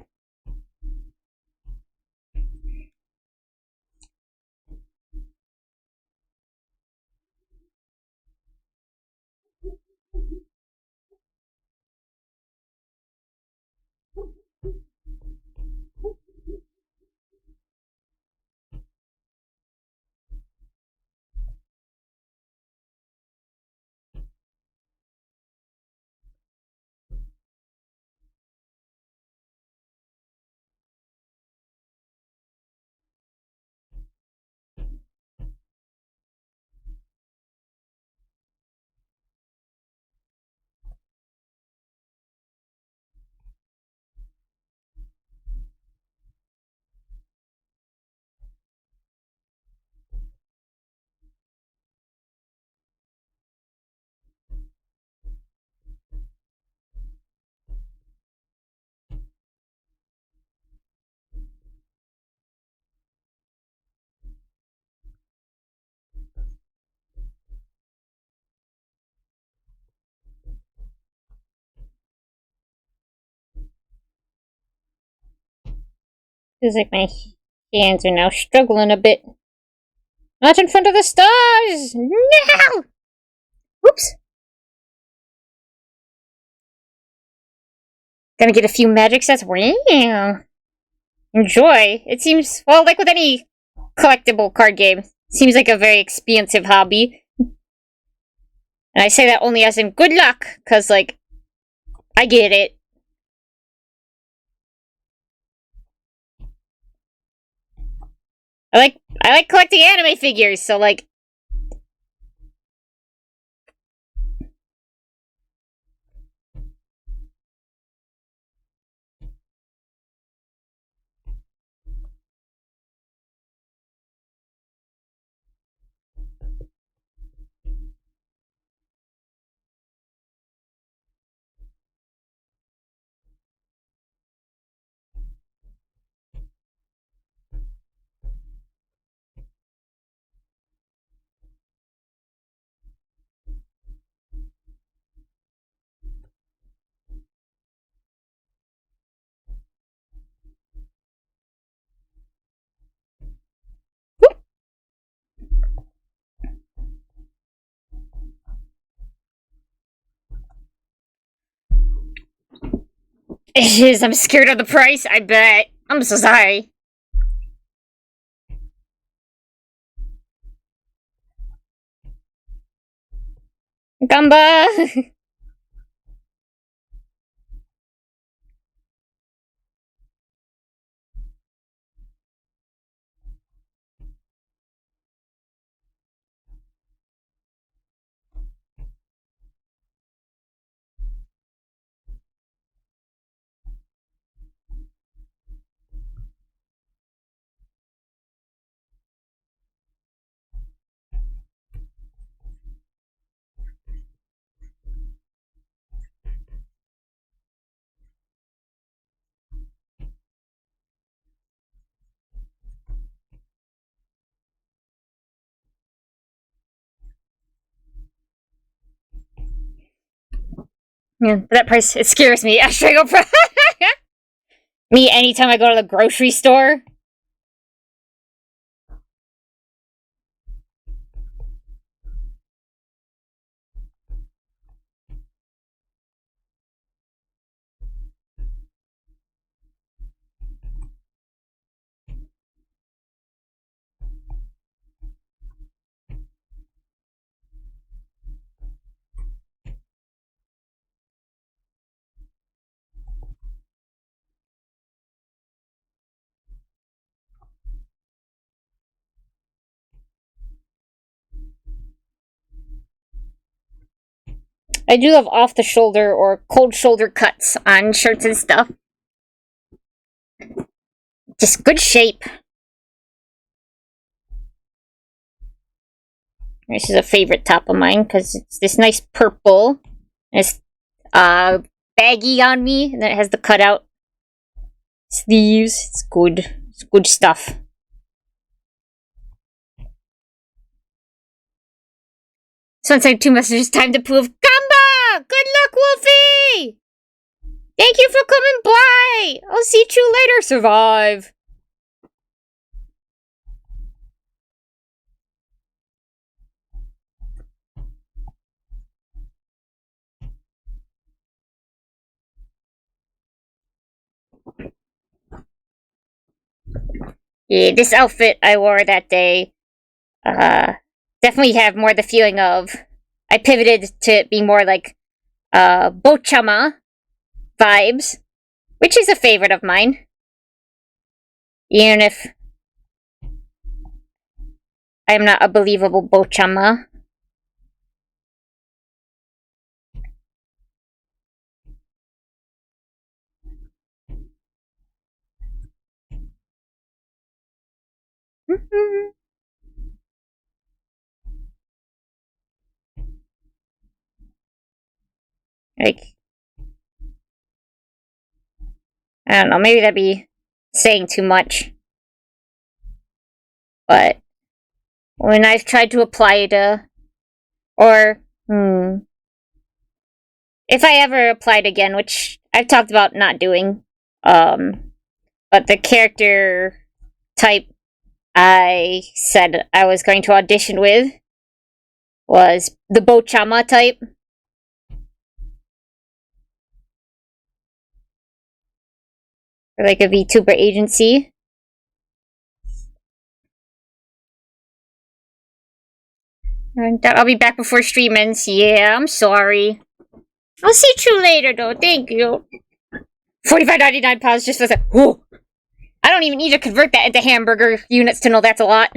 Feels like my hands are now struggling a bit. Not in front of the stars! No! Whoops. Gonna get a few magic sets. Wow. Enjoy. It seems, well, like with any collectible card game, seems like a very expensive hobby. And I say that only as in good luck, because, like, I get it. I like collecting anime figures, so, like... It is, I'm scared of the price, I bet. I'm so sorry. Gamba! Yeah, that price, it scares me. Me, anytime I go to the grocery store. I do love off-the-shoulder or cold shoulder cuts on shirts and stuff. Just good shape. This is a favorite top of mine because it's this nice purple. It's baggy on me, and then it has the cutout sleeves. It's good. It's good stuff. Someone sent 2 messages. Time to prove Gamba! Good luck, Wolfie! Thank you for coming by! I'll see you later, survive! Yeah, this outfit I wore that day, definitely have more the feeling of... I pivoted to be more like, Bochama vibes, which is a favorite of mine. Even if I am not a believable Bochama. Like, I don't know, maybe that'd be saying too much. But when I've tried to apply to, or, if I ever applied again, which I've talked about not doing, but the character type I said I was going to audition with was the Bochama type. For like a VTuber agency. And I'll be back before stream ends. Yeah, I'm sorry. I'll see you later, though. Thank you. 45.99 pounds just for that. Whoa. I don't even need to convert that into hamburger units to know that's a lot.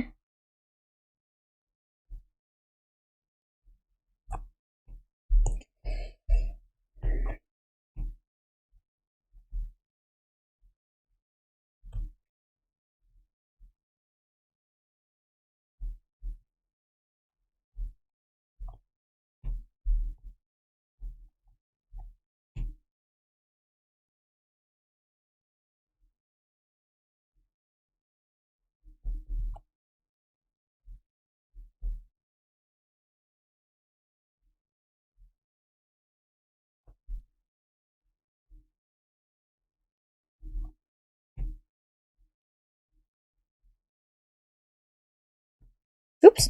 Oops.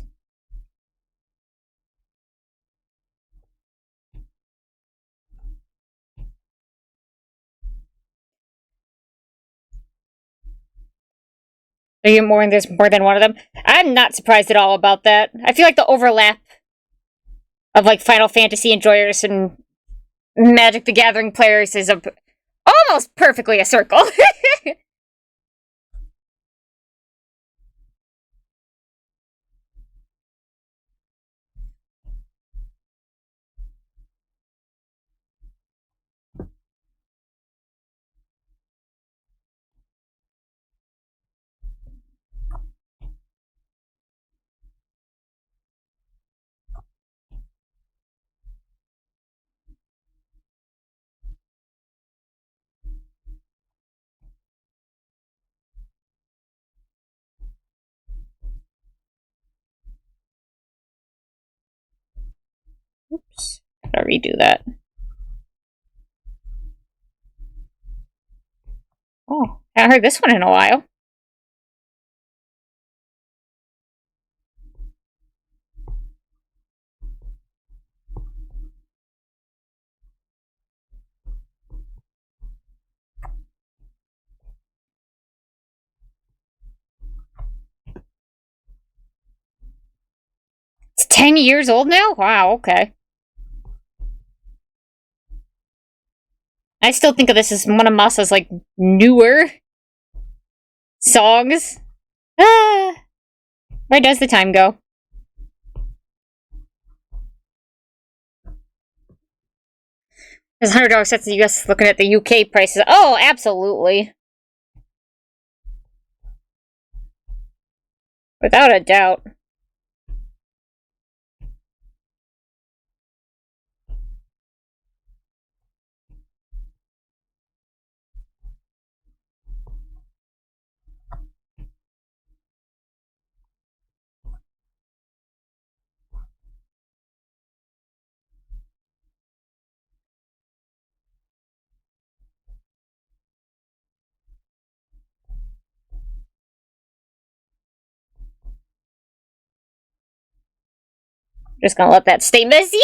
Are you more in there's more than one of them? I'm not surprised at all about that. I feel like the overlap of like Final Fantasy enjoyers and Magic the Gathering players is almost perfectly a circle. Oops. Gotta redo that. Oh, I haven't heard this one in a while. It's 10 years old now? Wow, okay. I still think of this as one of Masa's, like, newer songs. Ah, where does the time go? There's $100 sets in the US looking at the UK prices. Oh, absolutely. Without a doubt. Just gonna let that stay messy.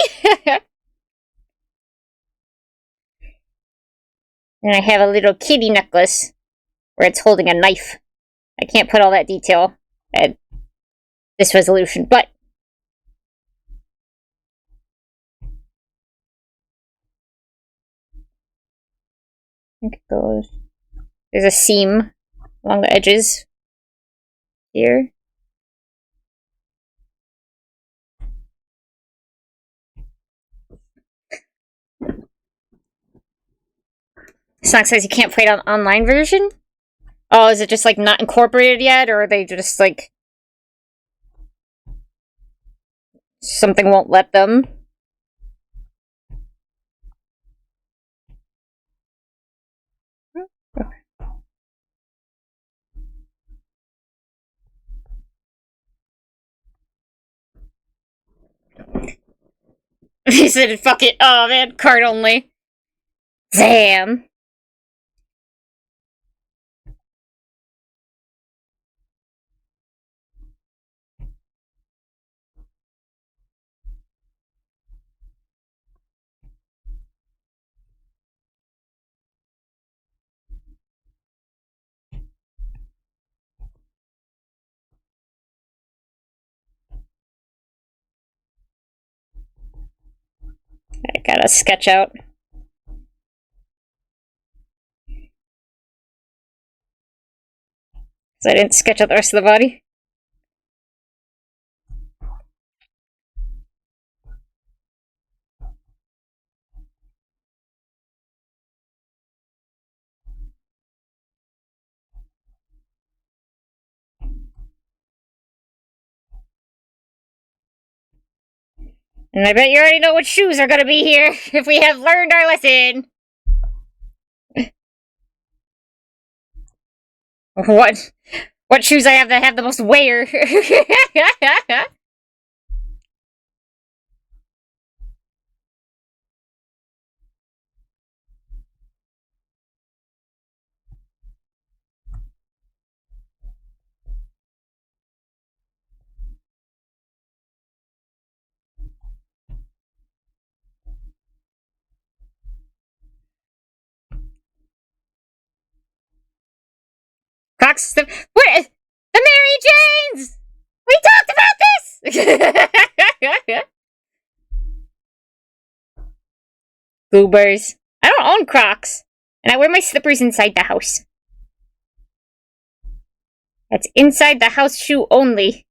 And I have a little kitty necklace where it's holding a knife. I can't put all that detail at this resolution, but I think it goes. There's a seam along the edges here. Song says you can't play it on online version? Oh, is it just like not incorporated yet, or are they just like something won't let them? He said, fuck it. Oh man, card only. Damn. I gotta sketch out. Because I didn't sketch out the rest of the body. And I bet you already know what shoes are gonna be here if we have learned our lesson. What shoes I have that have the most wear? Crocs? What? The Mary Janes! We talked about this! Goobers. I don't own Crocs. And I wear my slippers inside the house. That's inside the house shoe only.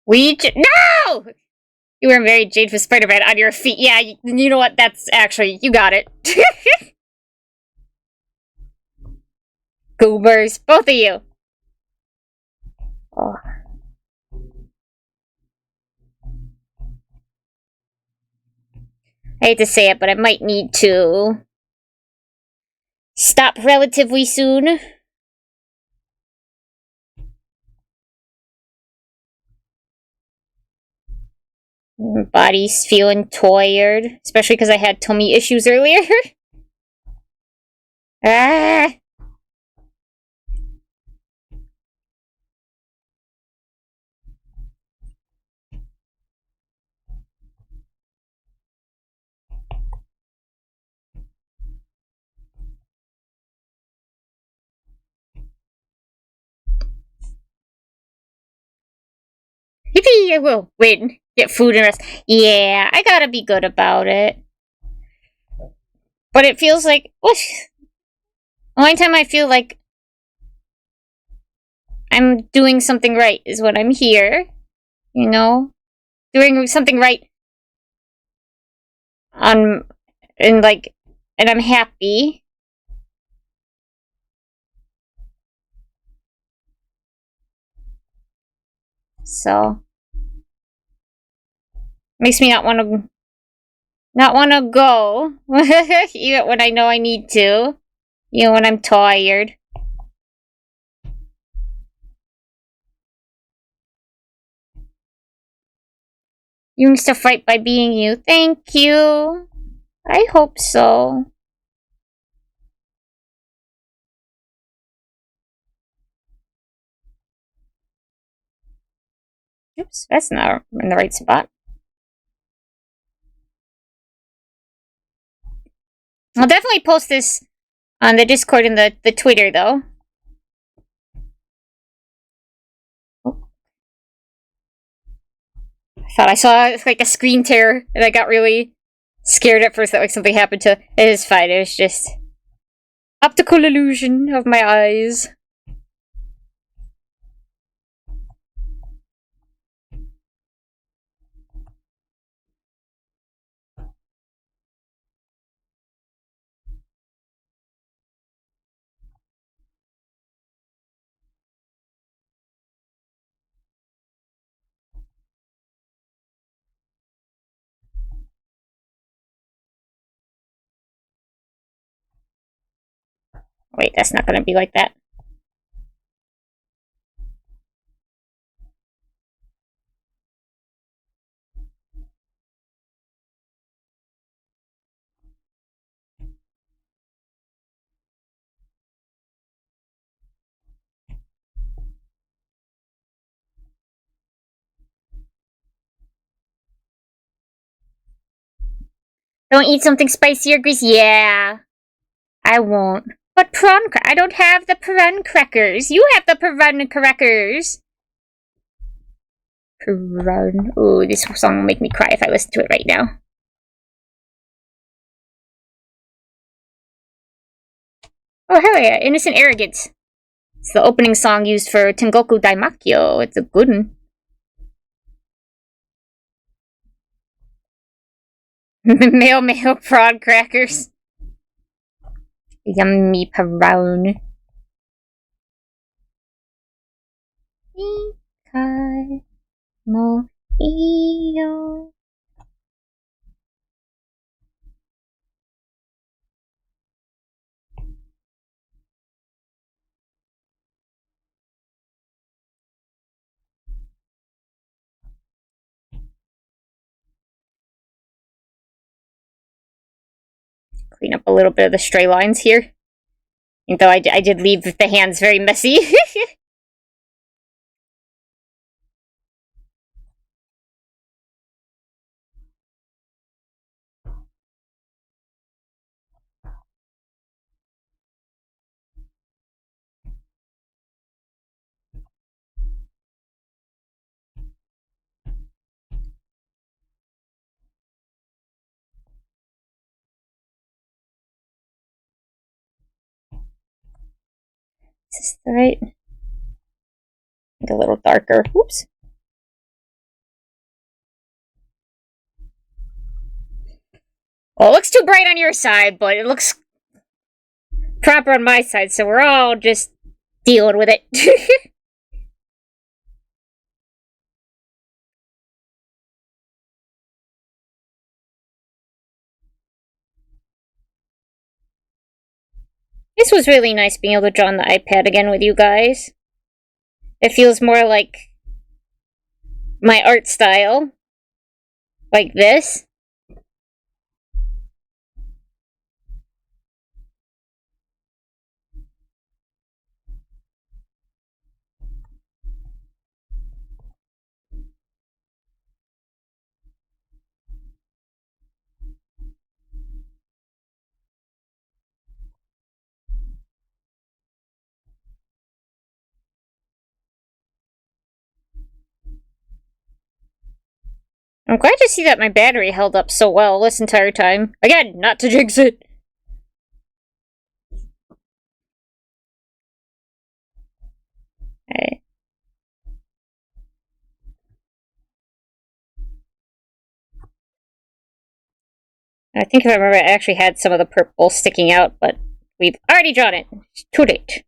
No! You were very Jade for Spider-Man on your feet. Yeah, you know what? That's actually, you got it. Goobers. Both of you. Oh. I hate to say it, but I might need to stop relatively soon. My body's feeling tired, especially because I had tummy issues earlier. Ah! Yippee! I will win. Get food and rest. Yeah, I gotta be good about it. But it feels like... What? The only time I feel like I'm doing something right is when I'm here. You know? Doing something right and I'm happy. So makes me not want to go even when I know I need to. You know, when I'm tired. You can still fight by being you. Thank you. I hope so. Oops, that's not in the right spot. I'll definitely post this on the Discord and the Twitter, though. Oh. I thought I saw like a screen tear, and I got really scared at first that like something happened to. It is fine. It was just optical illusion of my eyes. Wait, that's not gonna be like that. Don't eat something spicy or greasy. Yeah, I won't. But I don't have the prawn crackers. You have the prawn crackers. Prawn. Ooh, this song will make me cry if I listen to it right now. Oh, hell yeah. Innocent Arrogance. It's the opening song used for Tengoku Daimakyo. It's a good one. Male prawn crackers. Yummy prawn. Ikai mo iyo. Clean up a little bit of the stray lines here. Even though I did leave the hands very messy. Is this the right? Make a little darker. Oops. Well, it looks too bright on your side, but it looks proper on my side, so we're all just dealing with it. This was really nice being able to draw on the iPad again with you guys. It feels more like my art style. Like this. I'm glad to see that my battery held up so well this entire time. Again, not to jinx it. I think if I remember, I actually had some of the purple sticking out, but we've already drawn it. It's too late.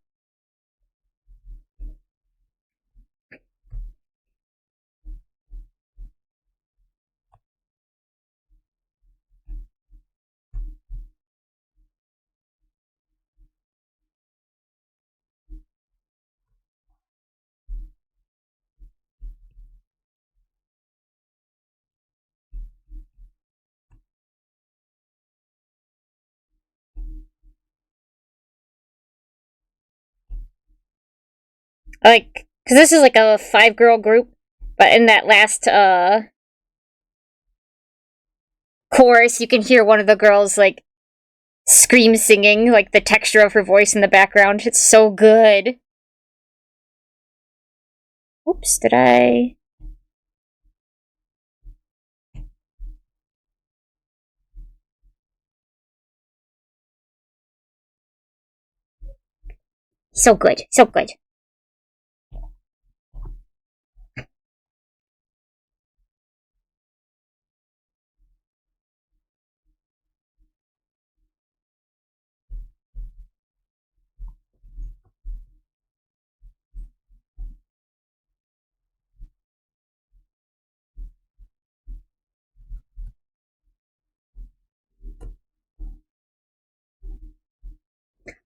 Like, because this is like a 5-girl group, but in that last chorus, you can hear one of the girls like scream singing, like the texture of her voice in the background. It's so good. Oops, did I? So good, so good.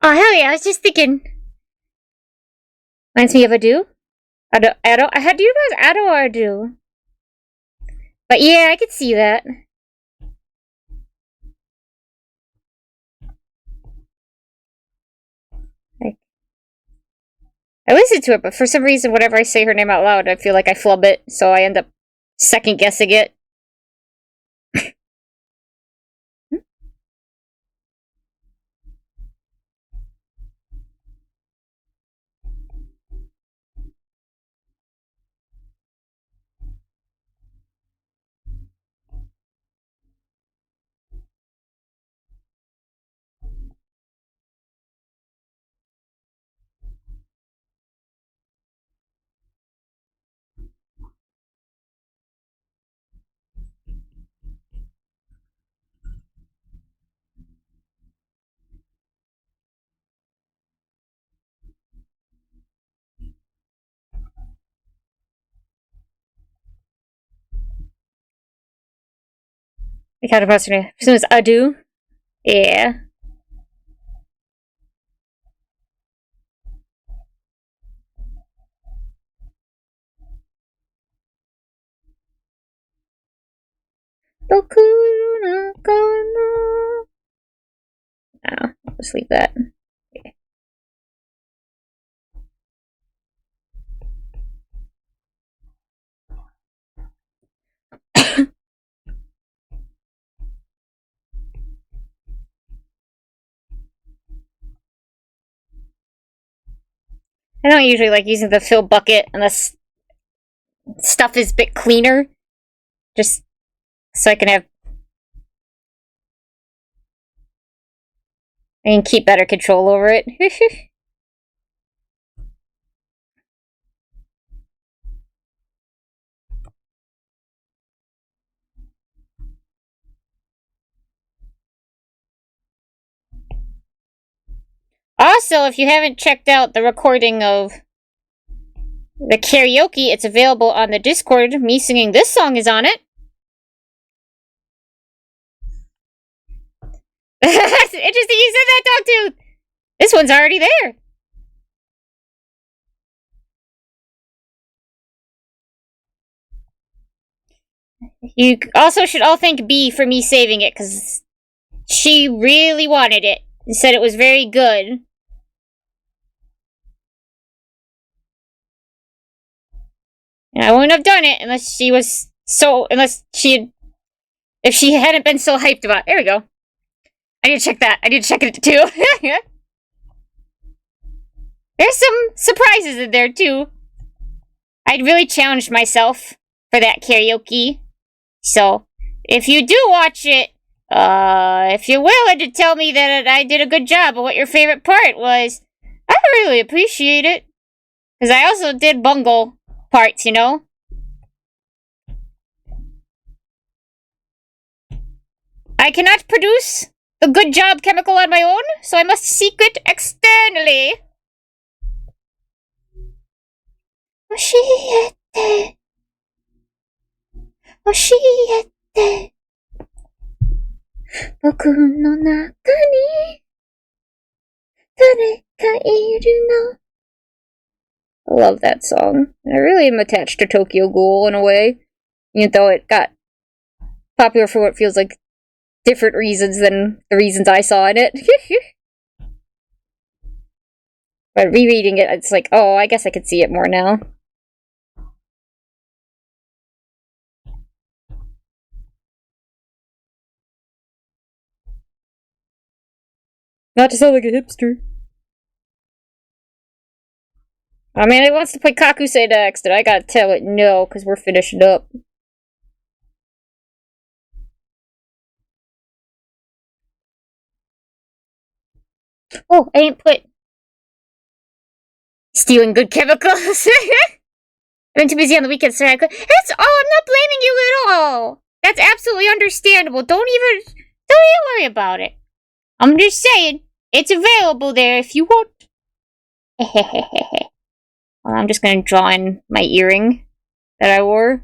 Oh, hell yeah, I was just thinking. Reminds me of Ado. Ado, how do you guys Ado or Ado? But yeah, I could see that. I listen to it, but for some reason, whenever I say her name out loud, I feel like I flub it, so I end up second guessing it. I kind of question it. As Ado. Yeah. No, I'll just leave that. Okay. I don't usually like using the fill bucket unless stuff is a bit cleaner. Just so I can keep better control over it. Also, if you haven't checked out the recording of the karaoke, it's available on the Discord. Me singing this song is on it. That's interesting you said that, Dogtooth. This one's already there. You also should all thank B for me saving it, because she really wanted it and said it was very good. And I wouldn't have done it unless she was if she hadn't been so hyped about it. There we go. I need to check that. I need to check it too. There's some surprises in there too. I'd really challenged myself for that karaoke. So, if you do watch it, if you're willing to tell me that I did a good job of what your favorite part was, I really appreciate it. Because I also did bungle parts, you know? I cannot produce the good job chemical on my own, so I must seek it externally. Oshiete. Oshiete. Boku no naka ni dareka iru no. I love that song. I really am attached to Tokyo Ghoul in a way, even though it got popular for what feels like different reasons than the reasons I saw in it. But rereading it, it's like, oh, I guess I could see it more now. Not to sound like a hipster. I mean, it wants to play Kakusei next, and I gotta tell it no, because we're finishing up. Oh, I ain't put stealing good chemicals. I've been too busy on the weekends, so I could. That's I'm not blaming you at all. That's absolutely understandable. Don't even worry about it. I'm just saying, it's available there if you want. Well, I'm just gonna draw in my earring that I wore.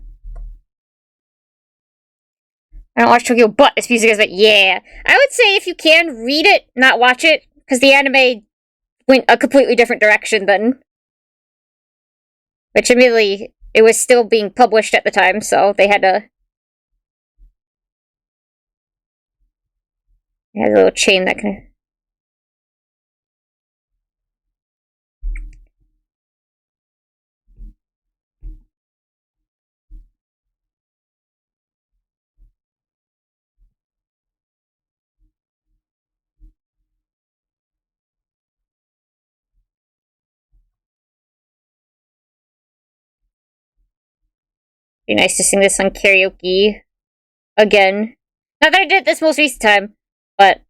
I don't watch Tokyo, but this music is like, yeah. I would say if you can, read it, not watch it, because the anime went a completely different direction than. Which, admittedly, it was still being published at the time, so they had to. It had a little chain that kind of. Be nice to sing this on karaoke again. Not that I did it this most recent time, but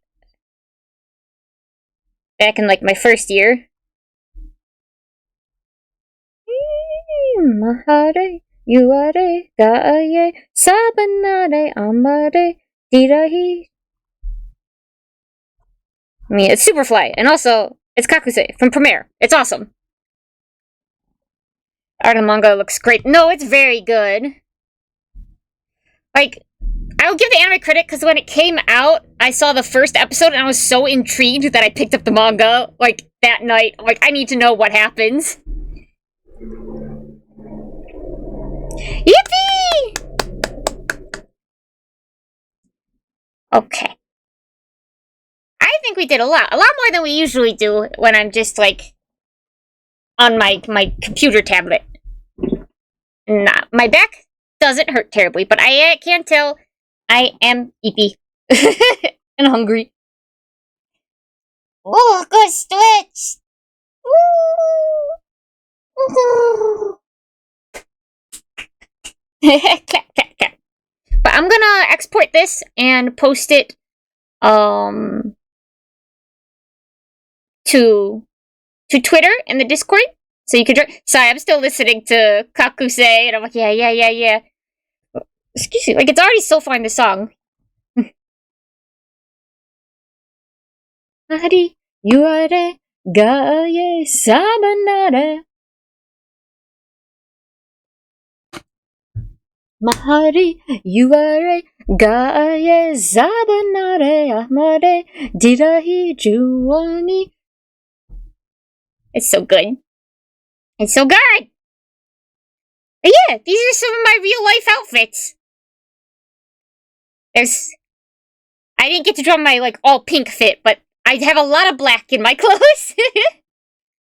back in like my first year. Mahare, yuare, gaaye, sabanare, amare, dirahi. I mean, it's Superfly, and also, it's Kakusei from Premiere. It's awesome. Art of the manga looks great. No, it's very good. Like, I'll give the anime credit because when it came out, I saw the first episode and I was so intrigued that I picked up the manga, like, that night. Like, I need to know what happens. Yippee! Okay. I think we did a lot more than we usually do when I'm just, like, on my computer tablet. Nah, my back doesn't hurt terribly, but I can't tell I am eepy. And hungry. Oh, good stretch! Woo! Clap, clap, clap. But I'm gonna export this and post it, to Twitter and the Discord, so you can join. Sorry, I'm still listening to Kakusei, and I'm like, yeah. Excuse me, like, it's already so far in the song. Hari, yuare, gaye, sabanare. Mahari, yuare, gaye, sabanare, amare, dirahi, juani. It's so good. It's so good! But yeah, these are some of my real-life outfits. I didn't get to draw my, like, all-pink fit, but I have a lot of black in my clothes.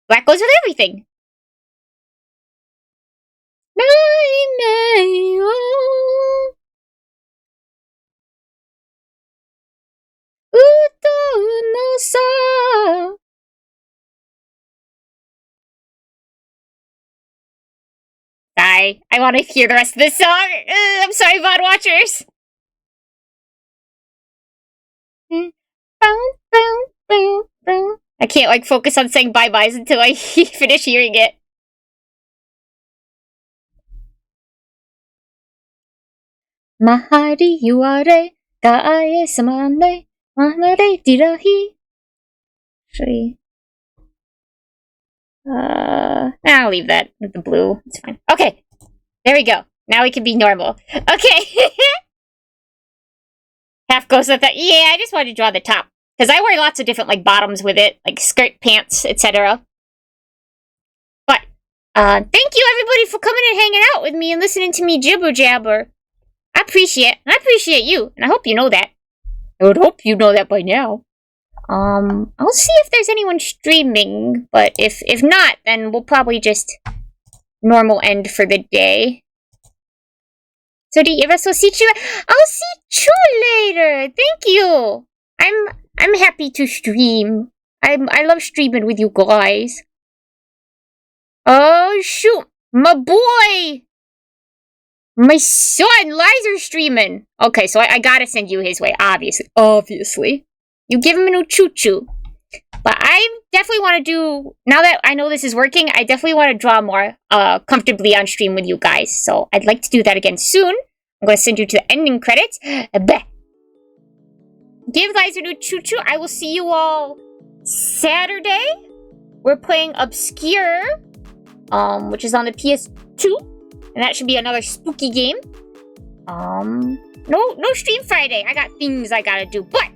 Black goes with everything. I want to hear the rest of this song. I'm sorry, VOD watchers. I can't, like, focus on saying bye-byes until I finish hearing it. Mahari yuare, Da'ae samande, mahmade dirahi. Actually, I'll leave that with the blue. It's fine. Okay, there we go. Now we can be normal. Okay. Half goes with that. Yeah, I just wanted to draw the top. Because I wear lots of different, like, bottoms with it. Like, skirt, pants, etc. But, thank you, everybody, for coming and hanging out with me and listening to me jibber-jabber. I appreciate it. And I appreciate you. And I hope you know that. I would hope you know that by now. I'll see if there's anyone streaming. But if not, then we'll probably just normal end for the day. So do you ever so see you? I'll see you later. Thank you. I'm happy to stream. I love streaming with you guys. Oh shoot, my boy, my son, Lizer streaming. Okay, so I gotta send you his way. Obviously. You give him an Uchuchuu. But I definitely want to do, now that I know this is working, I definitely want to draw more comfortably on stream with you guys. So I'd like to do that again soon. I'm going to send you to the ending credits. Give Lizer an Uchuchuu. I will see you all Saturday. We're playing Obscure, which is on the PS2. And that should be another spooky game. No stream Friday. I got things I gotta do. But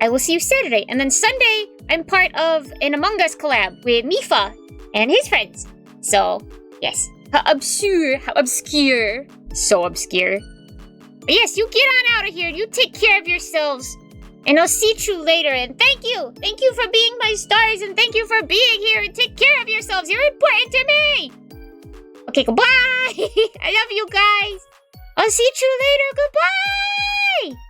I will see you Saturday. And then Sunday, I'm part of an Among Us collab with Mifa and his friends. So, yes. How obscure. So obscure. But yes, you get on out of here. You take care of yourselves. And I'll see you later. And thank you. Thank you for being my stars. And thank you for being here. And take care of yourselves. You're important to me. Okay, goodbye. I love you guys. I'll see you later. Goodbye.